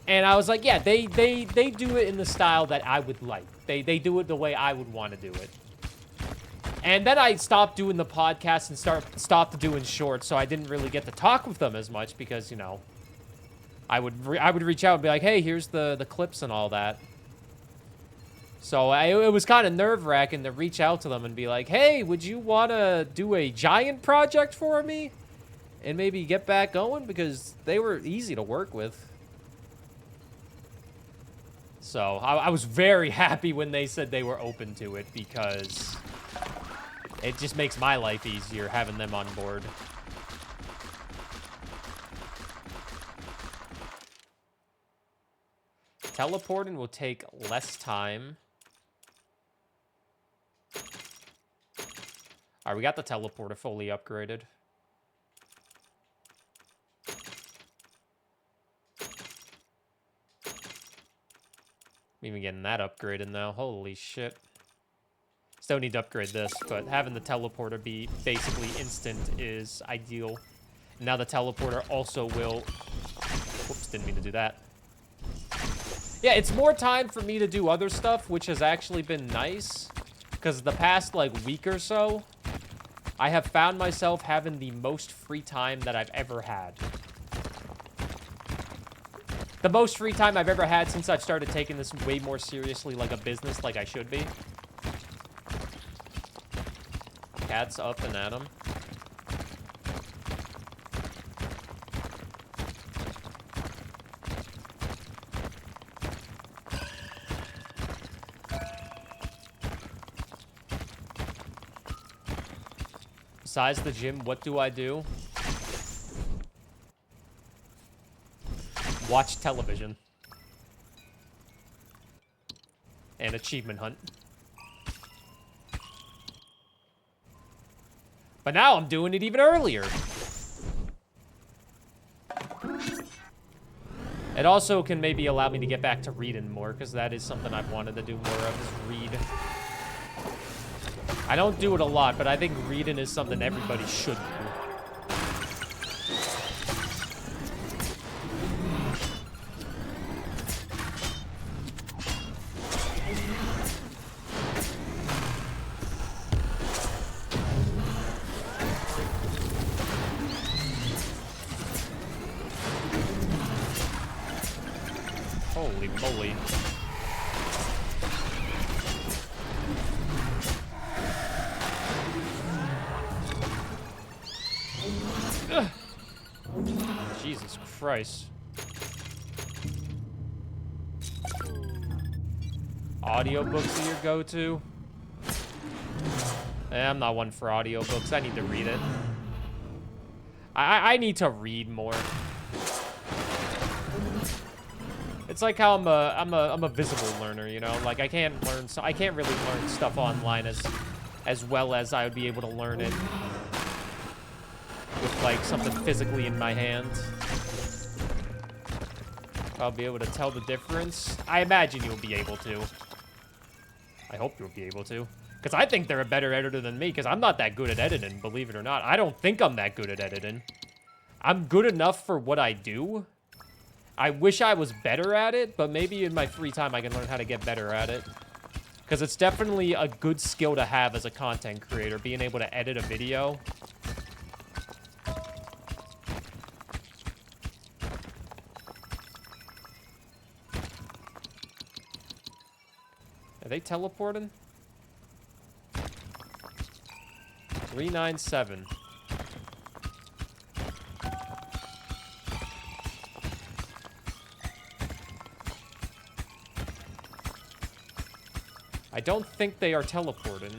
And I was like, yeah, they do it in the style that I would like. They do it the way I would want to do it. And then I stopped doing the podcast and stopped doing shorts, so I didn't really get to talk with them as much because, you know, I would reach out and be like, hey, here's the clips and all that. So it was kind of nerve-wracking to reach out to them and be like, hey, would you want to do a giant project for me? And maybe get back going? Because they were easy to work with. So I was very happy when they said they were open to it because it just makes my life easier having them on board. Teleporting will take less time. All right, we got the teleporter fully upgraded. I'm even getting that upgraded now. Holy shit. Still need to upgrade this, but having the teleporter be basically instant is ideal. Now the teleporter also will... Whoops, didn't mean to do that. Yeah, it's more time for me to do other stuff, which has actually been nice. Because the past, like, week or so, I have found myself having the most free time that I've ever had. The most free time I've ever had since I've started taking this way more seriously like a business, like I should be. Cat's up and at him. Besides the gym, what do I do? Watch television. And achievement hunt. But now I'm doing it even earlier. It also can maybe allow me to get back to reading more, because that is something I've wanted to do more of, is read. I don't do it a lot, but I think reading is something everybody should do. Holy moly. Ugh. Jesus Christ. Audiobooks are your go-to? I'm not one for audiobooks. I need to read it. I need to read more. It's like how I'm a visible learner, you know? Like I can't really learn stuff online as well as I would be able to learn it with like something physically in my hand. I'll be able to tell the difference. I imagine you'll be able to. I hope you'll be able to. Because I think they're a better editor than me, because I'm not that good at editing, believe it or not. I don't think I'm that good at editing. I'm good enough for what I do. I wish I was better at it, but maybe in my free time I can learn how to get better at it. Because it's definitely a good skill to have as a content creator, being able to edit a video. Are they teleporting? 397. I don't think they are teleporting.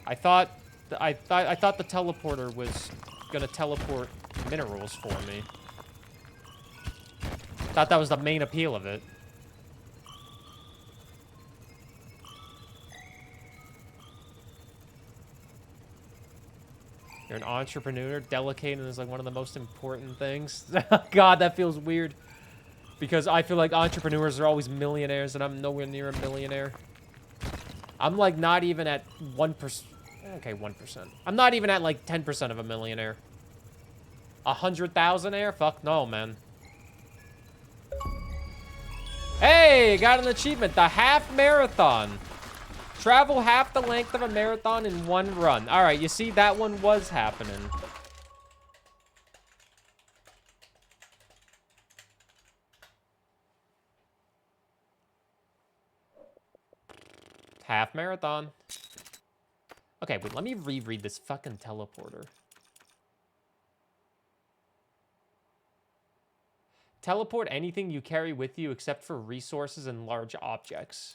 I thought the teleporter was gonna teleport minerals for me. Thought that was the main appeal of it. You're an entrepreneur. Delegating is like one of the most important things. God, that feels weird. Because I feel like entrepreneurs are always millionaires, and I'm nowhere near a millionaire. I'm like not even at 1%. Okay, 1%. I'm not even at like 10% of a millionaire. 100,000-aire? Fuck no, man. Hey, got an achievement. The half marathon. Travel half the length of a marathon in one run. All right, you see, that one was happening. Half marathon. Okay, wait, let me reread this fucking teleporter. Teleport anything you carry with you except for resources and large objects.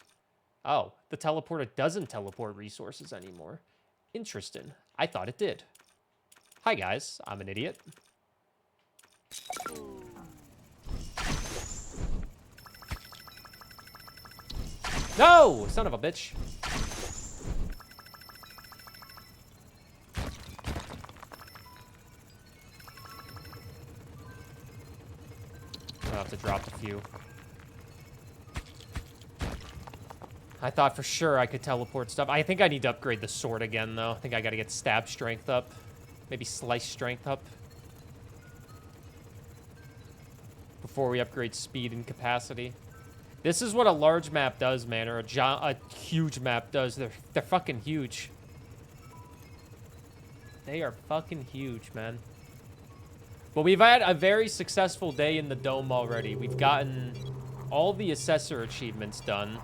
Oh, the teleporter doesn't teleport resources anymore. Interesting. I thought it did. Hi, guys. I'm an idiot. No! Son of a bitch. I'll have to drop a few. I thought for sure I could teleport stuff. I think I need to upgrade the sword again, though. I think I gotta get stab strength up. Maybe slice strength up. Before we upgrade speed and capacity. This is what a large map does, man, or a huge map does. They're fucking huge. They are fucking huge, man. But we've had a very successful day in the dome already. We've gotten all the assessor achievements done.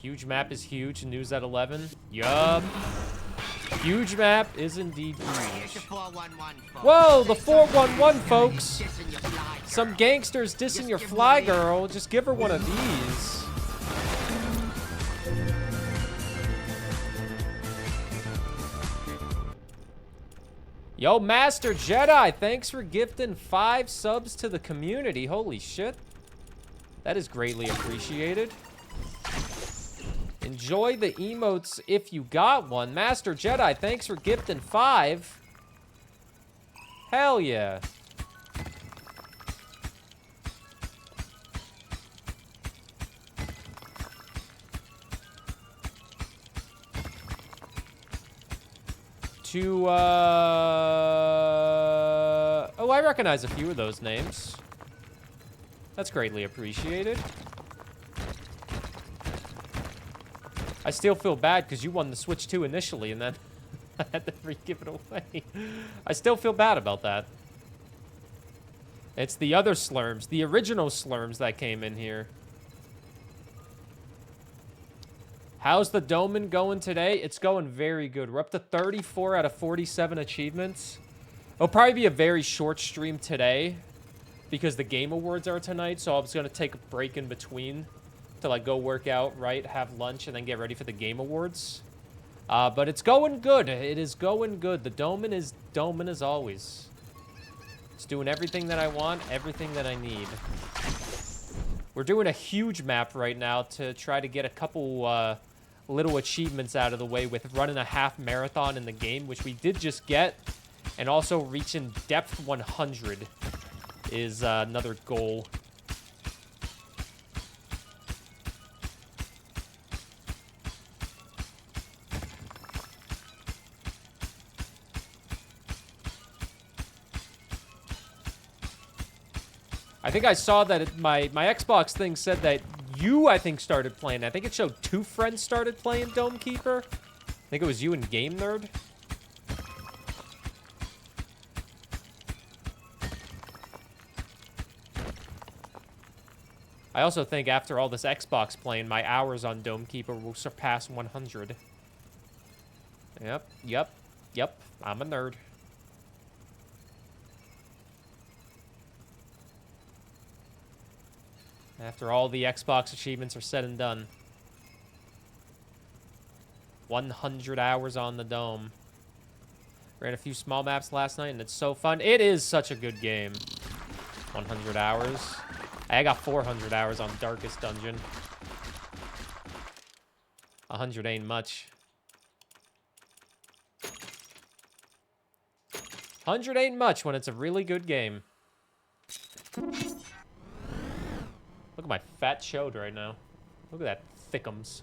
Huge map is huge. News at 11. Yup. Huge map is indeed huge. Whoa, the 411, folks. Some gangsters dissing your fly girl. Just give her one of these. Yo, Master Jedi, thanks for gifting 5 subs to the community. Holy shit. That is greatly appreciated. Enjoy the emotes if you got one. Master Jedi, thanks for gifting 5. Hell yeah. Oh, I recognize a few of those names. That's greatly appreciated. I still feel bad because you won the Switch 2 initially and then I had to re-give it away. I still feel bad about that. It's the other Slurms, the original Slurms that came in here. How's the Doman going today? It's going very good. We're up to 34 out of 47 achievements. It'll probably be a very short stream today because the Game Awards are tonight, so I was going to take a break in between to like go work out, right, have lunch, and then get ready for the Game Awards. But it's going good. It is going good. The Doman is Doman as always. It's doing everything that I want, everything that I need. We're doing a huge map right now to try to get a couple little achievements out of the way with running a half marathon in the game, which we did just get, and also reaching depth 100 is another goal. I think I saw that my Xbox thing said that you, I think, started playing. I think it showed 2 friends started playing Dome Keeper. I think it was you and Game Nerd. I also think after all this Xbox playing, my hours on Dome Keeper will surpass 100. Yep. I'm a nerd. After all the Xbox achievements are said and done. 100 hours on the Dome. Ran a few small maps last night, and it's so fun. It is such a good game. 100 hours. I got 400 hours on Darkest Dungeon. 100 ain't much. 100 ain't much when it's a really good game. Look at my fat chode right now. Look at that thickums.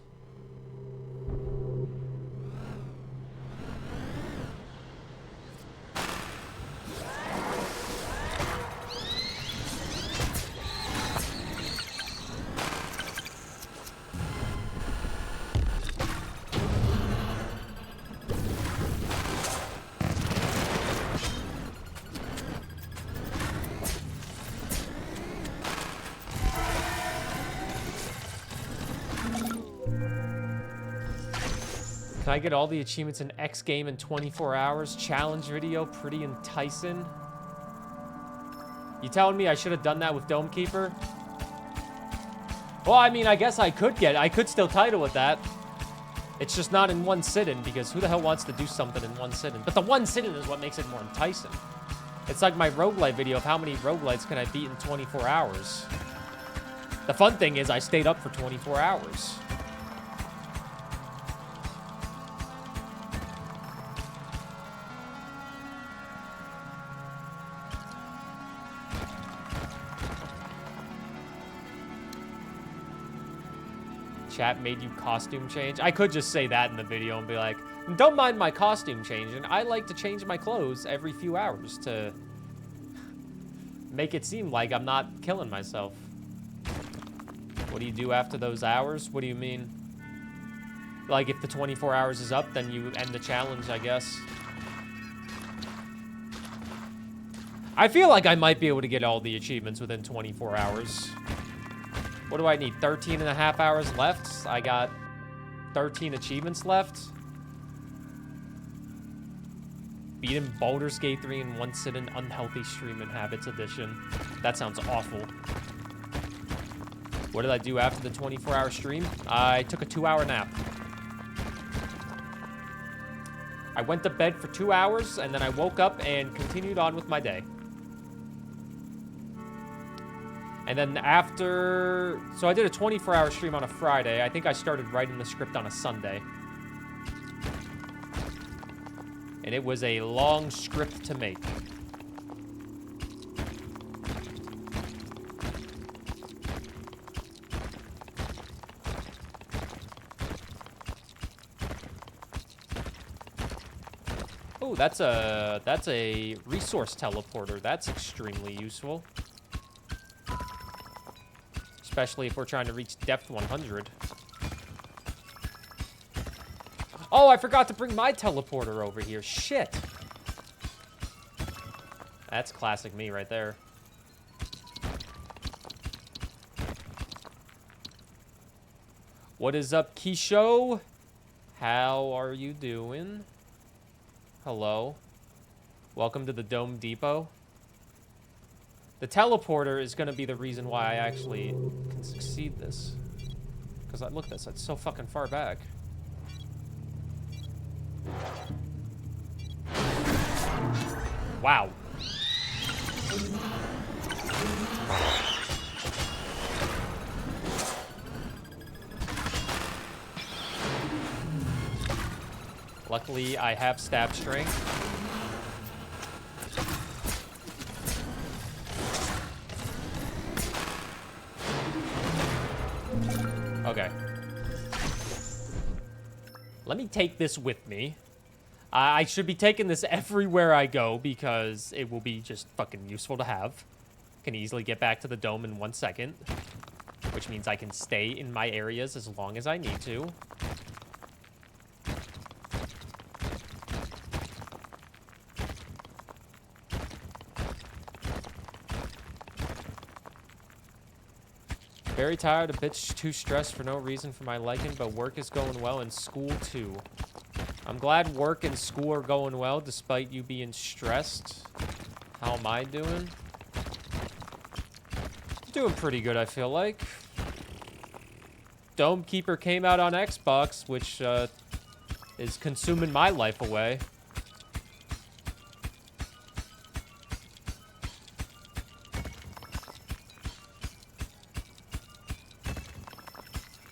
Can I get all the achievements in X game in 24 hours? Challenge video, pretty enticing. You telling me I should have done that with Dome Keeper? Well, I mean, I guess I could still title it that. It's just not in one sit-in, because who the hell wants to do something in one sit-in? But the one sit-in is what makes it more enticing. It's like my roguelite video of how many roguelites can I beat in 24 hours. The fun thing is I stayed up for 24 hours. Chat made you costume change. I could just say that in the video and be like, don't mind my costume change. And I like to change my clothes every few hours to make it seem like I'm not killing myself. What do you do after those hours? What do you mean? Like, if the 24 hours is up, then you end the challenge, I guess. I feel like I might be able to get all the achievements within 24 hours. What do I need? 13 and a half hours left? I got 13 achievements left. Beating Baldur's Gate 3 in one sit-in, unhealthy streaming habits edition. That sounds awful. What did I do after the 24-hour stream? I took a 2-hour nap. I went to bed for 2 hours, and then I woke up and continued on with my day. And then after... So I did a 24-hour stream on a Friday. I think I started writing the script on a Sunday. And it was a long script to make. Oh, that's a resource teleporter. That's extremely useful. Especially if we're trying to reach depth 100. Oh, I forgot to bring my teleporter over here. Shit. That's classic me right there. What is up, Keisho? How are you doing? Hello. Welcome to the Dome Depot. The teleporter is going to be the reason why I actually can succeed this. Because look at this, it's so fucking far back. Wow. Luckily, I have stab strength. Okay. Let me take this with me. I should be taking this everywhere I go because it will be just fucking useful to have. Can easily get back to the dome in 1 second, which means I can stay in my areas as long as I need to. Very tired, a bit too stressed for no reason for my liking, but work is going well and school too. I'm glad work and school are going well despite you being stressed. How am I doing? Doing pretty good, I feel like. Dome Keeper came out on Xbox, which is consuming my life away.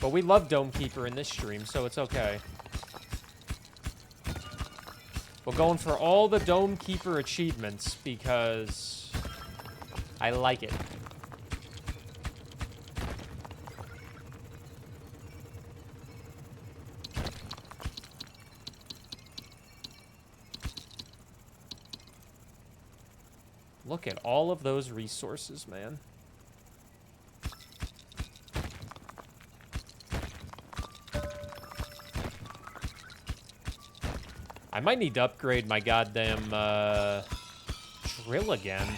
But we love Dome Keeper in this stream, so it's okay. We're going for all the Dome Keeper achievements because I like it. Look at all of those resources, man. I might need to upgrade my goddamn drill again.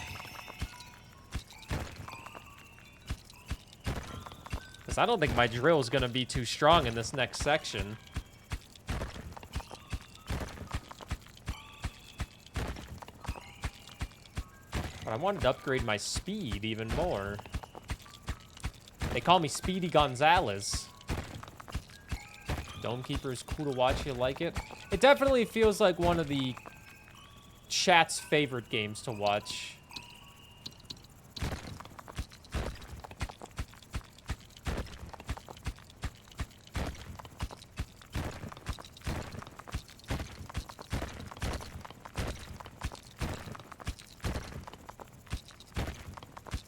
Because I don't think my drill is going to be too strong in this next section. But I wanted to upgrade my speed even more. They call me Speedy Gonzalez. Dome Keeper is cool to watch. You like it? It definitely feels like one of the chat's favorite games to watch.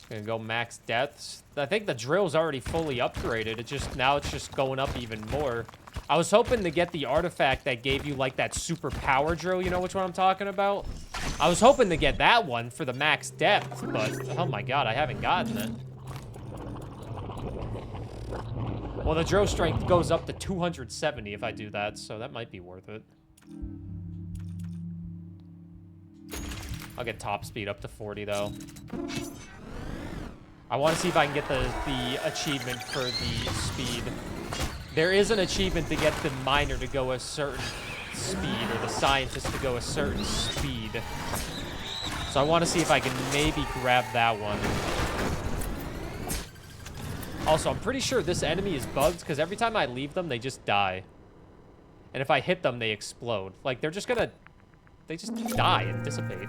Gonna go max deaths. I think the drill's already fully upgraded. Now it's just going up even more. I was hoping to get the artifact that gave you, like, that super power drill. You know which one I'm talking about? I was hoping to get that one for the max depth, but, oh my god, I haven't gotten it. Well, the drill strength goes up to 270 if I do that, so that might be worth it. I'll get top speed up to 40, though. I want to see if I can get the achievement for the speed. There is an achievement to get the miner to go a certain speed, or the scientist to go a certain speed. So I want to see if I can maybe grab that one. Also, I'm pretty sure this enemy is bugged, because every time I leave them, they just die. And if I hit them, they explode. Like, they're just gonna... They just die and dissipate.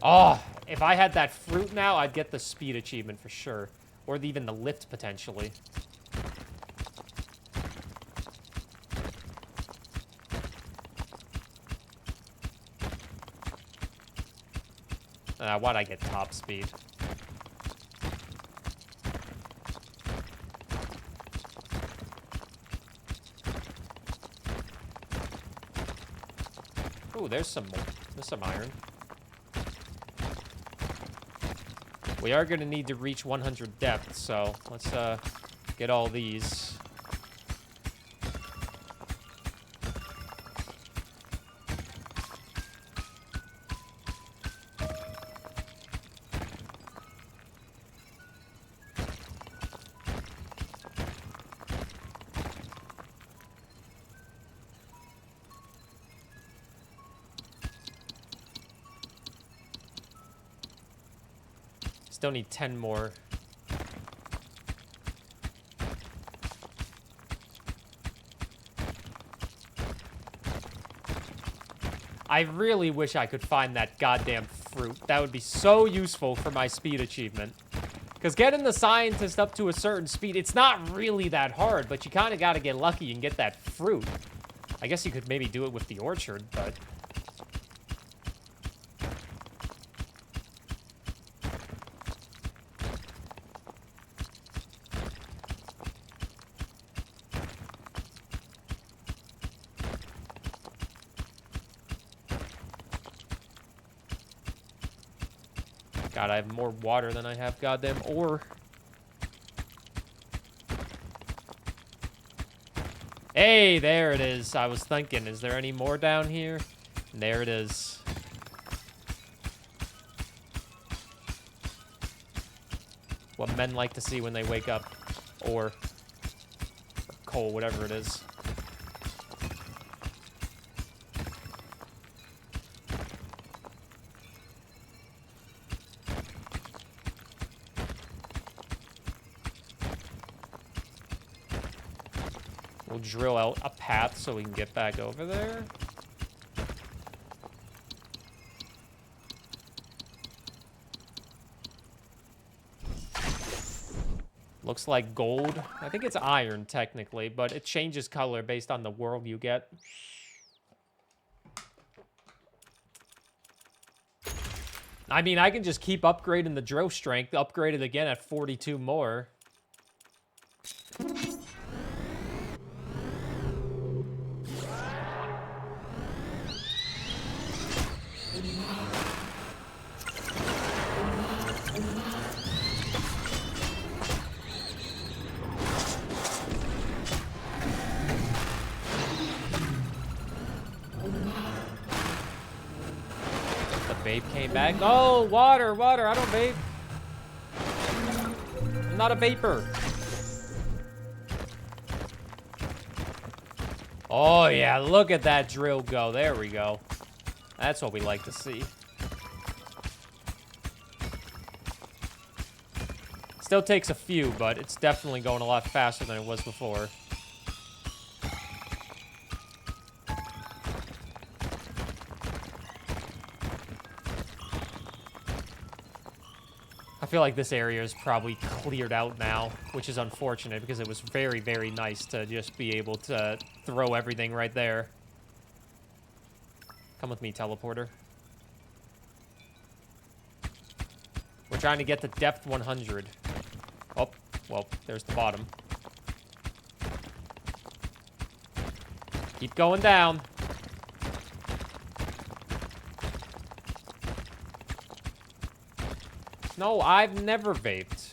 Oh, if I had that fruit now, I'd get the speed achievement for sure. Or even the lift, potentially. Why'd I get top speed? Ooh, there's some more. There's some iron. We are gonna need to reach 100 depth, so let's get all these. Still need 10 more. I really wish I could find that goddamn fruit. That would be so useful for my speed achievement. Because getting the scientist up to a certain speed, it's not really that hard, but you kind of got to get lucky and get that fruit. I guess you could maybe do it with the orchard, but... God, I have more water than I have goddamn ore. Hey, there it is. I was thinking, is there any more down here? And there it is. What men like to see when they wake up. Or coal, whatever it is. We'll drill out a path so we can get back over there. Looks like gold. I think it's iron, technically, but it changes color based on the world you get. I mean, I can just keep upgrading the drill strength, upgrade it again at 42 more. Vape came back. Oh, water, water. I don't vape. I'm not a vapor. Oh, yeah. Look at that drill go. There we go. That's what we like to see. Still takes a few, but it's definitely going a lot faster than it was before. I feel like this area is probably cleared out now, which is unfortunate because it was very, very nice to just be able to throw everything right there. Come with me, teleporter. We're trying to get to depth 100. Oh, well, there's the bottom. Keep going down. No, I've never vaped.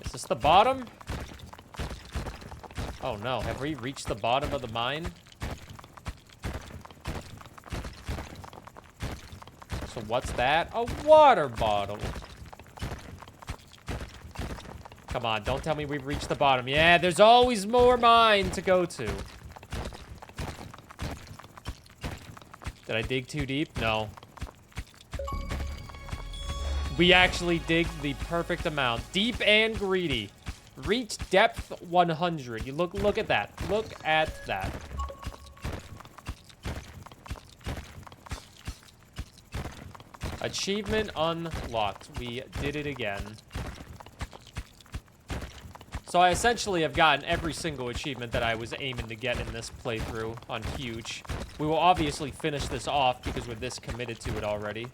Is this the bottom? Oh no, have we reached the bottom of the mine? So what's that? A water bottle. Come on, don't tell me we've reached the bottom. Yeah, there's always more mine to go to. Did I dig too deep? No. We actually dig the perfect amount. Deep and greedy. Reach depth 100. You look at that. Look at that. Achievement unlocked. We did it again. So I essentially have gotten every single achievement that I was aiming to get in this playthrough on Huge. We will obviously finish this off because we're this committed to it already.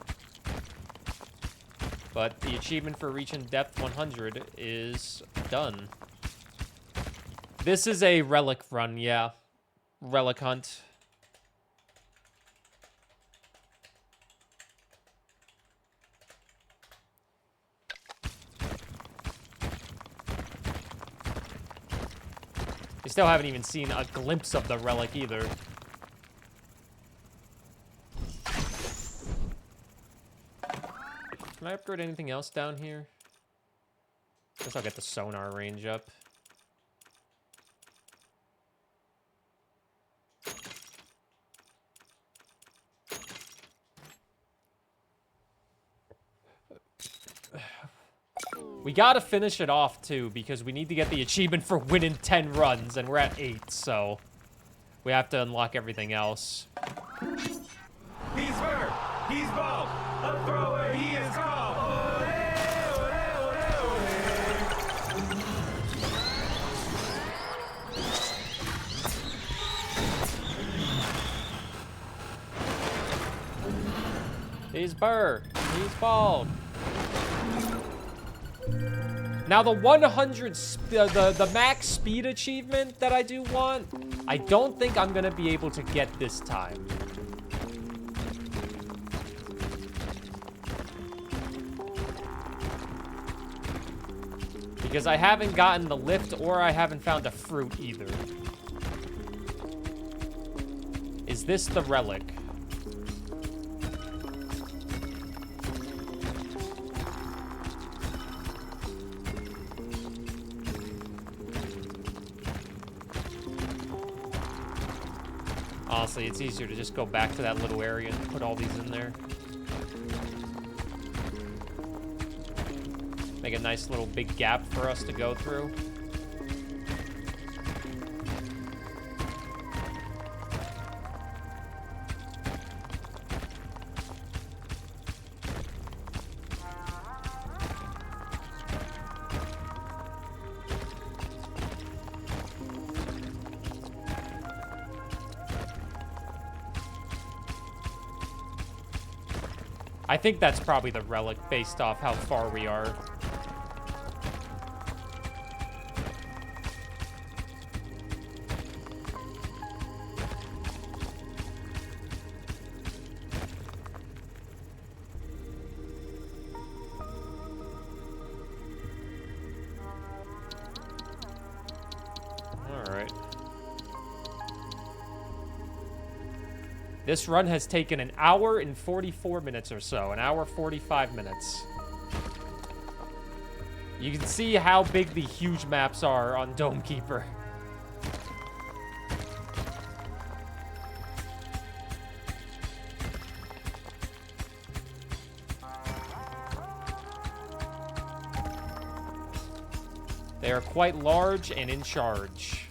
But the achievement for reaching depth 100 is done. This is a relic run, yeah. Relic hunt. We still haven't even seen a glimpse of the relic either. Can I upgrade anything else down here? Guess I'll get the sonar range up. We gotta finish it off, too, because we need to get the achievement for winning 10 runs, and we're at 8, so... we have to unlock everything else. He's Burr. He's Bo. A thrower. He is called. He's Burr. He's bald. Now the 100, the max speed achievement that I do want, I don't think I'm gonna be able to get this time. Because I haven't gotten the lift or I haven't found a fruit either. Is this the relic? Honestly, it's easier to just go back to that little area and put all these in there. Make a nice little big gap for us to go through. I think that's probably the relic based off how far we are. This run has taken an hour and 44 minutes or so. An hour, 45 minutes. You can see how big the huge maps are on Dome Keeper. They are quite large and in charge.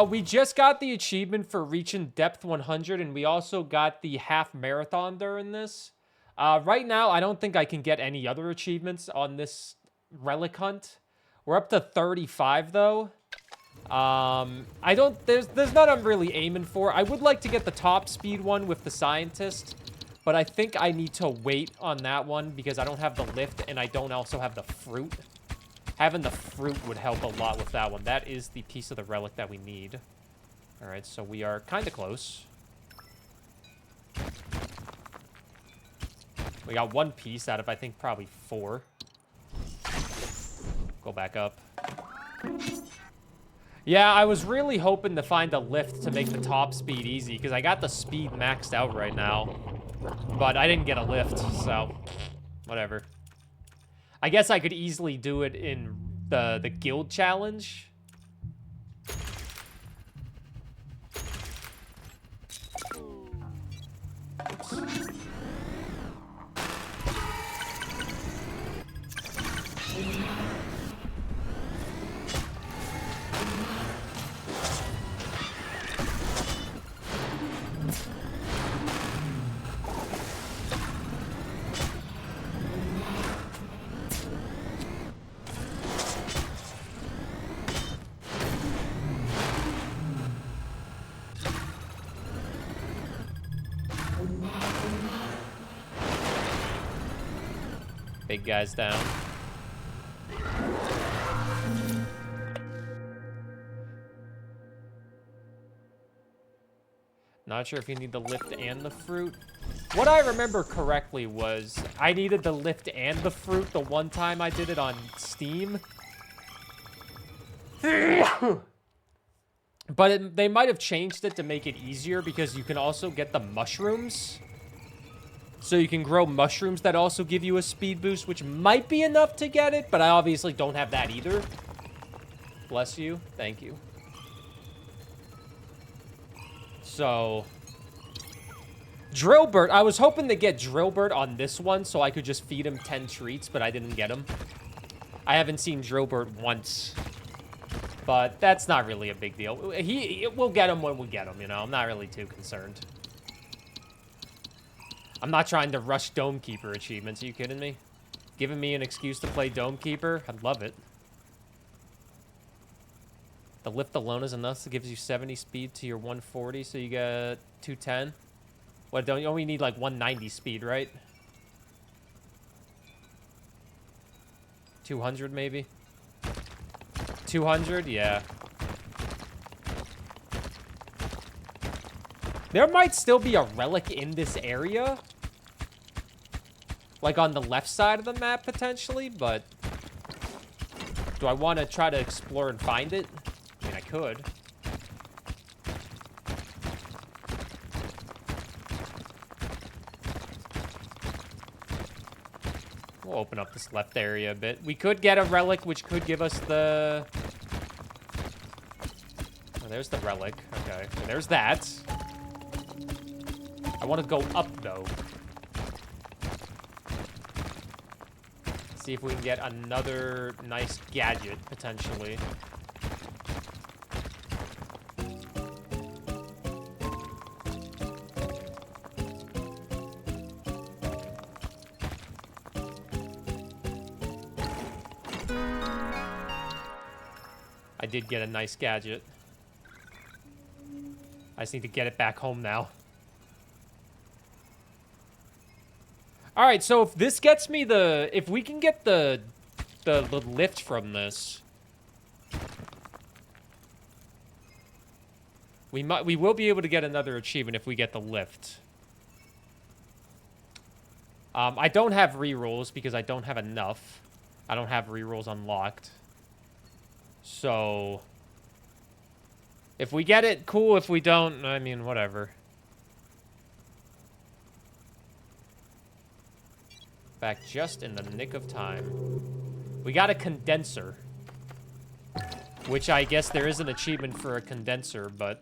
We just got the achievement for reaching depth 100, and we also got the half marathon during this. Right now, I don't think I can get any other achievements on this relic hunt. We're up to 35, though. There's none I'm really aiming for. I would like to get the top speed one with the scientist, but I think I need to wait on that one because I don't have the lift, and I don't also have the fruit. Having the fruit would help a lot with that one. That is the piece of the relic that we need. All right, so we are kind of close. We got one piece out of, I think, probably 4. Go back up. Yeah, I was really hoping to find a lift to make the top speed easy, because I got the speed maxed out right now. But I didn't get a lift, so whatever. I guess I could easily do it in the guild challenge. Oops. Big guy's down. Not sure if you need the lift and the fruit. What I remember correctly was I needed the lift and the fruit the one time I did it on Steam. But they might have changed it to make it easier because you can also get the mushrooms. So you can grow mushrooms that also give you a speed boost, which might be enough to get it, but I obviously don't have that either. Bless you. Thank you. So, Drillbert. I was hoping to get Drillbert on this one so I could just feed him 10 treats, but I didn't get him. I haven't seen Drillbert once, but that's not really a big deal. We'll get him when we get him, you know? I'm not really too concerned. I'm not trying to rush Dome Keeper achievements. Are you kidding me? Giving me an excuse to play Dome Keeper? I'd love it. The lift alone is enough. It gives you 70 speed to your 140, so you get 210. What, don't you only need like 190 speed, right? 200 maybe? 200? Yeah. There might still be a relic in this area. Like on the left side of the map, potentially, but... do I want to try to explore and find it? I mean, I could. We'll open up this left area a bit. We could get a relic, which could give us the... oh, there's the relic. Okay, so there's that. I want to go up, though. See if we can get another nice gadget, potentially. I did get a nice gadget. I just need to get it back home now. All right, so if this gets me the... if we can get the lift from this... we will be able to get another achievement if we get the lift. I don't have rerolls because I don't have enough. I don't have rerolls unlocked. So... if we get it, cool. If we don't, I mean, whatever. Back just in the nick of time. We got a condenser. Which I guess there is an achievement for a condenser, but...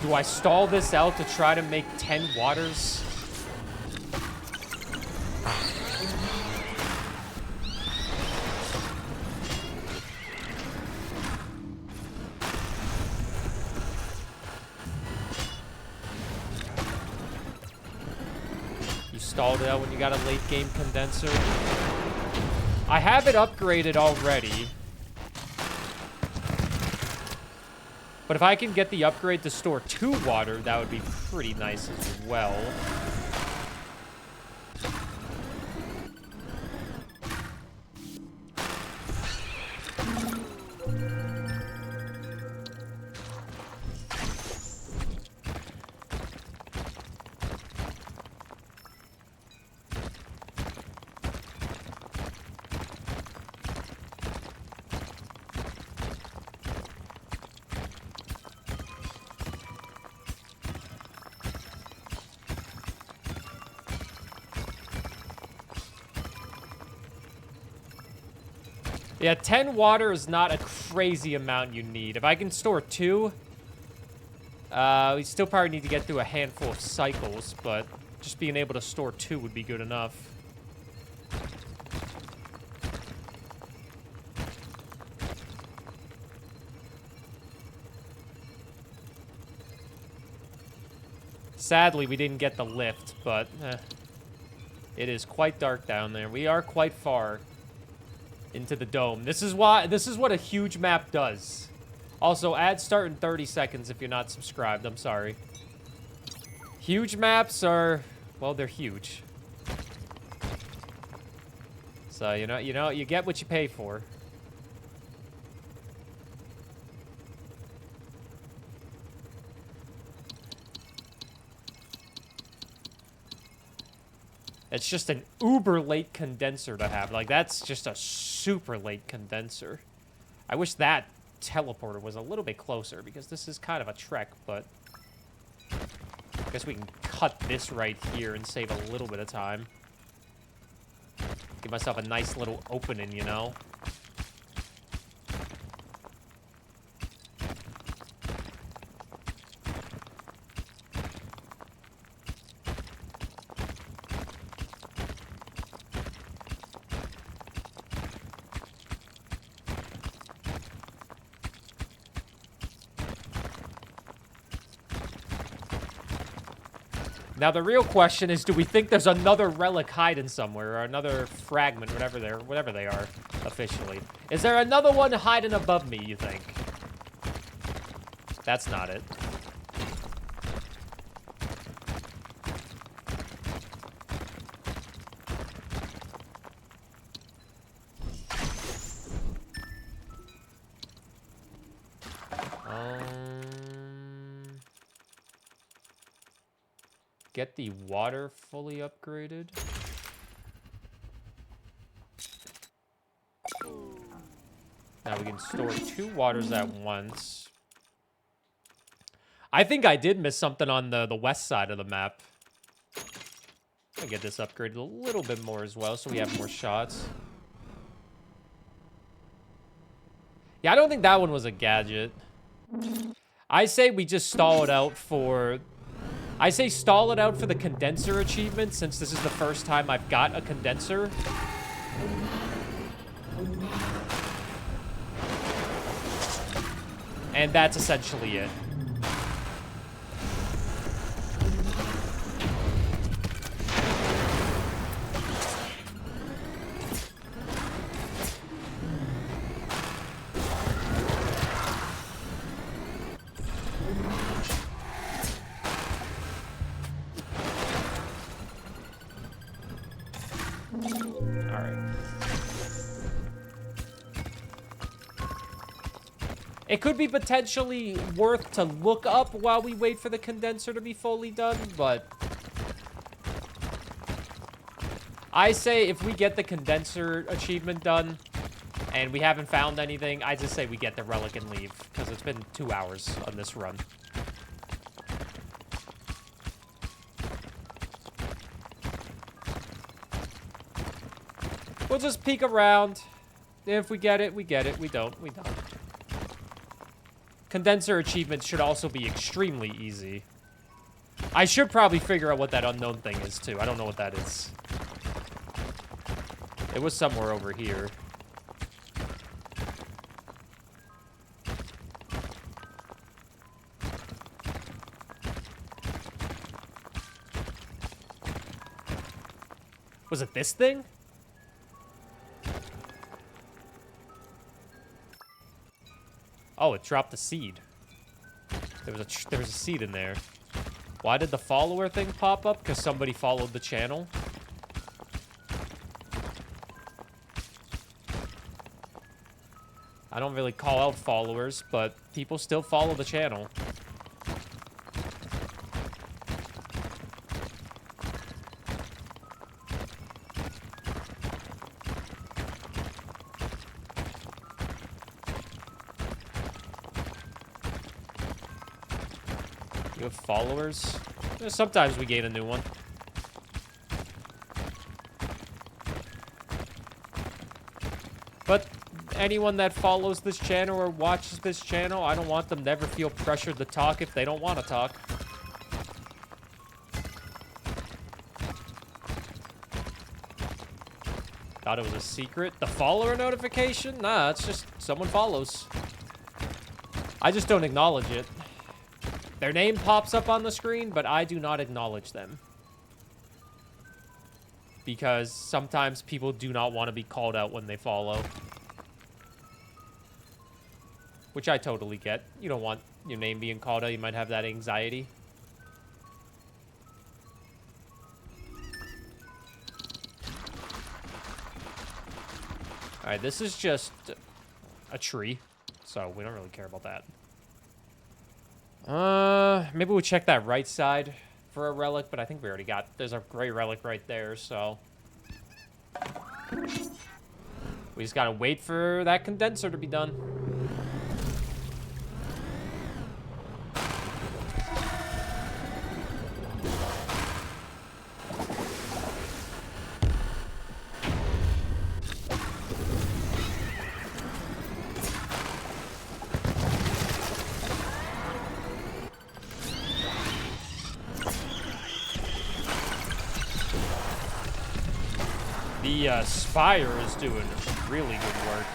do I stall this out to try to make 10 waters? You stalled it out when you got a late game condenser. I have it upgraded already. But if I can get the upgrade to store 2 water, that would be pretty nice as well. Yeah, 10 water is not a crazy amount you need. If I can store 2, we still probably need to get through a handful of cycles, but just being able to store 2 would be good enough. Sadly, we didn't get the lift, but it is quite dark down there. We are quite far into the dome. This is what a huge map does. Also, ads start in 30 seconds if you're not subscribed. I'm sorry. Huge maps are, well, they're huge. So, you get what you pay for. It's just an uber late condenser to have. Like, that's just a super late condenser. I wish that teleporter was a little bit closer, because this is kind of a trek, but I guess we can cut this right here and save a little bit of time. Give myself a nice little opening, you know? Now, the real question is, do we think there's another relic hiding somewhere, or another fragment, whatever they are, officially? Is there another one hiding above me, you think? That's not it. Get the water fully upgraded. Now we can store 2 waters at once. I think I did miss something on the west side of the map. I'll get this upgraded a little bit more as well, so we have more shots. Yeah, I don't think that one was a gadget. I say we just stall it out for... I say stall it out for the condenser achievement, since this is the first time I've got a condenser. And that's essentially it. It could be potentially worth to look up while we wait for the condenser to be fully done, but I say if we get the condenser achievement done and we haven't found anything, I just say we get the relic and leave, because it's been 2 hours on this run. We'll just peek around. If we get it, we get it. We don't, we don't. Condenser achievements should also be extremely easy. I should probably figure out what that unknown thing is, too. I don't know what that is. It was somewhere over here. Was it this thing? Oh, it dropped a seed. There was a seed in there. Why did the follower thing pop up? Because somebody followed the channel? I don't really call out followers, but people still follow the channel. You have followers? Sometimes we gain a new one. But anyone that follows this channel or watches this channel, I don't want them to ever feel pressured to talk if they don't want to talk. Thought it was a secret. The follower notification? Nah, it's just someone follows. I just don't acknowledge it. Their name pops up on the screen, but I do not acknowledge them. Because sometimes people do not want to be called out when they follow. Which I totally get. You don't want your name being called out. You might have that anxiety. Alright, this is just a tree. So we don't really care about that. Maybe we'll check that right side for a relic, but I think we already got... There's a gray relic right there, so... We just gotta wait for that condenser to be done. The Spire is doing really good work.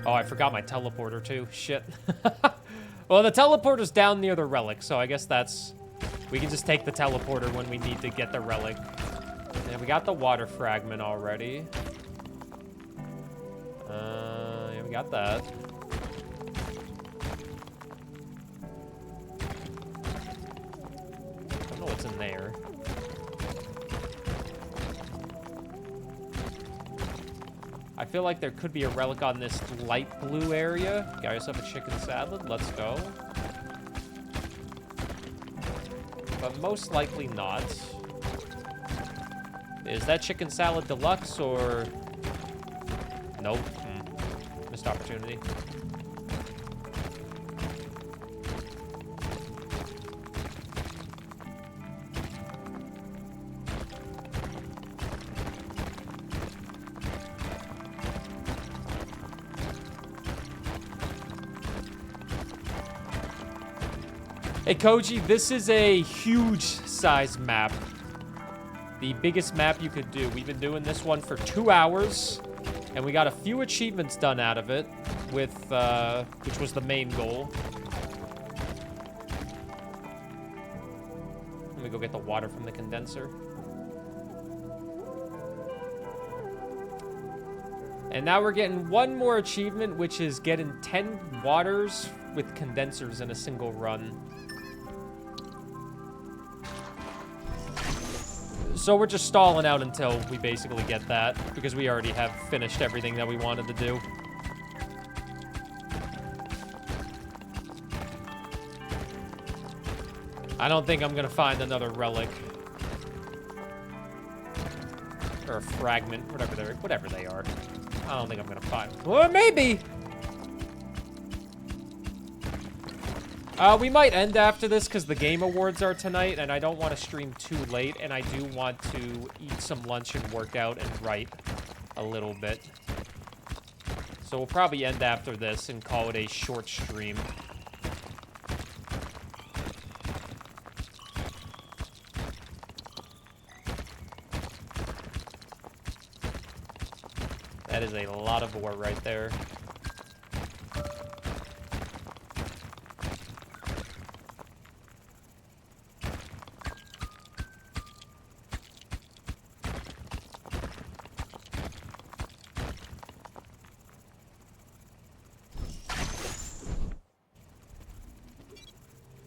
Oh, I forgot my teleporter too. Shit. Well, the teleporter's down near the relic, so I guess that's... We can just take the teleporter when we need to get the relic. And we got the water fragment already. Yeah, we got that. Don't know what's in there. I feel like there could be a relic on this light blue area. Got yourself a chicken salad. Let's go. But most likely not. Is that chicken salad deluxe or... Nope. Missed opportunity. Hey Koji, this is a huge size map. The biggest map you could do. We've been doing this one for 2 hours, and we got a few achievements done out of it, with which was the main goal. Let me go get the water from the condenser. And now we're getting one more achievement, which is getting 10 waters with condensers in a single run. So we're just stalling out until we basically get that, because we already have finished everything that we wanted to do. I don't think I'm gonna find another relic. Or a fragment, whatever they are. I don't think I'm gonna find. Well, maybe! We might end after this because the Game Awards are tonight, and I don't want to stream too late, and I do want to eat some lunch and work out and write a little bit. So we'll probably end after this and call it a short stream. That is a lot of ore right there.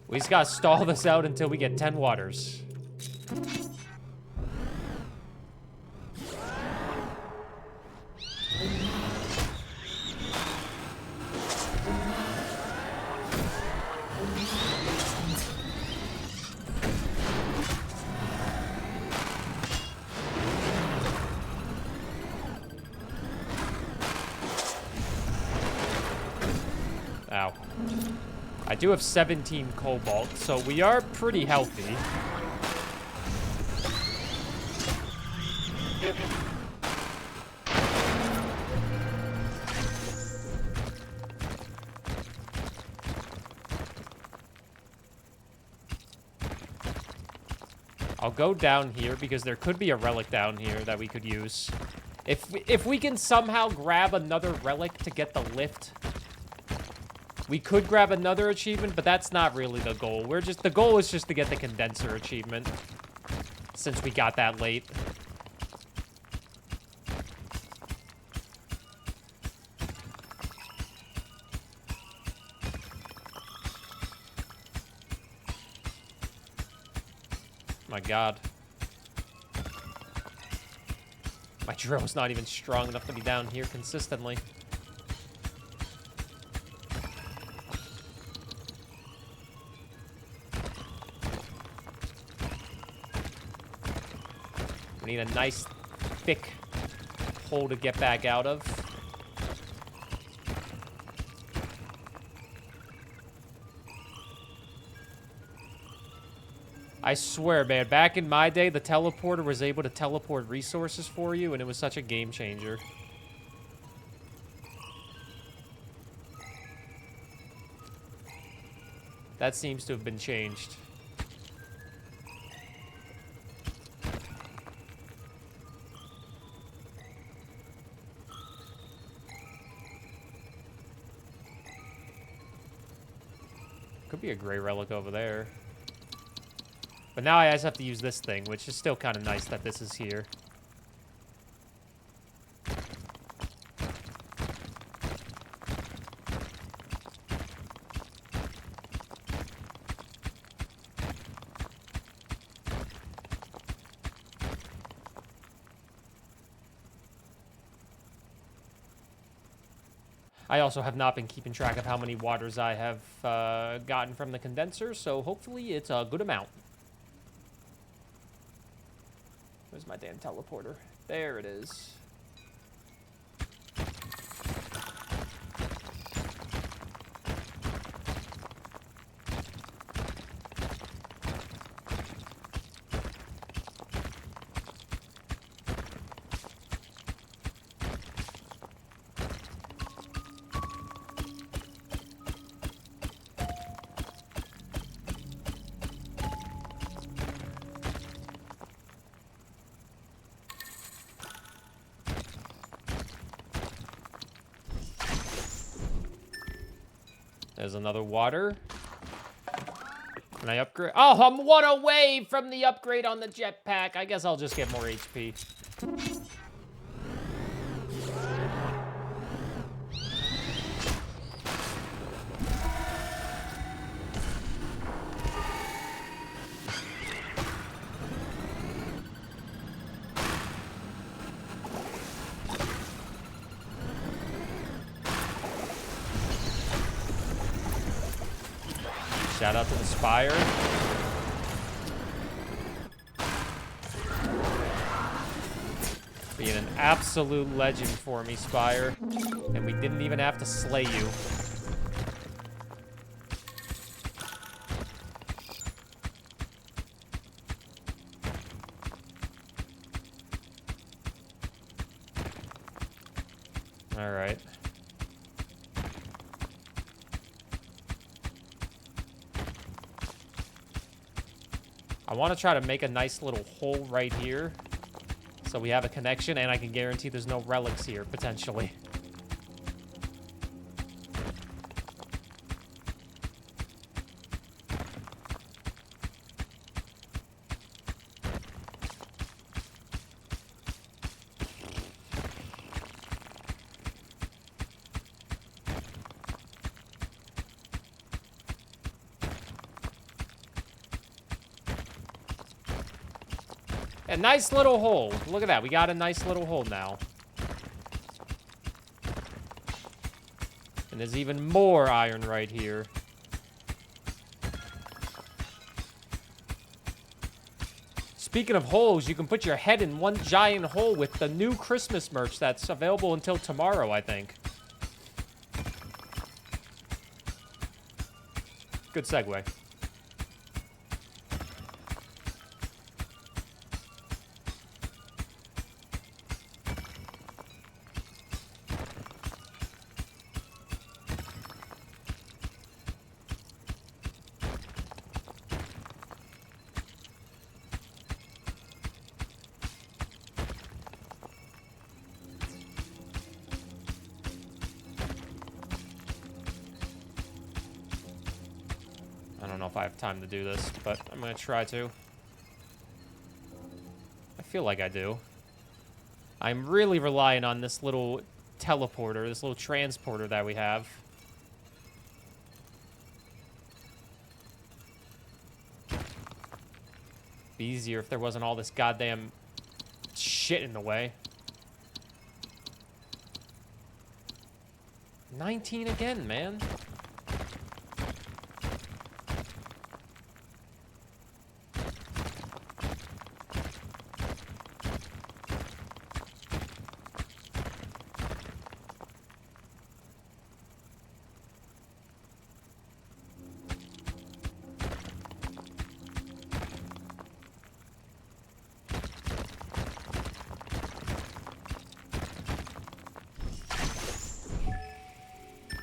We just gotta stall this out until we get 10 waters. Ow. I do have 17 cobalt, so we are pretty healthy. I'll go down here because there could be a relic down here that we could use. If we can somehow grab another relic to get the lift, we could grab another achievement, but that's not really the goal. The goal is just to get the condenser achievement, since we got that late. My God. My drill's not even strong enough to be down here consistently. We need a nice, thick hole to get back out of. I swear, man, back in my day, the teleporter was able to teleport resources for you, and it was such a game changer. That seems to have been changed. Could be a gray relic over there. But now I just have to use this thing, which is still kind of nice that this is here. I also have not been keeping track of how many waters I have gotten from the condenser, so hopefully it's a good amount. Where's my damn teleporter? There it is. There's another water. Can I upgrade? Oh, I'm one away from the upgrade on the jetpack. I guess I'll just get more HP. Shout out to the Spire. Being an absolute legend for me, Spire. And we didn't even have to slay you. All right. I want to try to make a nice little hole right here so we have a connection, and I can guarantee there's no relics here, potentially. A nice little hole. Look at that. We got a nice little hole now. And there's even more iron right here. Speaking of holes, you can put your head in one giant hole with the new Christmas merch that's available until tomorrow, I think. Good segue. I don't know if I have time to do this, but I'm gonna try to. I feel like I do. I'm really relying on this little teleporter, this little transporter that we have. Be easier if there wasn't all this goddamn shit in the way. 19 again, man.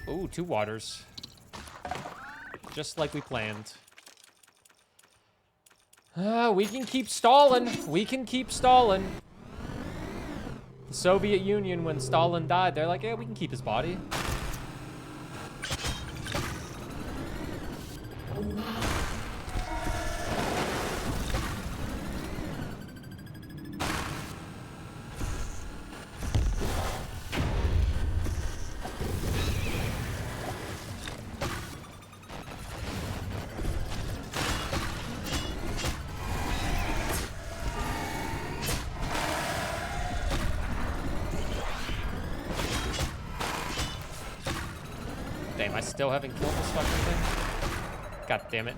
Ooh, 2 waters. Just like we planned. We can keep stalling. We can keep stalling. The Soviet Union, when Stalin died, they're like, yeah, we can keep his body. Damn, I still haven't killed this fucking thing. God damn it.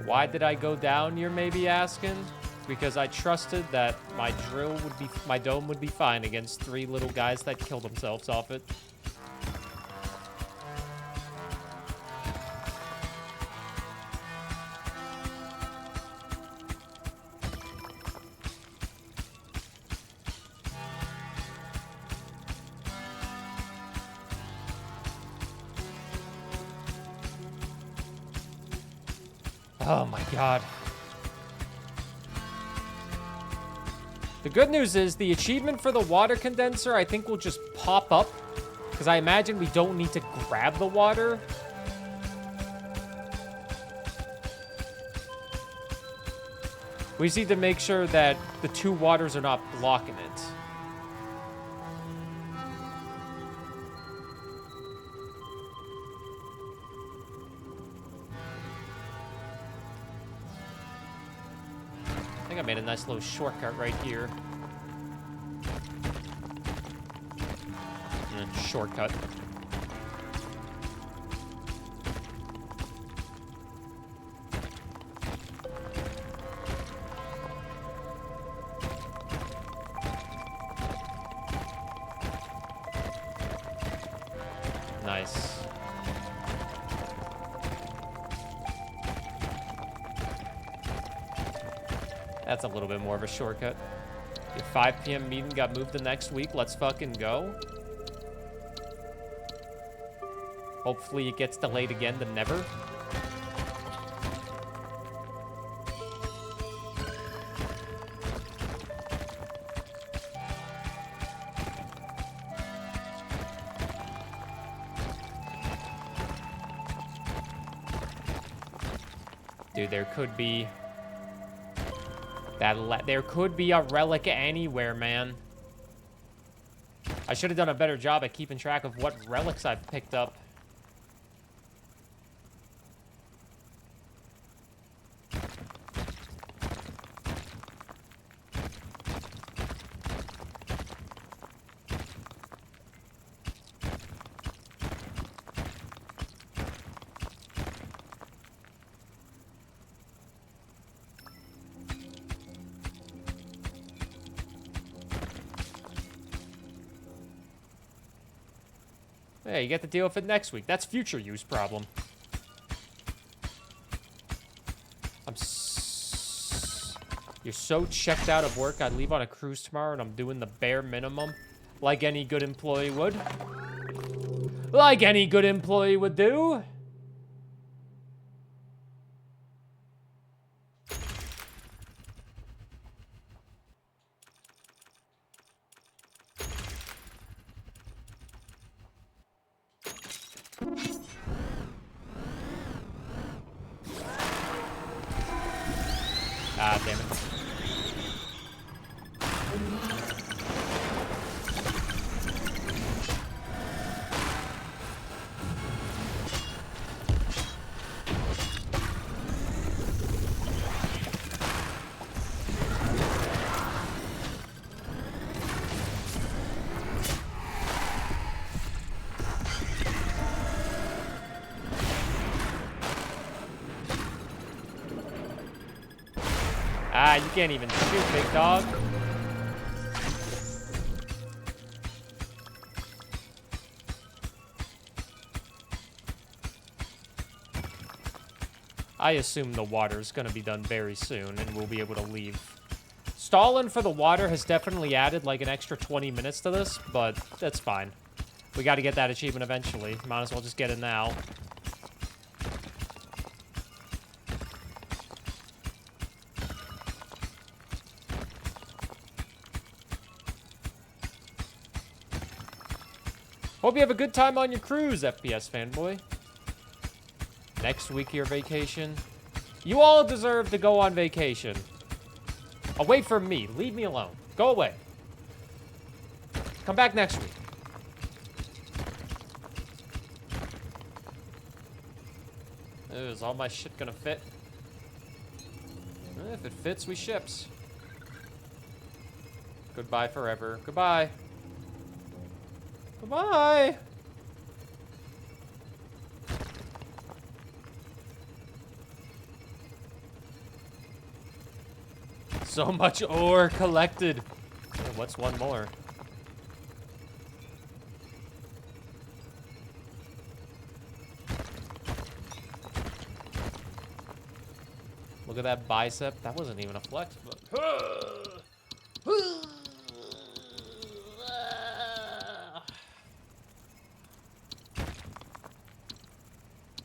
Why did I go down, you're maybe asking? Because I trusted that my my dome would be fine against 3 little guys that killed themselves off it. Oh my god. The good news is the achievement for the water condenser, I think, will just pop up. Because I imagine we don't need to grab the water. We just need to make sure that the 2 waters are not blocking it. I think I made a nice little shortcut right here. Shortcut. Nice. That's a little bit more of a shortcut. Your 5 p.m. meeting got moved to next week. Let's fucking go. Hopefully it gets delayed again to never. Dude, there could be there could be a relic anywhere, man. I should have done a better job at keeping track of what relics I've picked up. Hey, you get to deal with it next week. That's future use problem. You're so checked out of work, I'd leave on a cruise tomorrow and I'm doing the bare minimum. Like any good employee would. Like any good employee would do. Ah, damn it. Ah, you can't even shoot, big dog. I assume the water is going to be done very soon, and we'll be able to leave. Stalling for the water has definitely added, like, an extra 20 minutes to this, but that's fine. We got to get that achievement eventually. Might as well just get it now. Hope you have a good time on your cruise, FPS fanboy. Next week, your vacation. You all deserve to go on vacation. Away from me. Leave me alone. Go away. Come back next week. Is all my shit gonna fit? If it fits, we ships. Goodbye forever. Goodbye. Goodbye. So much ore collected. Oh, what's one more? Look at that bicep. That wasn't even a flex, but...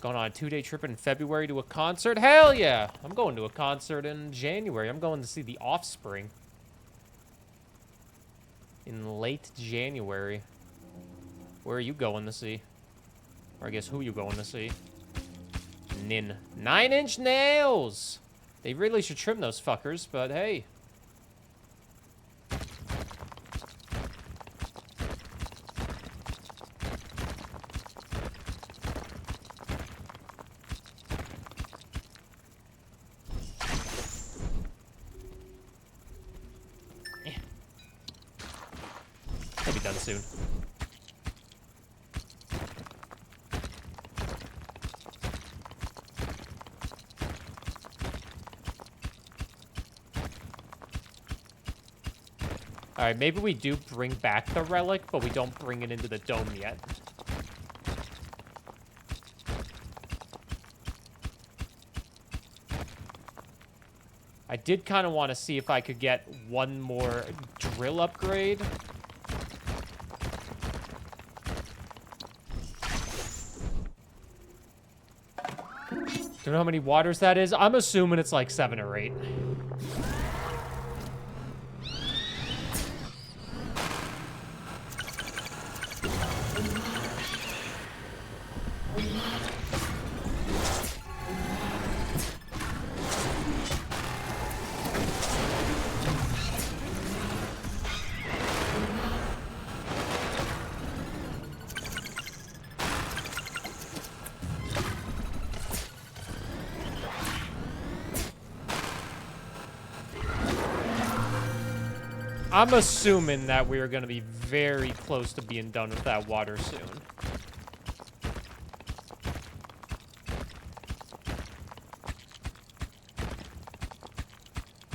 Going on a 2-day trip in February to a concert? Hell yeah! I'm going to a concert in January. I'm going to see The Offspring. In late January. Where are you going to see? Or I guess who you going to see? Nin. 9-inch nails! They really should trim those fuckers, but hey. He'll be done soon. Alright, maybe we do bring back the relic, but we don't bring it into the dome yet. I did kind of want to see if I could get one more drill upgrade. Don't know how many waters that is. I'm assuming it's like 7 or 8. I'm assuming that we are going to be very close to being done with that water soon.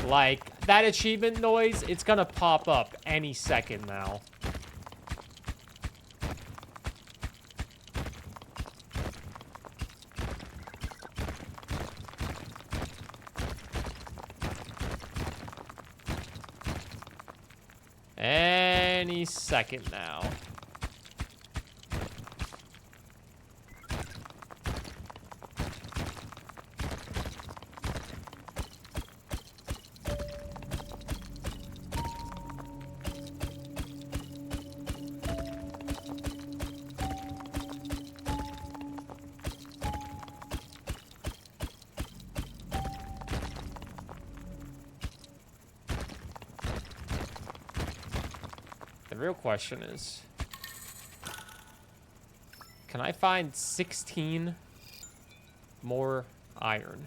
Like, that achievement noise, it's going to pop up any second now. Any second now. The real question is, can I find 16 more iron?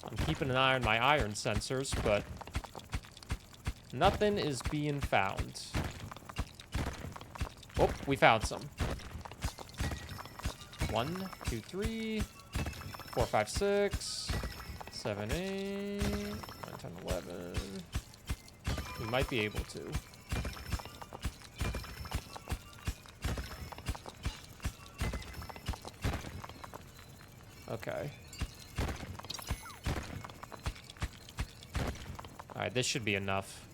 I'm keeping an eye on my iron sensors, but nothing is being found. Oh, we found some. 1, 2, 3, 4, 5, 6, 7, 8, 9, 10, 11. We might be able to. Okay. Alright, this should be enough.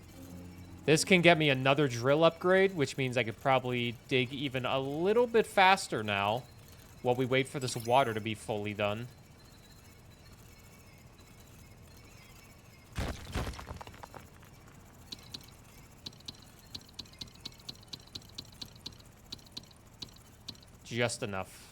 This can get me another drill upgrade, which means I could probably dig even a little bit faster now while we wait for this water to be fully done. Just enough.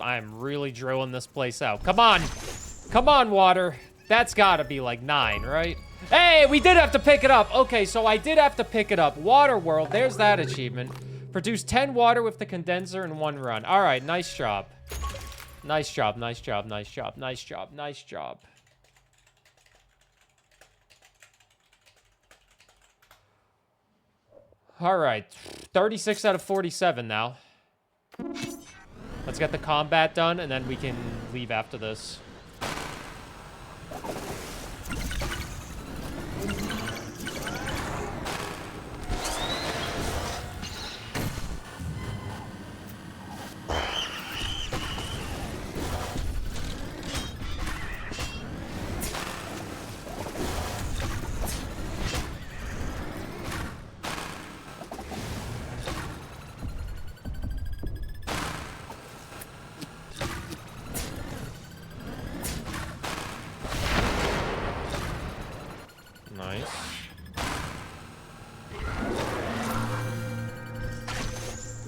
I'm really drilling this place out. Come on. Come on, water. That's gotta be like 9, right? Hey, we did have to pick it up. Okay, so I did have to pick it up. Water World, there's that achievement. Produce 10 water with the condenser in 1 run. All right, nice job. Nice job, nice job, nice job, nice job, nice job. All right, 36 out of 47 now. Let's get the combat done, and then we can leave after this. Nice.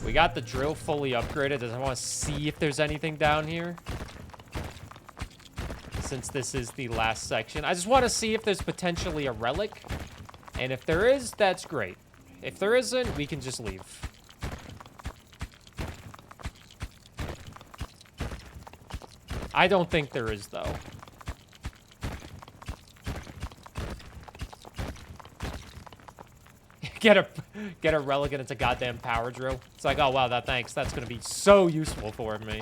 We got the drill fully upgraded. I want to see if there's anything down here. Since this is the last section. I just want to see if there's potentially a relic. And if there is, that's great. If there isn't, we can just leave. I don't think there is, though. Get a relic and it's a goddamn power drill. It's like, oh wow, thanks. That's gonna be so useful for me.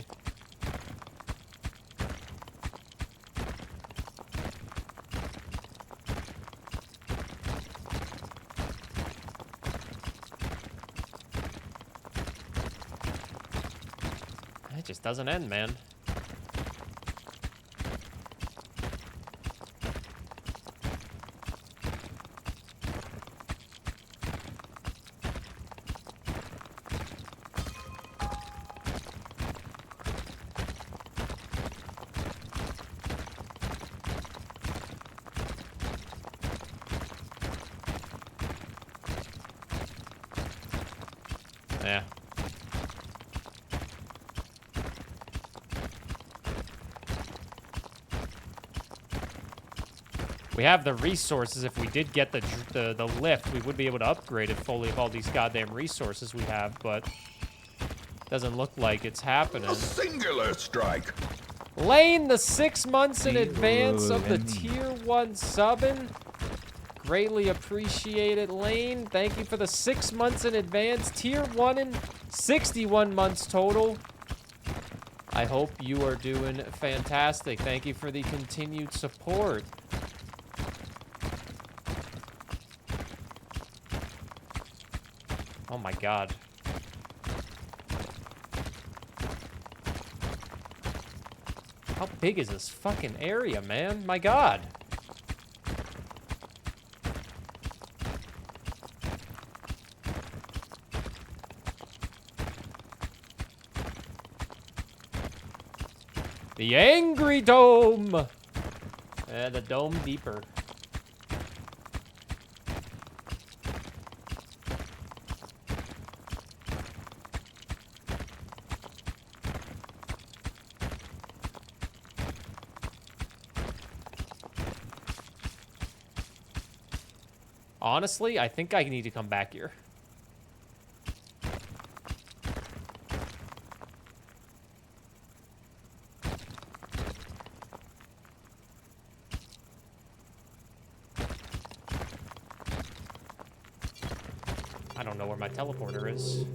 It just doesn't end, man. Yeah. We have the resources. If we did get the lift, we would be able to upgrade it fully with all these goddamn resources we have, but Doesn't look like it's happening. A singular strike. Lane, the 6 months in advance of the Lemmy. tier 1 subbing. Greatly appreciated, Lane. Thank you for the 6 months in advance. Tier 1 and 61 months total. I hope you are doing fantastic. Thank you for the continued support. Oh my god. How big is this fucking area, man? My god. The Angry Dome! The Dome Deeper. Honestly, I think I need to come back here. I don't know where my teleporter is.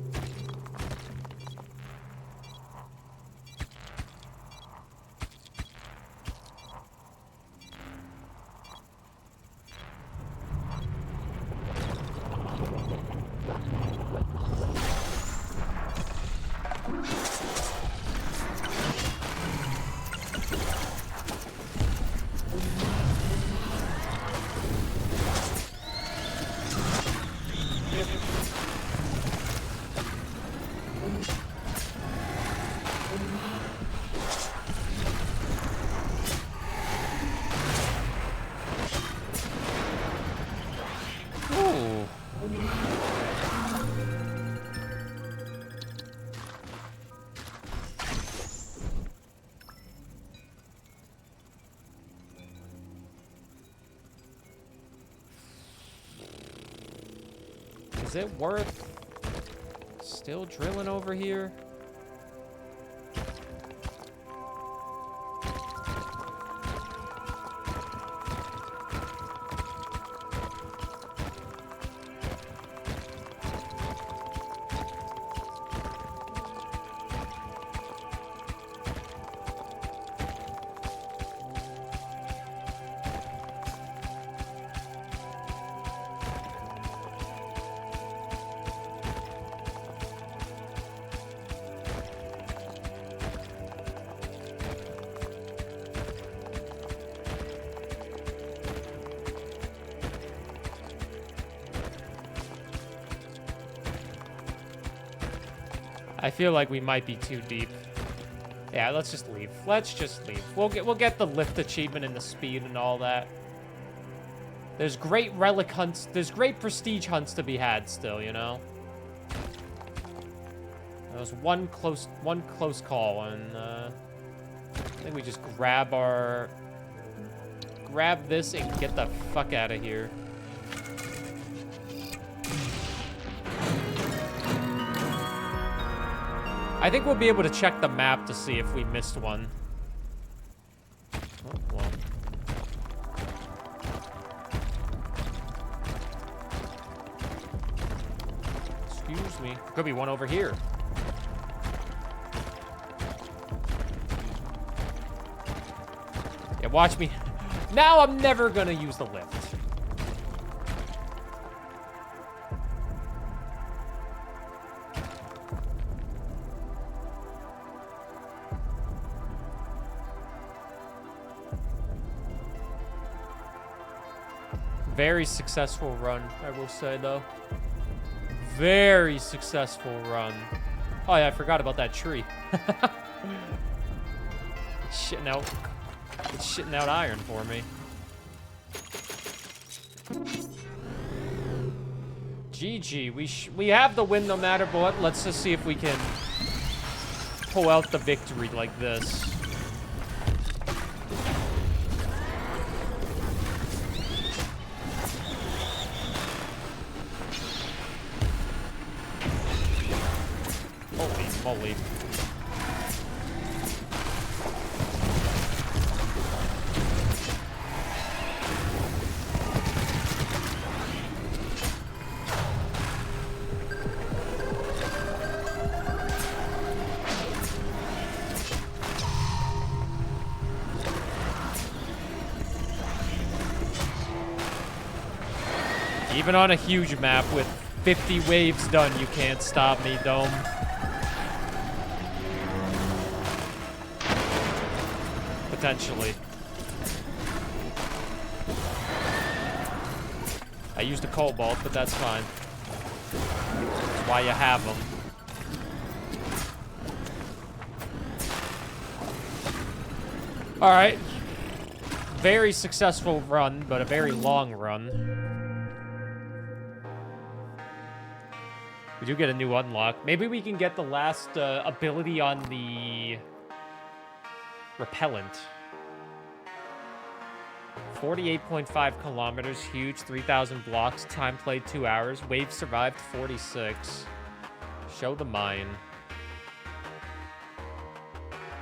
Ooh. Is it worth still drilling over here? I feel like we might be too deep. Yeah, let's just leave. Let's just leave. We'll get the lift achievement and the speed and all that. There's great relic hunts. There's great prestige hunts to be had still, you know. There was one close call, and I think we just grab this and get the fuck out of here. I think we'll be able to check the map to see if we missed one. Oh, well. Excuse me. Could be one over here. Yeah, watch me. Now I'm never gonna use the lift. Very successful run, I will say, though. Very successful run. Oh, yeah, I forgot about that tree. It's shitting out iron for me. GG. We have the win no matter what. Let's just see if we can pull out the victory like this. Holy moly. Even on a huge map with 50 waves done, you can't stop me, Dome. Potentially. I used a cobalt, but that's fine. That's why you have them. Alright. Very successful run, but a very long run. We do get a new unlock. Maybe we can get the last ability on the repellent. 48.5 kilometers, huge, 3,000 blocks, time played 2 hours, wave survived 46. Show the mine.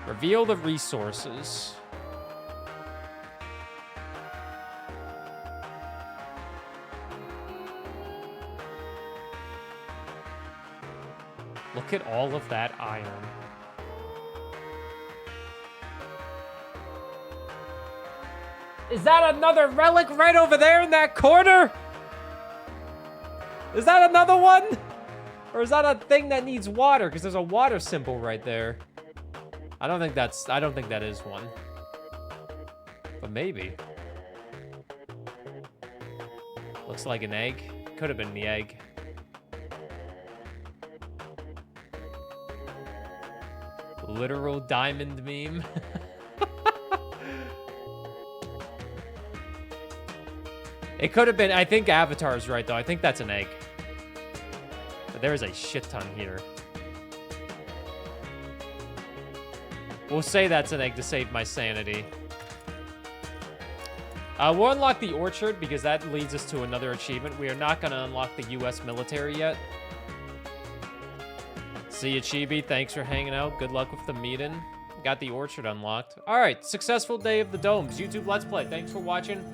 Reveal the resources. Look at all of that iron. Is that another relic right over there in that corner? Is that another one? Or is that a thing that needs water? Because there's a water symbol right there. I don't think that is one. But maybe. Looks like an egg. Could have been the egg. Literal diamond meme. It could have been, I think Avatar's right though. I think that's an egg. But there is a shit ton here. We'll say that's an egg to save my sanity. We'll unlock the orchard because that leads us to another achievement. We are not going to unlock the U.S. military yet. See you, Chibi. Thanks for hanging out. Good luck with the meeting. Got the orchard unlocked. All right, successful day of the domes. YouTube Let's Play. Thanks for watching.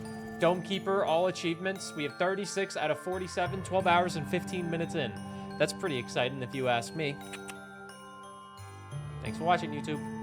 Dome Keeper, all achievements. We have 36 out of 47, 12 hours and 15 minutes in. That's pretty exciting if you ask me. Thanks for watching, YouTube.